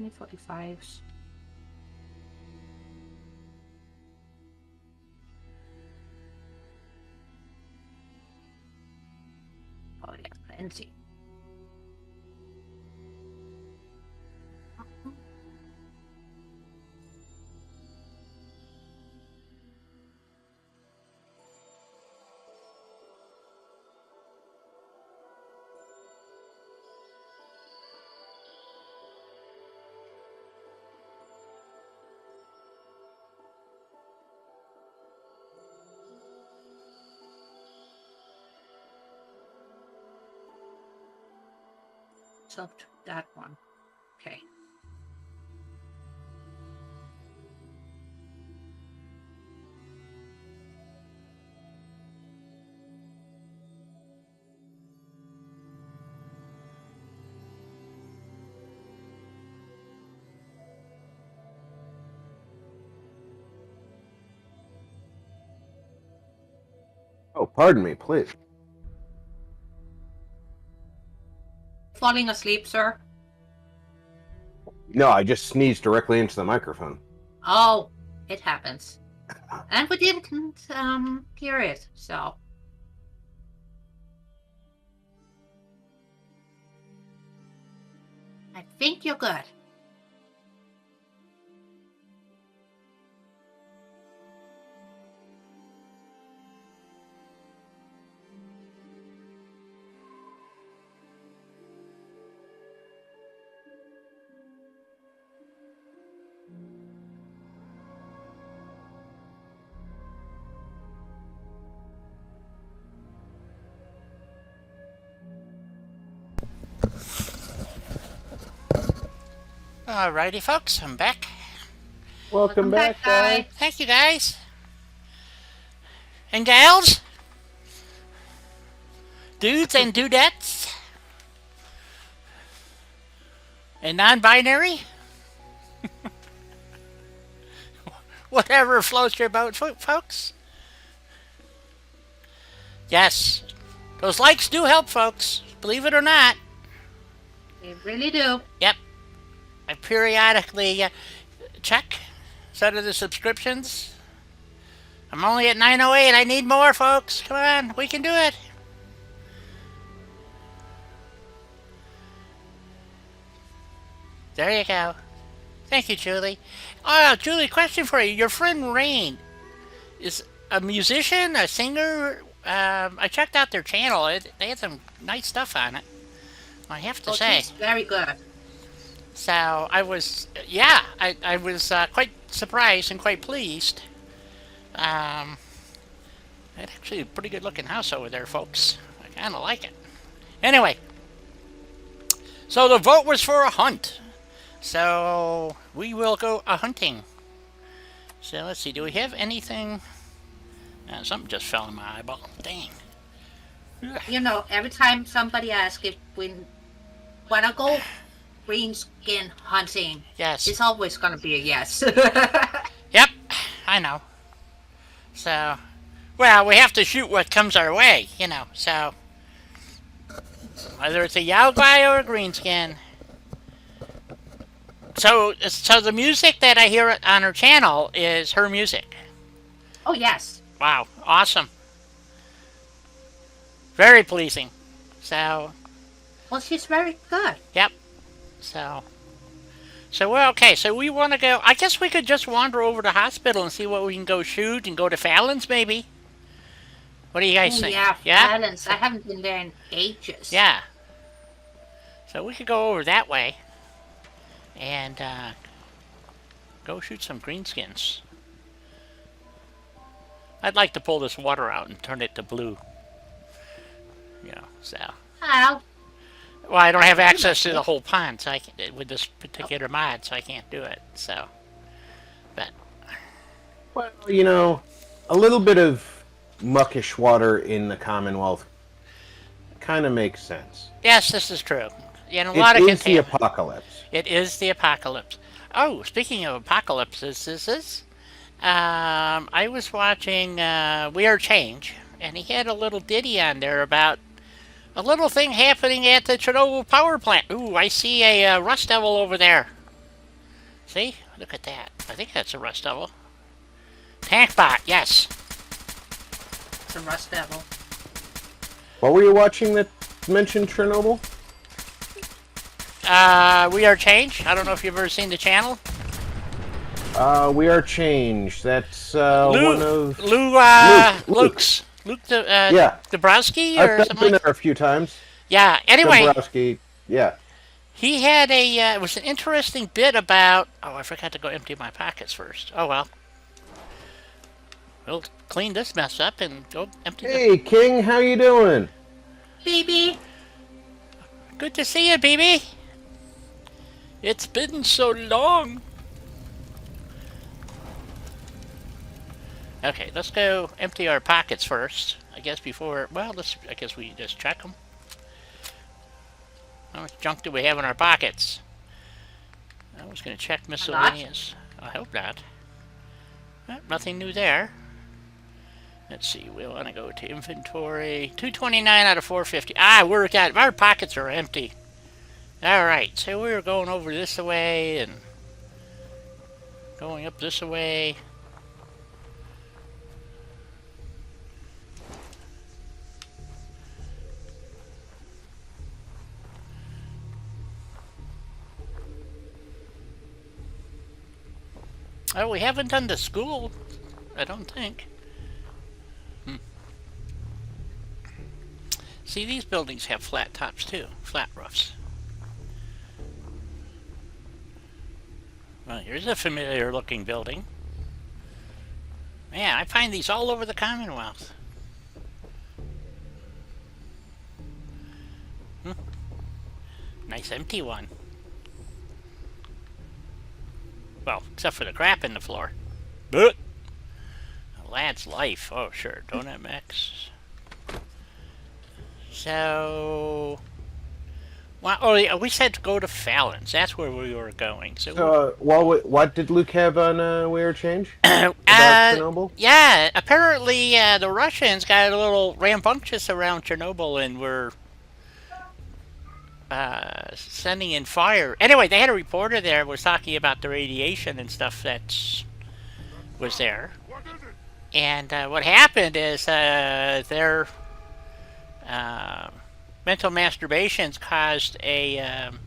any 45s? Oh yeah, plenty. So that one. Okay. Oh, pardon me, please. Falling asleep, sir? No, I just sneezed directly into the microphone. Oh, it happens. And we didn't hear it, so. I think you're good. Alrighty, folks, I'm back. Welcome back, guys. Thank you, guys. And gals. Dudes and dudettes. And non-binary. Whatever floats your boat, folks. Yes. Those likes do help, folks. Believe it or not. They really do. Yep. I periodically check set of the subscriptions. I'm only at 908. I need more, folks. Come on, we can do it. There you go. Thank you, Julie. Oh, Julie, question for you. Your friend Rain is a musician, a singer. I checked out their channel. They had some nice stuff on it, I have to say. She's very good. So I was, yeah, I was quite surprised and quite pleased. They had actually a pretty good looking house over there, folks. I kind of like it. Anyway, so the vote was for a hunt. So we will go a-hunting. So let's see, do we have anything? Something just fell in my eyeball. Dang. You know, every time somebody asks if we want to go greenskin hunting, Yes. it's always going to be a yes. Yep, I know. So, well, we have to shoot what comes our way, you know, so. Whether it's a Yao-Guai or a greenskin. So the music that I hear on her channel is her music. Oh, yes. Wow, awesome. Very pleasing. So. Well, she's very good. Yep. So we're okay. So we want to go. I guess we could just wander over to the hospital and see what we can go shoot and go to Fallon's maybe. What do you guys think? Yeah, Fallon's. I haven't been there in ages. Yeah. So we could go over that way and go shoot some greenskins. I'd like to pull this water out and turn it to blue. You know, so. Well, I don't have access to the whole pond, so I can, with this particular mod, so I can't do it. So, but Well, you know, a little bit of muckish water in the Commonwealth kind of makes sense. yes, this is true. In a lot of It is the contaminants. apocalypse. It is the apocalypse. Oh, speaking of apocalypses, I was watching We Are Change, and he had a little ditty on there about a little thing happening at the Chernobyl power plant. Ooh, I see a rust devil over there. See? Look at that. I think that's a Rust Devil. Tank bot, yes. It's a Rust Devil. What were you watching that mentioned Chernobyl? We Are Change. I don't know if you've ever seen the channel. We Are Change. That's one of Luke's. Luke yeah. Dabrowski or I've something been like. there a few times. Yeah. Anyway, Dabrowski. Yeah. he had it was an interesting bit about. Oh, I forgot to go empty my pockets first. Oh well. We'll clean this mess up and go empty. Hey, King, how you doing? BB. Good to see you, BB. It's been so long. Okay, let's go empty our pockets first. I guess before, well, I guess we just check them. How much junk do we have in our pockets? I was going to check miscellaneous. I hope not. Nothing new there. Let's see, we want to go to inventory. 229 out of 450. Our pockets are empty. Alright, so we're going over this way and going up this way. Oh, we haven't done the school, I don't think. See, these buildings have flat tops too, flat roofs. Well, here's a familiar looking building. Man, I find these all over the Commonwealth. Nice empty one. Well, except for the crap in the floor. But a lad's life. Oh, sure. Donut mix. So, well, oh yeah, we said to go to Fallon's. That's where we were going. So, what did Luke have on We Are Change? About Chernobyl? Yeah, apparently the Russians got a little rambunctious around Chernobyl and were sending in fire. Anyway, they had a reporter there who was talking about the radiation and stuff that was there. And what happened is their mental masturbations caused them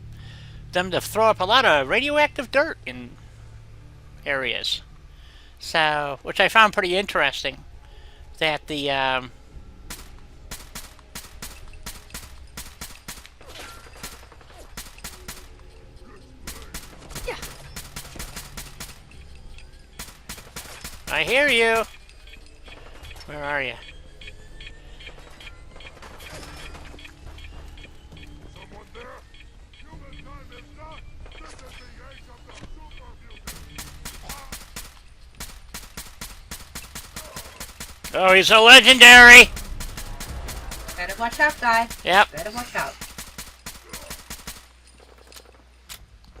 to throw up a lot of radioactive dirt in areas. So, which I found pretty interesting. That the I hear you. Where are you? Oh, he's a legendary. Better watch out, guy. Yep. Better watch out.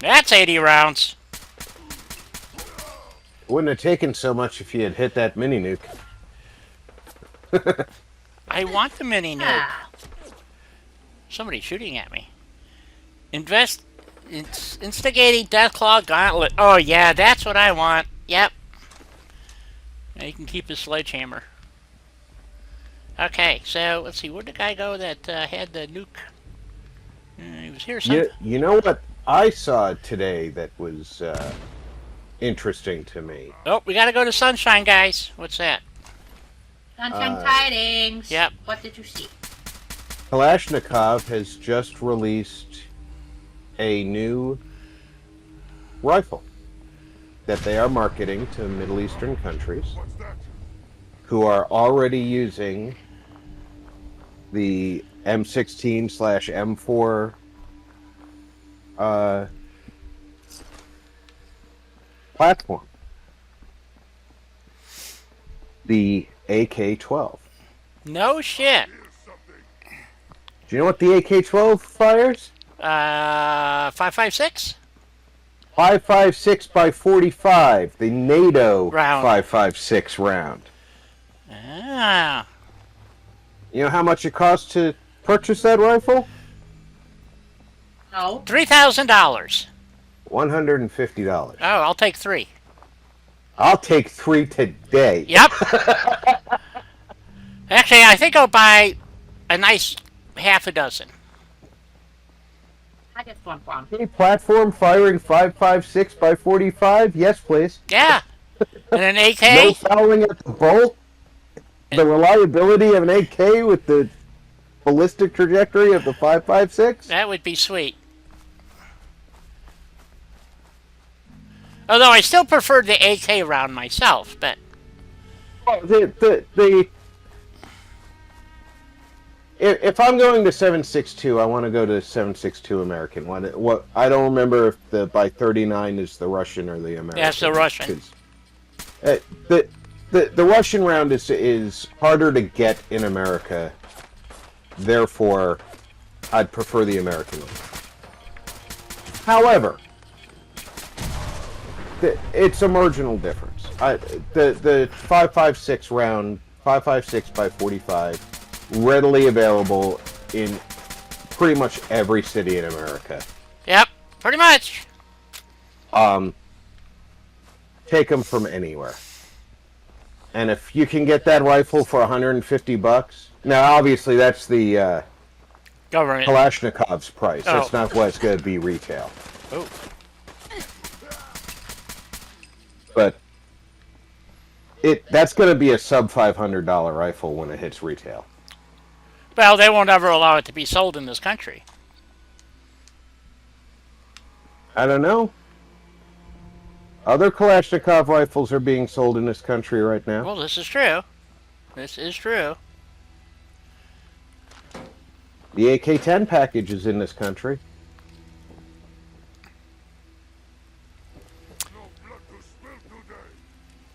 That's 80 rounds. Wouldn't have taken so much if you had hit that mini nuke. I want the mini nuke. Ah. Somebody's shooting at me. Instigating Deathclaw Gauntlet. Oh yeah, that's what I want. Yep. Now you can keep his sledgehammer. Okay, so let's see. Where'd the guy go that had the nuke? He was here somewhere. You know what I saw today that was interesting to me? Oh, we gotta go to Sunshine, guys. What's that? Sunshine tidings. Yep. What did you see? Kalashnikov has just released a new rifle that they are marketing to Middle Eastern countries who are already using the M16/M4 platform. The AK-12. No shit. Do you know what the AK-12 fires? 5.56? 5.56 by 45, the NATO Round. 5.56 round. Ah. You know how much it costs to purchase that rifle? No. $3,000. $150. Oh, I'll take 3. I'll take 3 today. Yep. Actually, I think I'll buy a nice half a dozen. I just want one. Hey, platform firing 5.56 by 45. Yes, please. Yeah. And an AK? No fouling at the bolt. The reliability of an AK with the ballistic trajectory of the 5.56. That would be sweet. Although I still prefer the AK round myself, but Oh, if I'm going to 7.62, I want to go to 7.62 American. What I don't remember if the by 39 is the Russian or the American. that's the Russian. The Russian round is harder to get in America. Therefore, I'd prefer the American one. However, it's a marginal difference. The 5.56 round, 5.56 by 45, readily available in pretty much every city in America. Yep, pretty much. Take them from anywhere. And if you can get that rifle for $150, now obviously that's the Government. Kalashnikov's price. Oh. That's not what it's going to be retail. Oh. But that's going to be a sub $500 rifle when it hits retail. Well, they won't ever allow it to be sold in this country. I don't know. Other Kalashnikov rifles are being sold in this country right now. Well, this is true. This is true. The AK-10 package is in this country.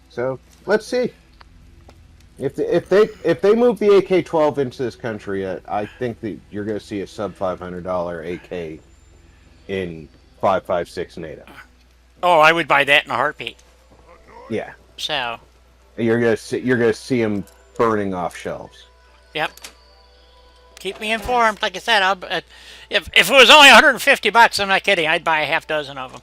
So let's see. If they move the AK-12 into this country, I think that you're going to see a sub $500 AK in 5.56 NATO. Oh, I would buy that in a heartbeat. Yeah, So, you're going to see them burning off shelves. yep. Keep me informed. Like I said, if it was only $150, I'm not kidding. I'd buy a half dozen of them.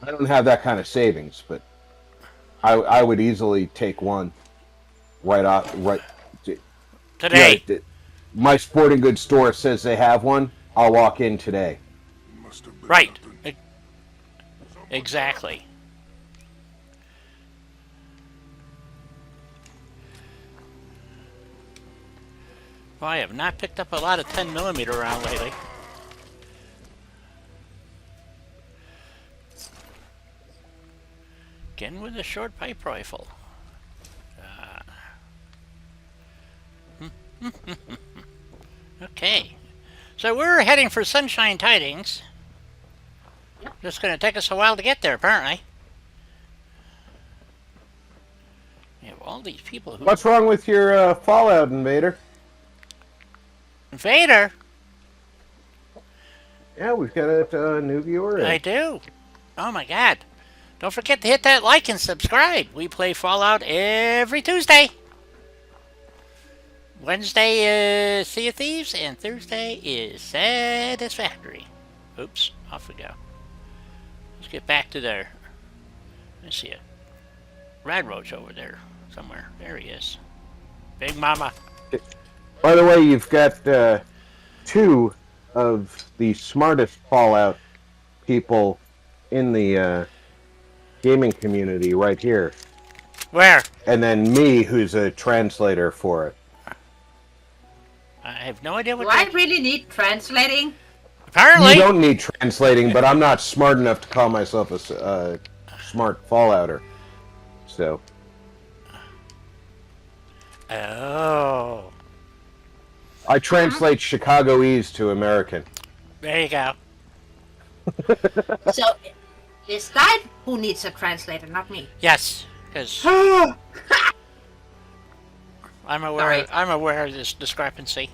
I don't have that kind of savings, but I would easily take one right Today. Right, my sporting goods store says they have one. I'll walk in today. Right. Exactly. Well, I have not picked up a lot of 10mm around lately. Again with a short pipe rifle. Okay. So we're heading for Sunshine Tidings. Yep. Just going to take us a while to get there, apparently. We have all these people who... What's wrong with your Fallout Invader? Invader? Yeah, we've got a new viewer. I do. Oh my god. Don't forget to hit that like and subscribe. We play Fallout every Tuesday. Wednesday is Sea of Thieves, and Thursday is Satisfactory. Oops, off we go. Let's get back to there. Let's see it. Rad Roach over there somewhere. There he is. Big Mama. By the way, you've got two of the smartest Fallout people in the gaming community right here. Where? And then me, who's a translator for it. I have no idea what Do I really need translating? Apparently. You don't need translating, but I'm not smart enough to call myself a smart Fallouter. So. Oh. I translate Chicagoese to American. There you go. So, it's that who needs a translator, not me. Yes, because I'm aware. Sorry. I'm aware of this discrepancy.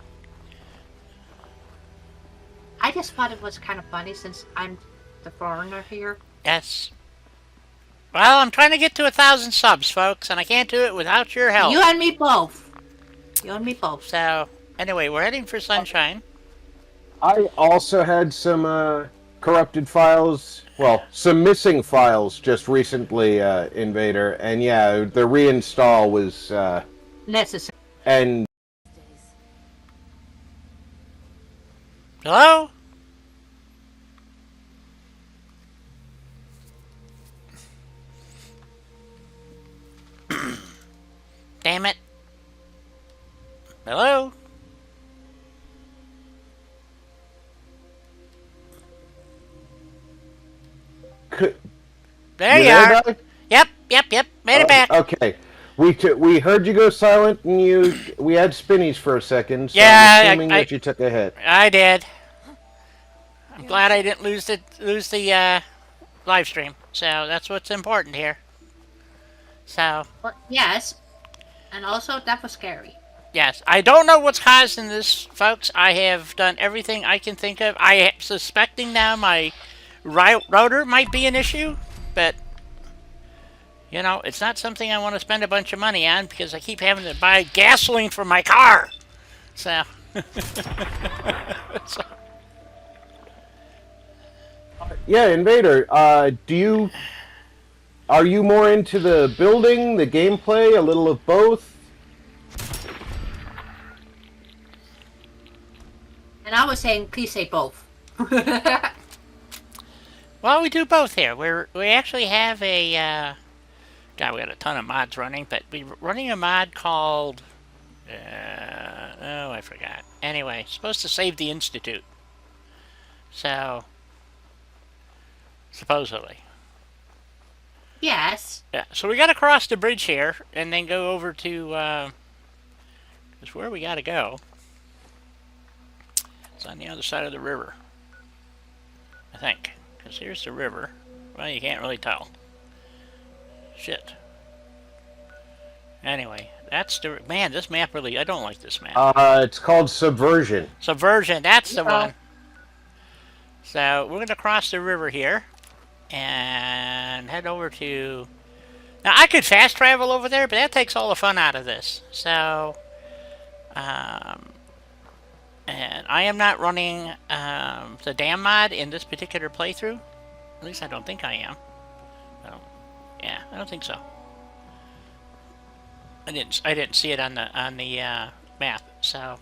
I just thought it was kind of funny since I'm the foreigner here. Yes. Well, I'm trying to get to 1,000 subs, folks, and I can't do it without your help. You and me both. You and me both. So, anyway, we're heading for Sunshine. I also had some corrupted files. Well, some missing files just recently, Invader, and yeah, the reinstall was Necessary. and Hello? Damn it. Hello? There you are. Doug? Yep. Made it back. Okay. We heard you go silent, and we had spinnies for a second. So Yeah, I'm assuming that you took a hit. I did. I'm glad I didn't lose the live stream. So that's what's important here. So Well, yes. And also, that was scary. yes, I don't know what's causing this, folks. I have done everything I can think of. I am suspecting now my router might be an issue, but you know, it's not something I want to spend a bunch of money on because I keep having to buy gasoline for my car. So, Yeah, Invader. Are you more into the building, the gameplay, a little of both? And I was saying, please say both. well, we do both here. We actually have a God, we got a ton of mods running, but we're running a mod called oh, I forgot. Anyway, supposed to save the Institute. So, supposedly. Yes. Yeah, so we got to cross the bridge here and then go over to is where we got to go. It's on the other side of the river, I think, because here's the river. Well, you can't really tell. Shit. Anyway, that's the man. This map really, I don't like this map. It's called Subversion. Subversion, that's the one. So we're gonna cross the river here and head over to. Now I could fast travel over there, but that takes all the fun out of this. So, and I am not running the dam mod in this particular playthrough. At least I don't think I am. Yeah, I don't think so. I didn't see it on the map. So,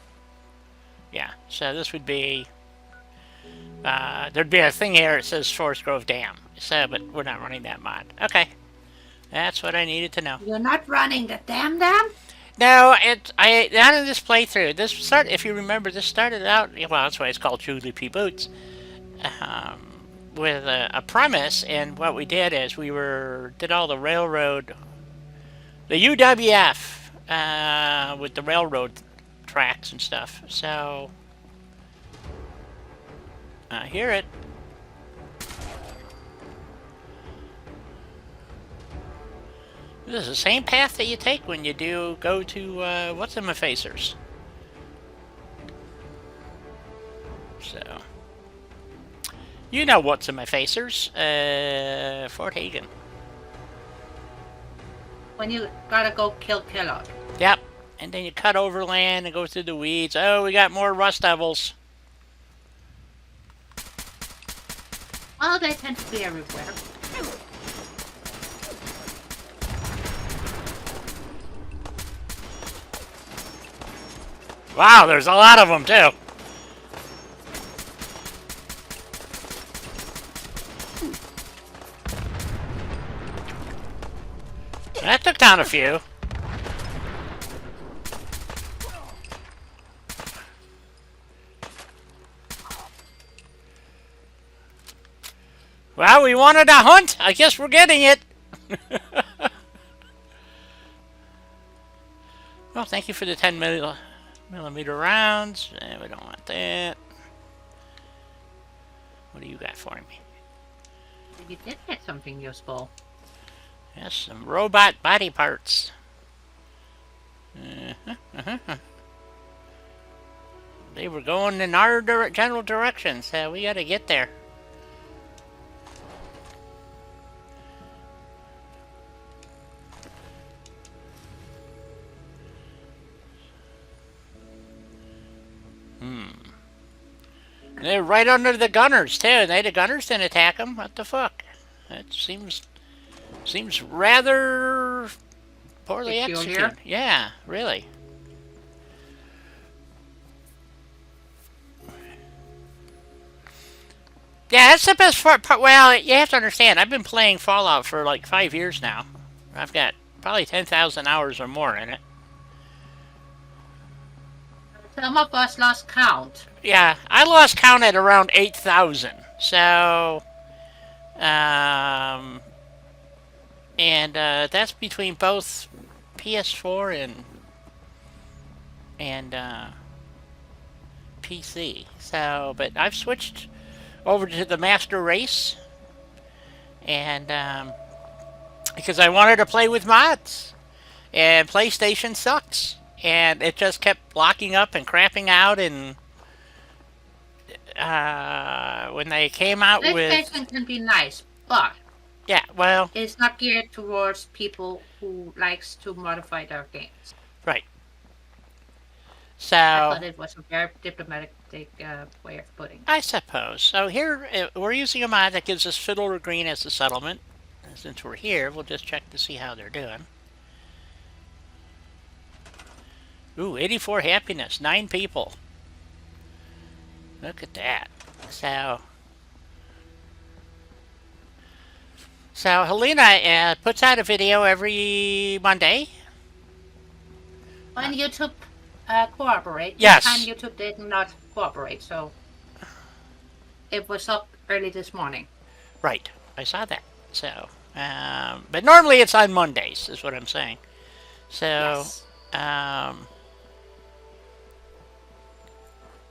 yeah. So this would be there'd be a thing here that says Forest Grove Dam. So, but we're not running that mod. Okay, that's what I needed to know. You're not running the damn dam? No, not in this playthrough. If you remember, this started out. Well, that's why it's called Truly P Boots. With a premise, and what we did is did all the railroad, the UWF, with the railroad tracks and stuff. So, I hear it. This is the same path that you take when you go to what's in my facers. So. You know what's in my facers. Fort Hagen. When you gotta go kill Kellogg. Yep. And then you cut overland and go through the weeds. Oh, we got more rust devils. Well, they tend to be everywhere. Wow, there's a lot of them too. That took down a few. Well, we wanted a hunt. I guess we're getting it. Well, thank you for the 10mm rounds. We don't want that. What do you got for me? You did get something useful. Yes, some robot body parts. They were going in our general direction, so we gotta get there. They're right under the gunners too. The gunners didn't attack them. What the fuck? That seems rather poorly Peculiar. executed. Yeah, really. Yeah, that's the best part. Well, you have to understand, I've been playing Fallout for like 5 years now. I've got probably 10,000 hours or more in it. Some of us lost count. Yeah, I lost count at around 8,000. So, and that's between both PS4 and PC. So, but I've switched over to the Master Race, and because I wanted to play with mods, and PlayStation sucks, and it just kept locking up and crapping out, and when they came out with PlayStation can be nice, but yeah, well, it's not geared towards people who likes to modify their games. right. I So thought it was a very diplomatic way of putting it. I suppose. So here we're using a mod that gives us Fiddler Green as the settlement. And since we're here, we'll just check to see how they're doing. Ooh, 84 happiness, 9 people. Look at that. So Helena puts out a video every Monday. When YouTube cooperate, Yes. this time YouTube did not cooperate, so it was up early this morning. Right, I saw that. So, but normally it's on Mondays, is what I'm saying. So, Yes.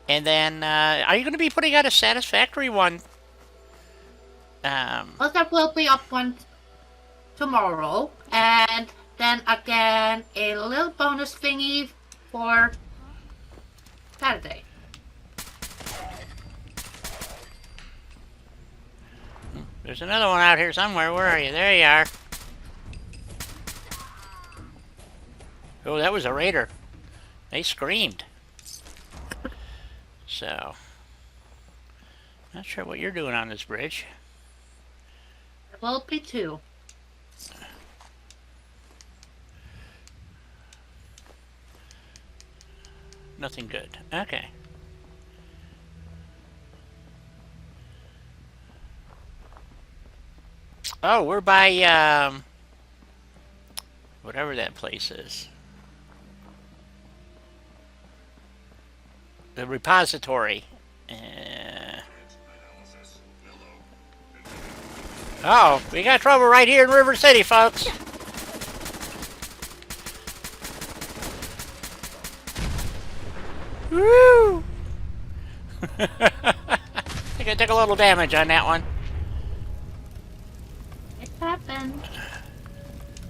And then, are you going to be putting out a Satisfactory one? Well, there will be up one tomorrow, and then again a little bonus thingy for Saturday. There's another one out here somewhere. Where are you? There you are. Oh, that was a raider. They screamed. So, not sure what you're doing on this bridge. There will be 2. Nothing good. Okay. Oh, we're by, whatever that place is. The repository. Oh, we got trouble right here in River City, folks. Woo! I think I took a little damage on that one. It happened.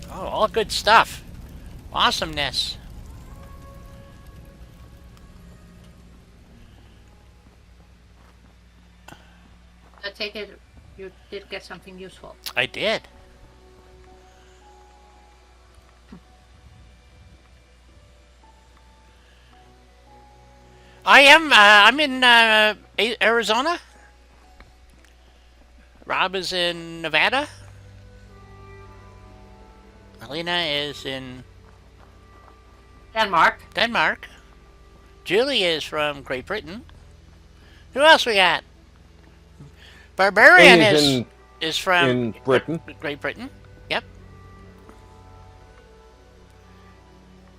Oh, all good stuff. Awesomeness. I take it you did get something useful. I did. I'm in Arizona. Rob is in Nevada. Alina is in Denmark. Julie is from Great Britain. Who else we got? Barbarian is from in Britain. Great Britain. Yep.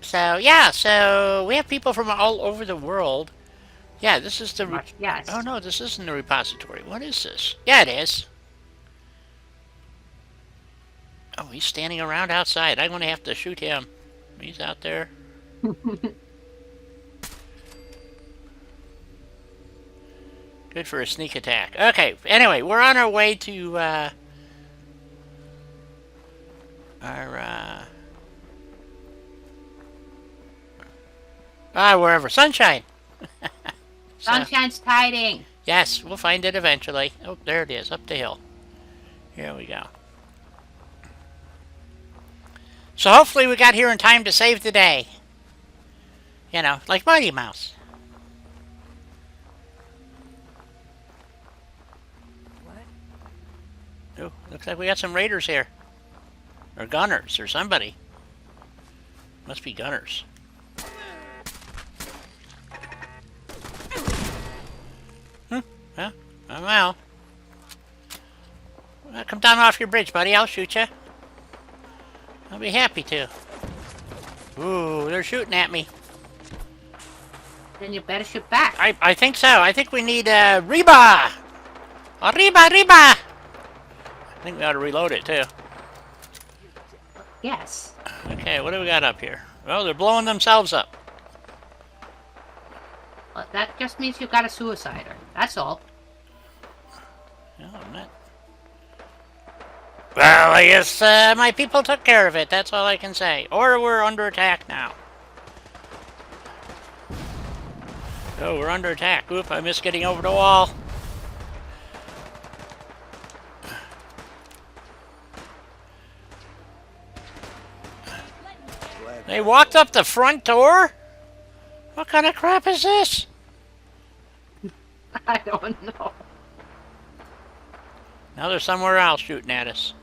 So yeah, so we have people from all over the world. Yeah, this is the. Yes. Oh no, this isn't the repository. What is this? Yeah, it is. Oh, he's standing around outside. I'm gonna have to shoot him. He's out there. Good for a sneak attack. Okay, anyway, we're on our way to wherever. Sunshine! Sunshine's tiding. Yes, we'll find it eventually. Oh, there it is, up the hill. Here we go. So hopefully we got here in time to save the day. You know, like Mighty Mouse. Oh, looks like we got some raiders here. Or gunners, or somebody. Must be gunners. Well, oh well. Well, come down off your bridge, buddy. I'll shoot you. I'll be happy to. Ooh, they're shooting at me. Then you better shoot back. I think so. I think we need Reba! Reba, Reba! I think we ought to reload it, too. Yes. Okay, what do we got up here? Oh, they're blowing themselves up. Well, that just means you got a suicider. That's all. No, I'm not. Well, I guess my people took care of it. That's all I can say. Or we're under attack now. Oh, we're under attack. Oop, I missed getting over the wall. They walked up the front door? What kind of crap is this? I don't know. Now they're somewhere else shooting at us.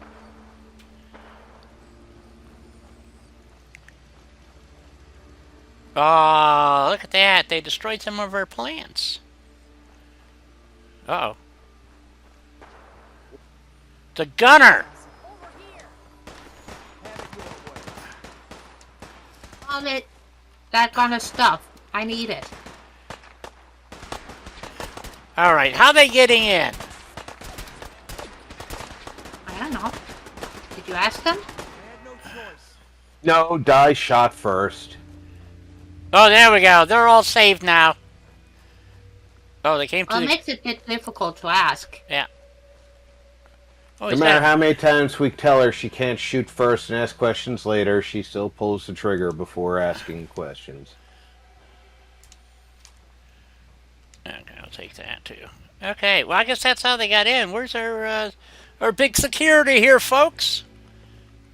Oh, look at that. They destroyed some of our plants. Uh-oh. The gunner! All that kind of stuff. I need it. Alright, how they getting in? I don't know. Did you ask them? No, die shot first. Oh, there we go. They're all saved now. Oh, they came to Well, it the... makes it a bit difficult to ask. Yeah. Oh, No he's matter got- how many times we tell her she can't shoot first and ask questions later, she still pulls the trigger before asking questions. Okay, I'll take that too. Okay, well, I guess that's how they got in. Where's our big security here, folks?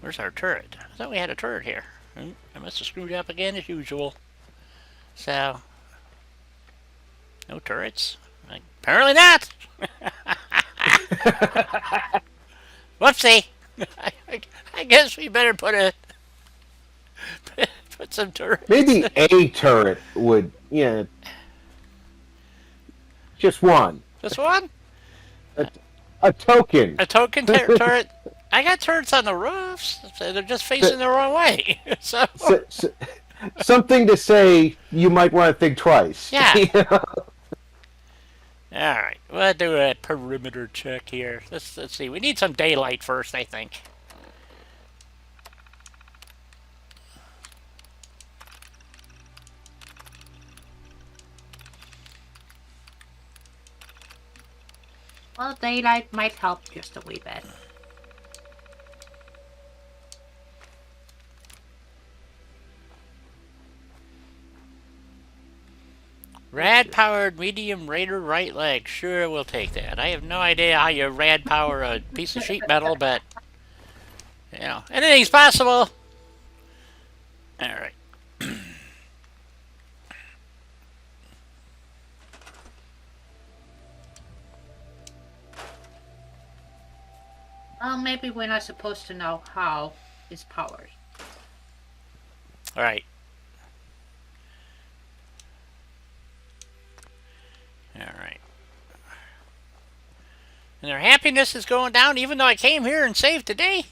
Where's our turret? I thought we had a turret here. I must have screwed up again as usual. So, no turrets? Apparently not! Whoopsie! I guess we better put some turrets. Maybe a turret would, just one. This one? A token. A token turret? I got turrets on the roofs. So they're just facing the wrong way. So Something to say you might want to think twice. Yeah. You know? Alright, we'll do a perimeter check here. Let's see. We need some daylight first, I think. Well, daylight might help just a wee bit. Rad-powered medium raider right leg. Sure, we'll take that. I have no idea how you rad-power a piece of sheet metal, but, you know, anything's possible. Alright. Well, maybe we're not supposed to know how it's powered. Alright. Alright. And their happiness is going down even though I came here and saved today.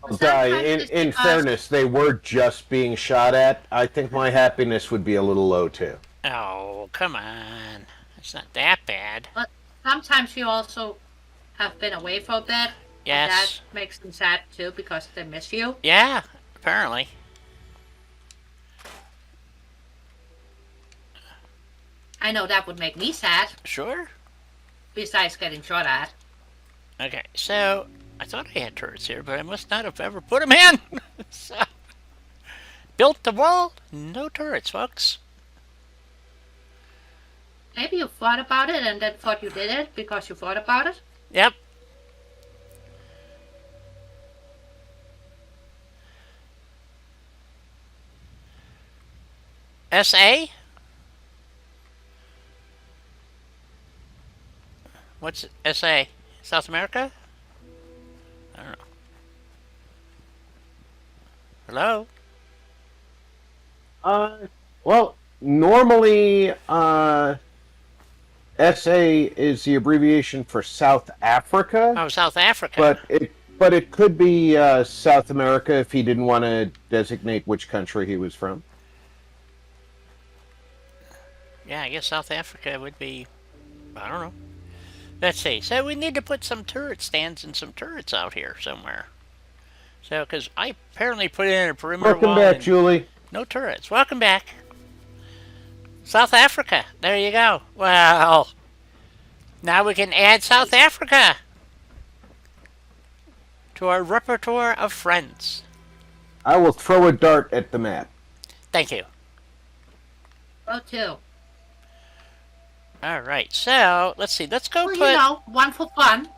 In fairness, they were just being shot at. I think my happiness would be a little low too. Oh, come on. It's not that bad. But sometimes you also have been away for a bit. Yes. And that makes them sad too because they miss you. Yeah, apparently. I know that would make me sad, Sure. besides getting shot at. Okay, so I thought I had turrets here, but I must not have ever put them in. So, built the wall, no turrets, folks. Maybe you thought about it and then thought you did it because you thought about it. Yep. SA? What's SA? South America? I don't know. Hello? Well, normally, SA is the abbreviation for South Africa, Oh, South Africa. but it could be South America if he didn't want to designate which country he was from. Yeah, I guess South Africa would be... I don't know. Let's see. So we need to put some turret stands and some turrets out here somewhere. So, because I apparently put in a perimeter Welcome wall back, and Julie. no turrets. Welcome back. South Africa. There you go. Well, now we can add South Africa to our repertoire of friends. I will throw a dart at the map. Thank you. Go too. All right. So, let's see. Let's go Well, put... you know, one for fun.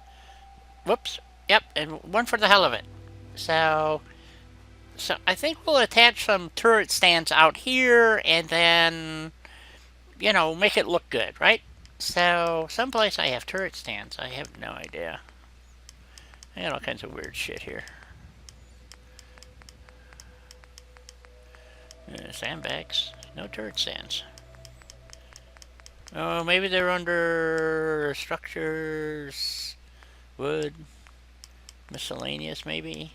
Whoops. Yep, and one for the hell of it. So I think we'll attach some turret stands out here and then, you know, make it look good, right? So, someplace I have turret stands. I have no idea. I got all kinds of weird shit here. Sandbags. No turret stands. Oh, maybe they're under structures, wood, miscellaneous, maybe.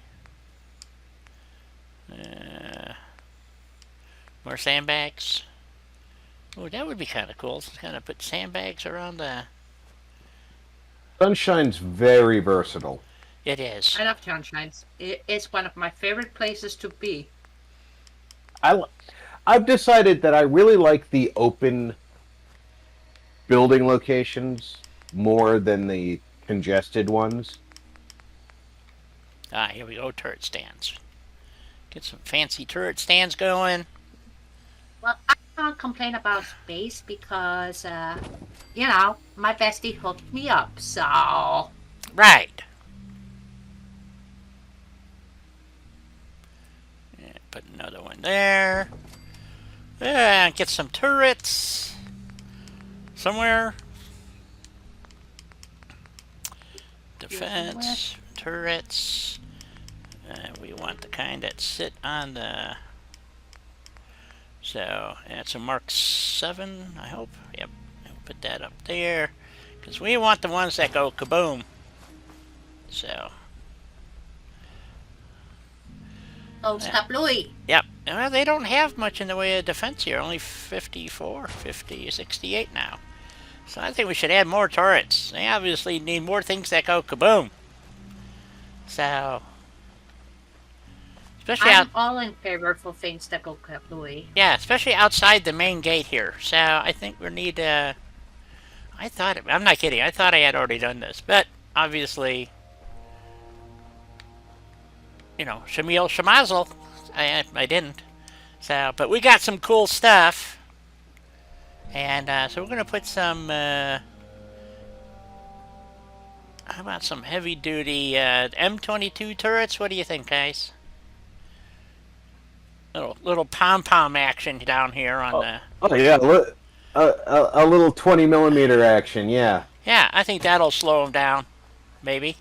More sandbags. Oh, that would be kind of cool. Just kind of put sandbags around the... Sunshine's very versatile. It is. I love Sunshines. It's one of my favorite places to be. I've decided that I really like the open building locations more than the congested ones. Ah, here we go, turret stands. Get some fancy turret stands going. Well, I can't complain about space because, you know, my bestie hooked me up, so... Right. Yeah, put another one there. Yeah, get some turrets somewhere. Defense, turrets. We want the kind that sit on the... So, that's a Mark 7, I hope. Yep, we'll put that up there. Because we want the ones that go kaboom. So. Oh, stop Louis. Yep. Well, they don't have much in the way of defense here. Only 54, 50, 68 now. So I think we should add more turrets. They obviously need more things that go kaboom. So... Especially I'm all in favor for things that go Louis. Yeah, especially outside the main gate here. So I think we need I'm not kidding. I thought I had already done this, but obviously, you know, Shamil Shamazel, I didn't. So, but we got some cool stuff, and so we're gonna put some. How about some heavy-duty M22 turrets? What do you think, guys? Little pom-pom action down here on the... Oh, yeah. A little 20mm action, yeah. Yeah, I think that'll slow them down. Maybe.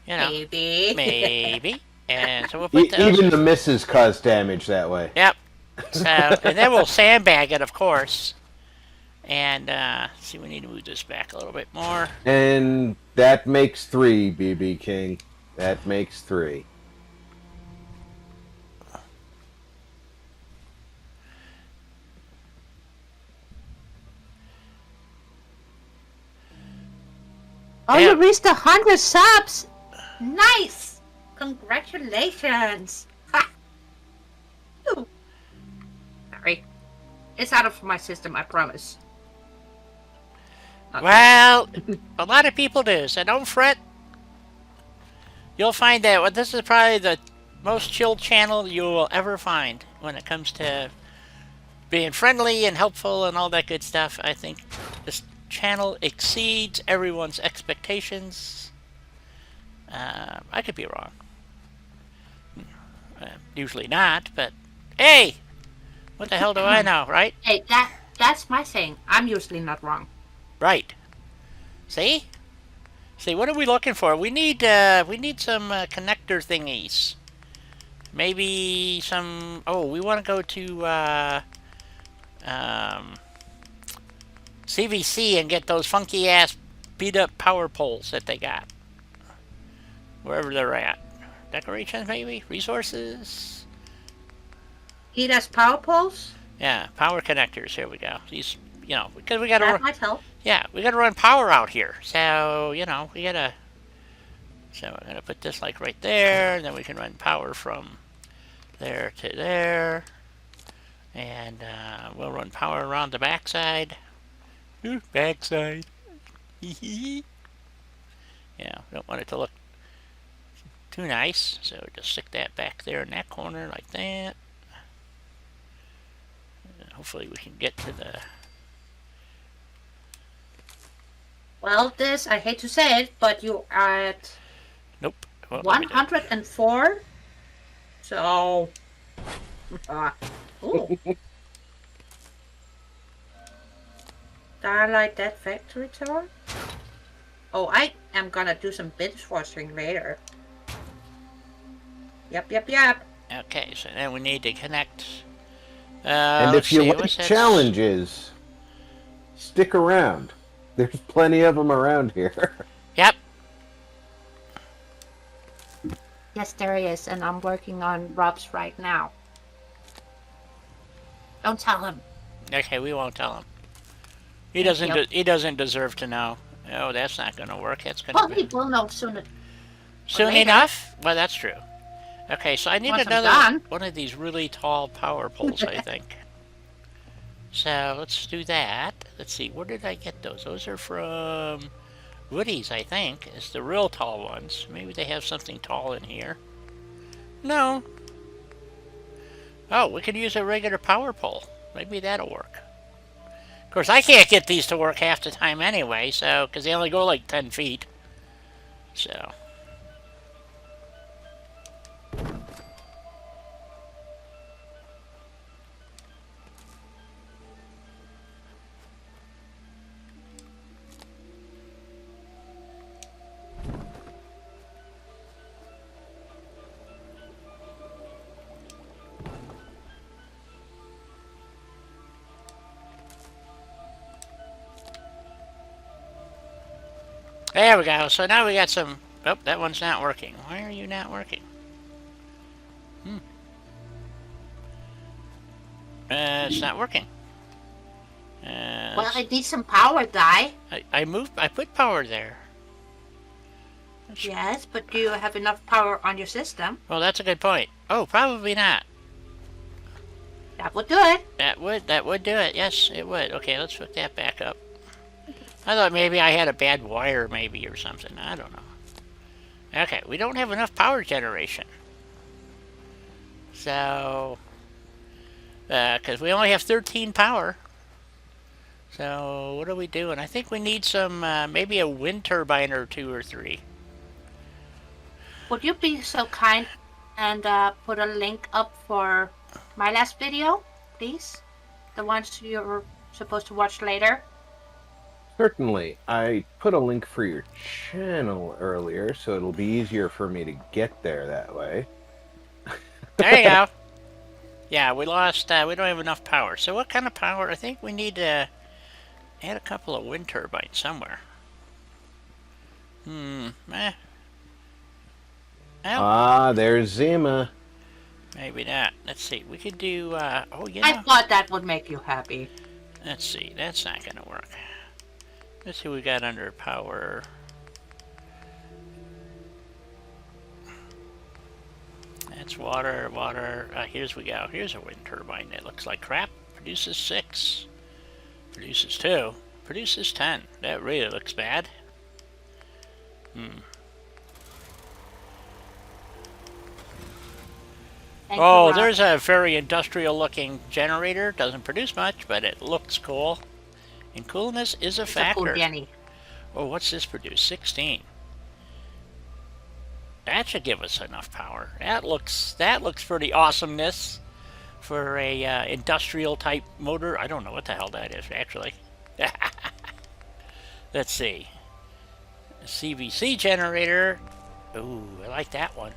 You know. Maybe. Maybe. And so we'll put those... Even the misses cause damage that way. Yep. So, and then we'll sandbag it, of course. And, see, we need to move this back a little bit more. And that makes 3, BB King. That makes 3. Oh, Yeah. you reached 100 subs! Nice! Congratulations! Ha! Ooh. Sorry. It's out of my system, I promise. Okay. Well, a lot of people do, so don't fret. You'll find that this is probably the most chilled channel you will ever find when it comes to being friendly and helpful and all that good stuff. I think this channel exceeds everyone's expectations. I could be wrong. Usually not, but hey, what the hell do I know, right? Hey, that's my saying. I'm usually not wrong. Right. See? See, what are we looking for? We need some connector thingies. Maybe some. Oh, we want to go to CVC and get those funky ass beat up power poles that they got. Wherever they're at. Decorations, maybe? Resources? Heat as power poles? Yeah, power connectors. Here we go. These, you know, because we gotta. That might help. Yeah, we gotta run power out here. So, you know, we gotta. So we're gonna put this like right there, and then we can run power from there to there, and we'll run power around the backside. Ooh, backside. Yeah, we don't want it to look too nice, so just stick that back there in that corner like that. And hopefully we can get to the... Well, this, I hate to say it, but you are at Nope. 104. So, ooh. Starlight Dead Factory Tower? Oh, I am gonna do some binge watching later. Yep. Okay, so then we need to connect. And if you like challenges, stick around. There's plenty of them around here. Yep. Yes, there is, and I'm working on Rob's right now. Don't tell him. Okay, we won't tell him. He doesn't. He doesn't deserve to know. Oh, that's not going to work. That's going to. Well, he will know soon. Soon enough. Well, that's true. Okay, so I need another one of these really tall power poles, I think. So let's do that. Let's see. Where did I get those? Those are from Woody's, I think. It's the real tall ones. Maybe they have something tall in here. No. Oh, we could use a regular power pole. Maybe that'll work. Of course, I can't get these to work half the time anyway, so, because they only go like 10 feet. So. There we go. So now we got some... Oh, that one's not working. Why are you not working? It's not working. Well, I need some power, Di. I put power there. Yes, but do you have enough power on your system? Well, that's a good point. Oh, probably not. That would do it. That would do it. Yes, it would. Okay, let's hook that back up. I thought maybe I had a bad wire, maybe, or something. I don't know. Okay, we don't have enough power generation. So, because we only have 13 power. So, what are we doing? I think we need some, maybe a wind turbine or 2 or 3. Would you be so kind and put a link up for my last video, please? The ones you're supposed to watch later? Certainly. I put a link for your channel earlier, so it'll be easier for me to get there that way. There you go. Yeah, we lost, we don't have enough power. So what kind of power? I think we need to add a couple of wind turbines somewhere. Ah, there's Zima. Maybe not. Let's see. We could do, oh, yeah. I thought that would make you happy. Let's see. That's not going to work. Let's see what we got under power. That's water, water. Here's we go. Here's a wind turbine that looks like crap. Produces 6. Produces 2. Produces 10. That really looks bad. Oh, there's a very industrial looking generator. Doesn't produce much, but it looks cool. And coolness is a factor. Oh, what's this produce? 16. That should give us enough power. That looks pretty awesomeness for a industrial type motor. I don't know what the hell that is actually. Let's see. A CVC generator. Ooh, I like that one.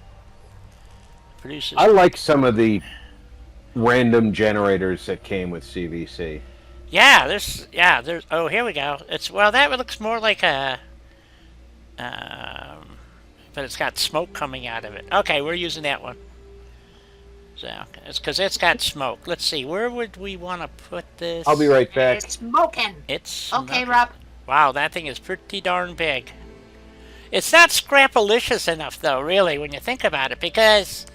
Produces. I like some of the random generators that came with CVC. Yeah, there's. Oh, here we go. Well, that looks more like a. But it's got smoke coming out of it. Okay, we're using that one. So it's because it's got smoke. Let's see, where would we want to put this? I'll be right back. It's smoking. It's okay, smoking. Rob. Wow, that thing is pretty darn big. It's not scrapalicious enough, though, really, when you think about it, because,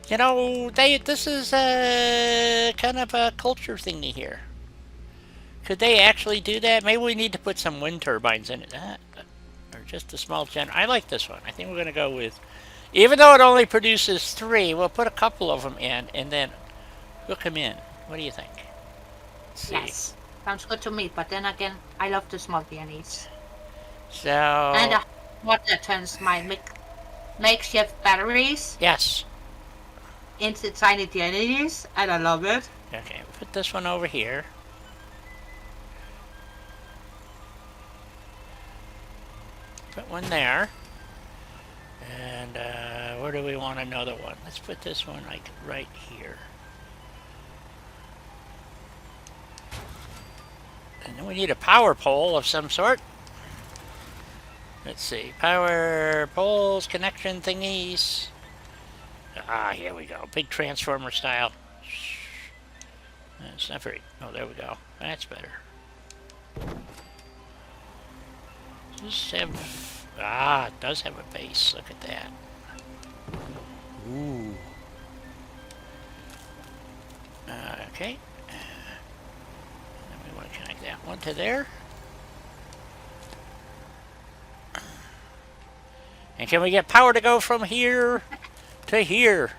you know, this is kind of a culture thingy here. Could they actually do that? Maybe we need to put some wind turbines in it. Or just a small I like this one. I think we're going to go with, even though it only produces 3, we'll put a couple of them in and then hook them in. What do you think? Yes, sounds good to me. But then again, I love the small peonies. So. And what that turns my makeshift batteries. Yes. Into tiny peonies, and I love it. Okay, put this one over here. Put one there. And where do we want another one? Let's put this one like right here. And then we need a power pole of some sort. Let's see. Power poles, connection thingies. Ah, here we go. Big transformer style. That's not very... Oh, there we go. That's better. Does this have... Ah, it does have a base. Look at that. Ooh. Okay. Then we want to connect that one to there. And can we get power to go from here to here?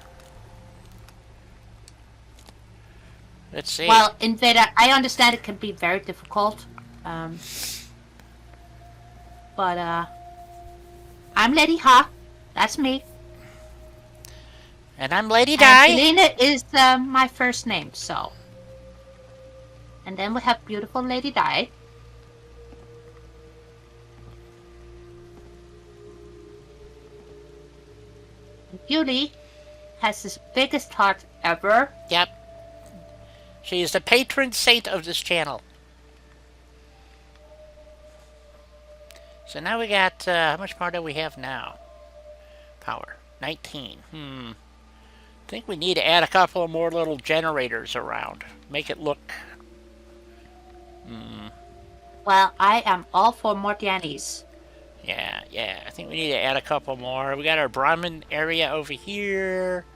Let's see. Well, Invader, I understand it can be very difficult. But I'm Lady Ha. That's me. And I'm Lady Di. Selena is my first name, so. And then we have beautiful Lady Di. Julie has the biggest heart ever. Yep. She is the patron saint of this channel. So now we got, how much power do we have now? Power. 19. I think we need to add a couple of more little generators around. Make it look... Well, I am all for more Dannies. Yeah. I think we need to add a couple more. We got our Brahmin area over here.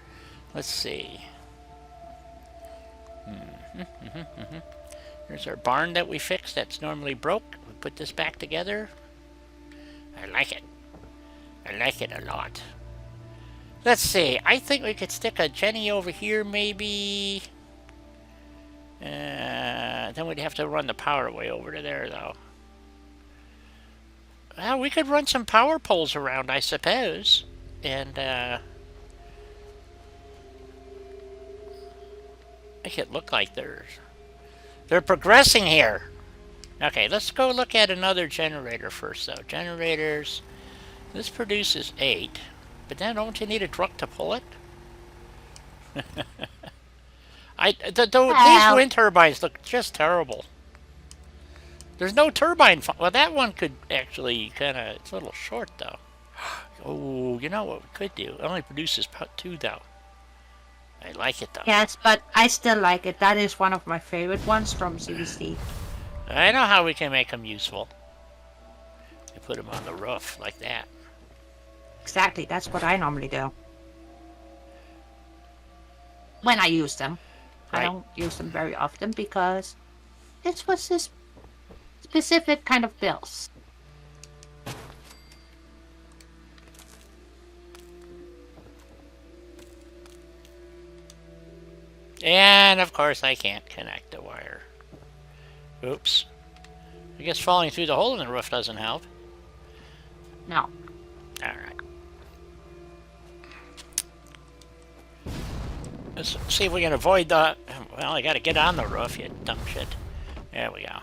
Let's see. There's our barn that we fixed that's normally broke. We put this back together. I like it. I like it a lot. Let's see. I think we could stick a Jenny over here, maybe. Then we'd have to run the power way over to there, though. Well, we could run some power poles around, I suppose. And, make it look like they're progressing here. Okay, let's go look at another generator first, though. Generators. This produces 8. But then don't you need a truck to pull it? These wind turbines look just terrible. There's no turbine. Well, that one could actually kind of... It's a little short, though. Oh, you know what we could do? It only produces 2, though. I like it, though. Yes, but I still like it. That is one of my favorite ones from CBC. I know how we can make them useful. You put them on the roof, like that. Exactly, that's what I normally do. When I use them. Right. I don't use them very often because this was this specific kind of bills. And, of course, I can't connect the wire. Oops. I guess falling through the hole in the roof doesn't help. No. Alright. Let's see if we can avoid the... Well, I gotta get on the roof, you dumb shit. There we go.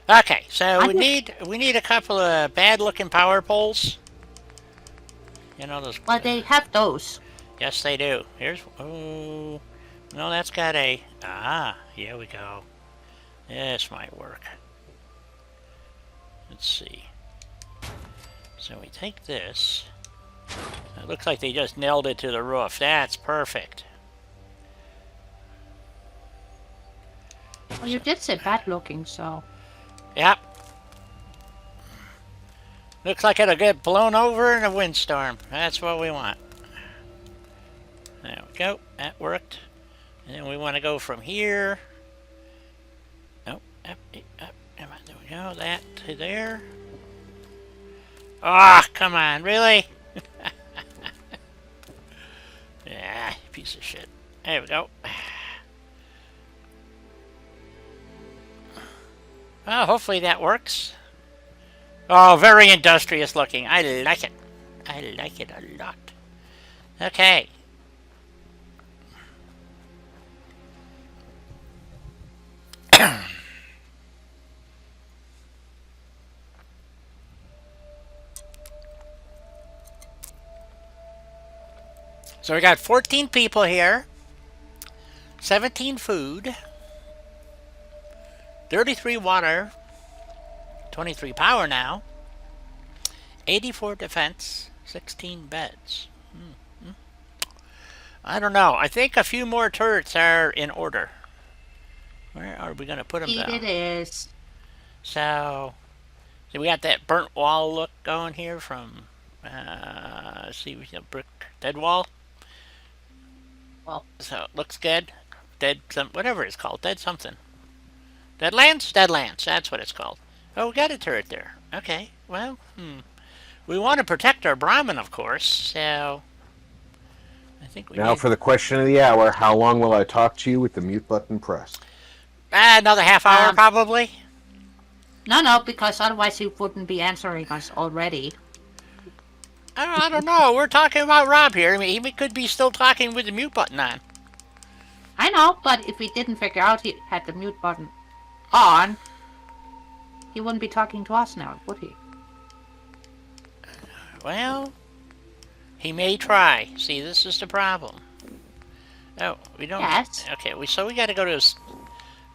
Okay, so we need a couple of bad-looking power poles. You know those. Well, they have those. Yes, they do. Here's. Oh, no, that's got a. Ah, here we go. This might work. Let's see. So we take this. It looks like they just nailed it to the roof. That's perfect. Well, you did say bad looking, so. Yep. Looks like it'll get blown over in a windstorm. That's what we want. There we go. That worked. And then we want to go from here. Oh, up. There we go. That to there. Ah, oh, come on. Really? Yeah, piece of shit. There we go. Well, hopefully that works. Oh, very industrious looking. I like it. I like it a lot. Okay. So we got 14 people here. 17 food. 33 water. 23 power now. 84 defense. 16 beds. I don't know. I think a few more turrets are in order. Where are we going to put them down? It is. So we got that burnt wall look going here from, see, we have brick dead wall. Well. So it looks good. Dead, whatever it's called. Dead something. Deadlands? Deadlands. That's what it's called. Oh, we got a turret there. Okay. Well, we want to protect our Brahmin, of course, so I think we Now for the question of the hour, how long will I talk to you with the mute button pressed? Another half hour, probably. No, because otherwise he wouldn't be answering us already. I don't know. We're talking about Rob here. I mean, he could be still talking with the mute button on. I know, but if we didn't figure out he had the mute button on, he wouldn't be talking to us now, would he? Well, he may try. See, this is the problem. Oh, we don't... Yes. Okay, so we got to go to...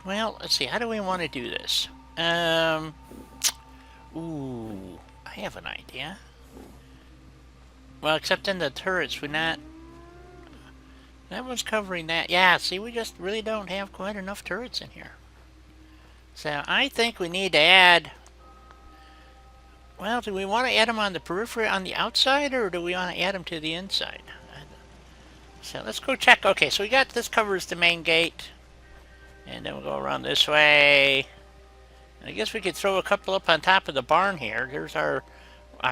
Well, let's see. How do we want to do this? Ooh, I have an idea. Well, except in the turrets, we're not... That one's covering that. Yeah, see, we just really don't have quite enough turrets in here. So I think we need to add... Well, do we want to add them on the periphery on the outside, or do we want to add them to the inside? So let's go check. Okay, so we got this covers the main gate. And then we'll go around this way. And I guess we could throw a couple up on top of the barn here. There's our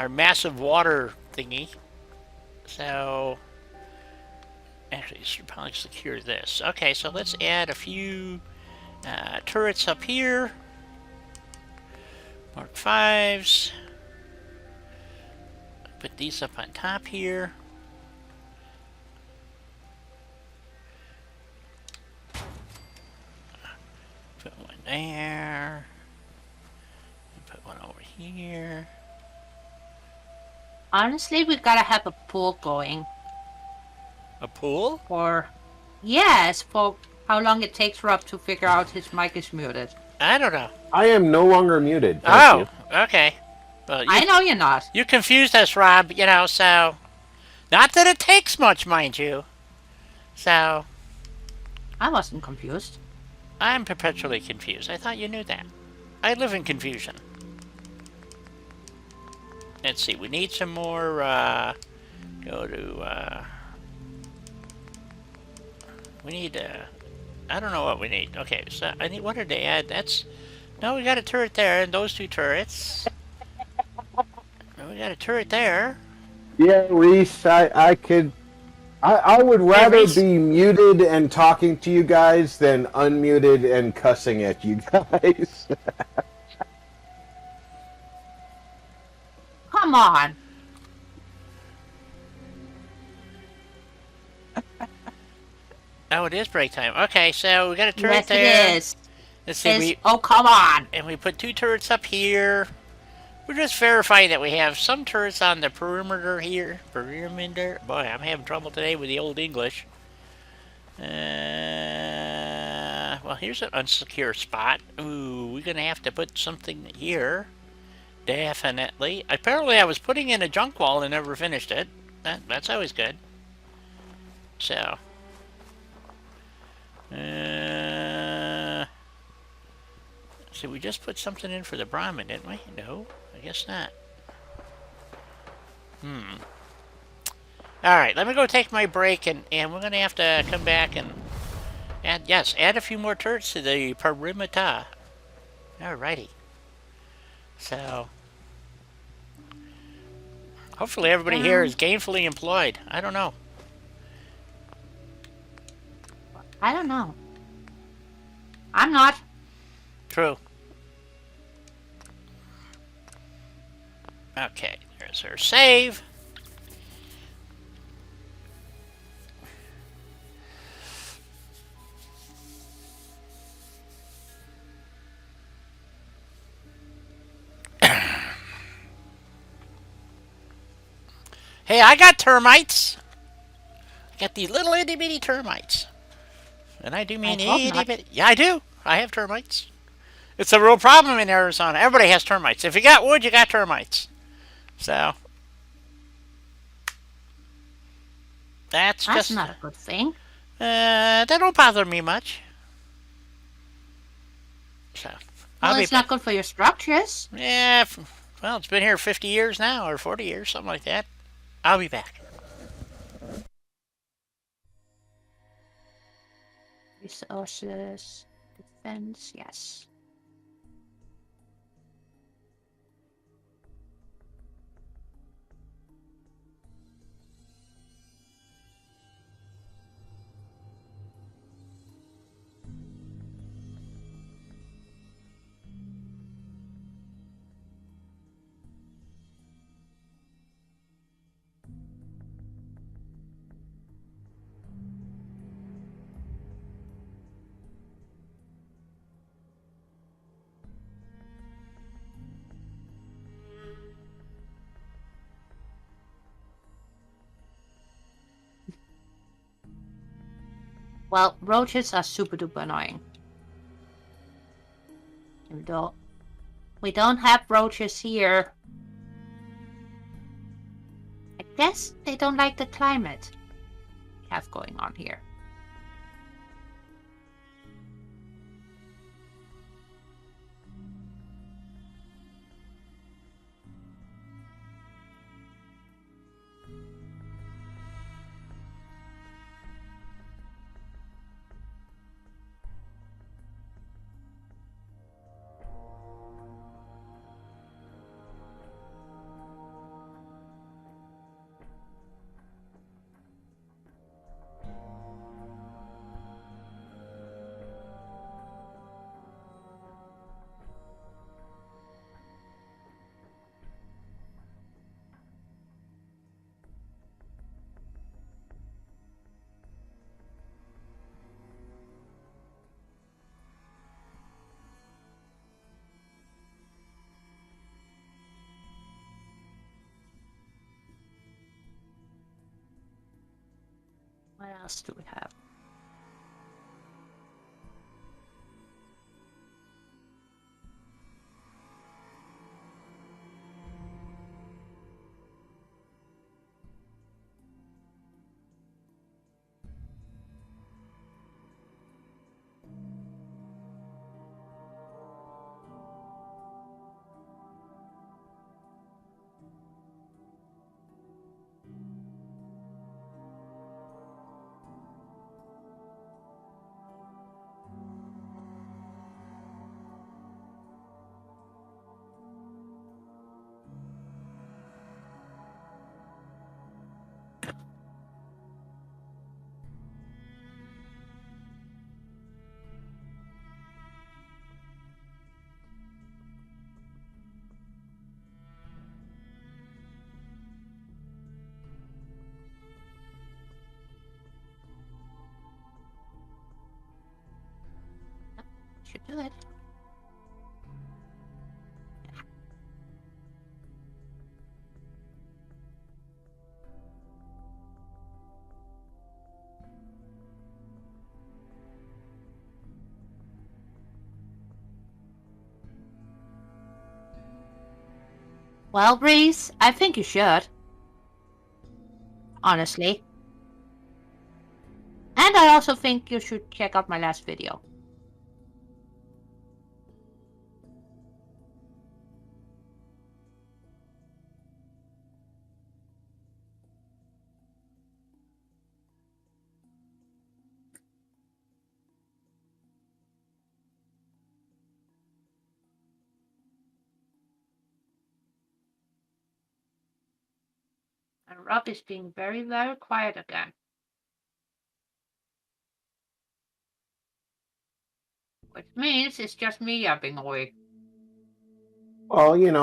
massive water thingy. So... Actually, should probably secure this. Okay, so let's add a few turrets up here. Mark 5s. Put these up on top here. Put one there. Put one over here. Honestly, we gotta have a pool going. A pool? Yes, for how long it takes Rob to figure out his mic is muted. I don't know. I am no longer muted. Thank you. Okay. Well, I know you're not. You confused us, Rob, you know, so... Not that it takes much, mind you. So... I wasn't confused. I'm perpetually confused. I thought you knew that. I live in confusion. Let's see, we need some more, go to, we need, I don't know what we need. Okay, so I need, what did they add? That's, no, we got a turret there, and those two turrets. We got a turret there. Yeah, Reese, I would rather be muted and talking to you guys than unmuted and cussing at you guys. Come on. Oh, it is break time. Okay, so we got a turret Yes, there. it is. Let's see, Oh, come on. and we put 2 turrets up here. We're just verifying that we have some turrets on the perimeter here. Perimeter. Boy, I'm having trouble today with the old English. Well, here's an unsecure spot. Ooh, we're gonna have to put something here. Definitely. Apparently, I was putting in a junk wall and never finished it. That's always good. So. So we just put something in for the Brahmin, didn't we? No, I guess not. Alright, let me go take my break, and we're going to have to come back and add a few more turrets to the perimeter. Alrighty. So, hopefully everybody here is gainfully employed. I don't know. I don't know. I'm not. True. Okay, there's our save. Hey, I got termites. I got these little itty bitty termites. And I do mean itty bitty. Yeah, I do. I have termites. It's a real problem in Arizona. Everybody has termites. If you got wood, you got termites. So that's just not a good thing. That don't bother me much. So Well, it's not good for your structures. Yeah, well, it's been here 50 years now, or 40 years, something like that. I'll be back. Resources, defense, yes. Well, roaches are super duper annoying. We don't have roaches here. I guess they don't like the climate we have going on here. What else do we have? Should do it. Well, Breeze, I think you should. Honestly. And I also think you should check out my last video. And Rob is being very, very quiet again. Which means it's just me yapping away. Well,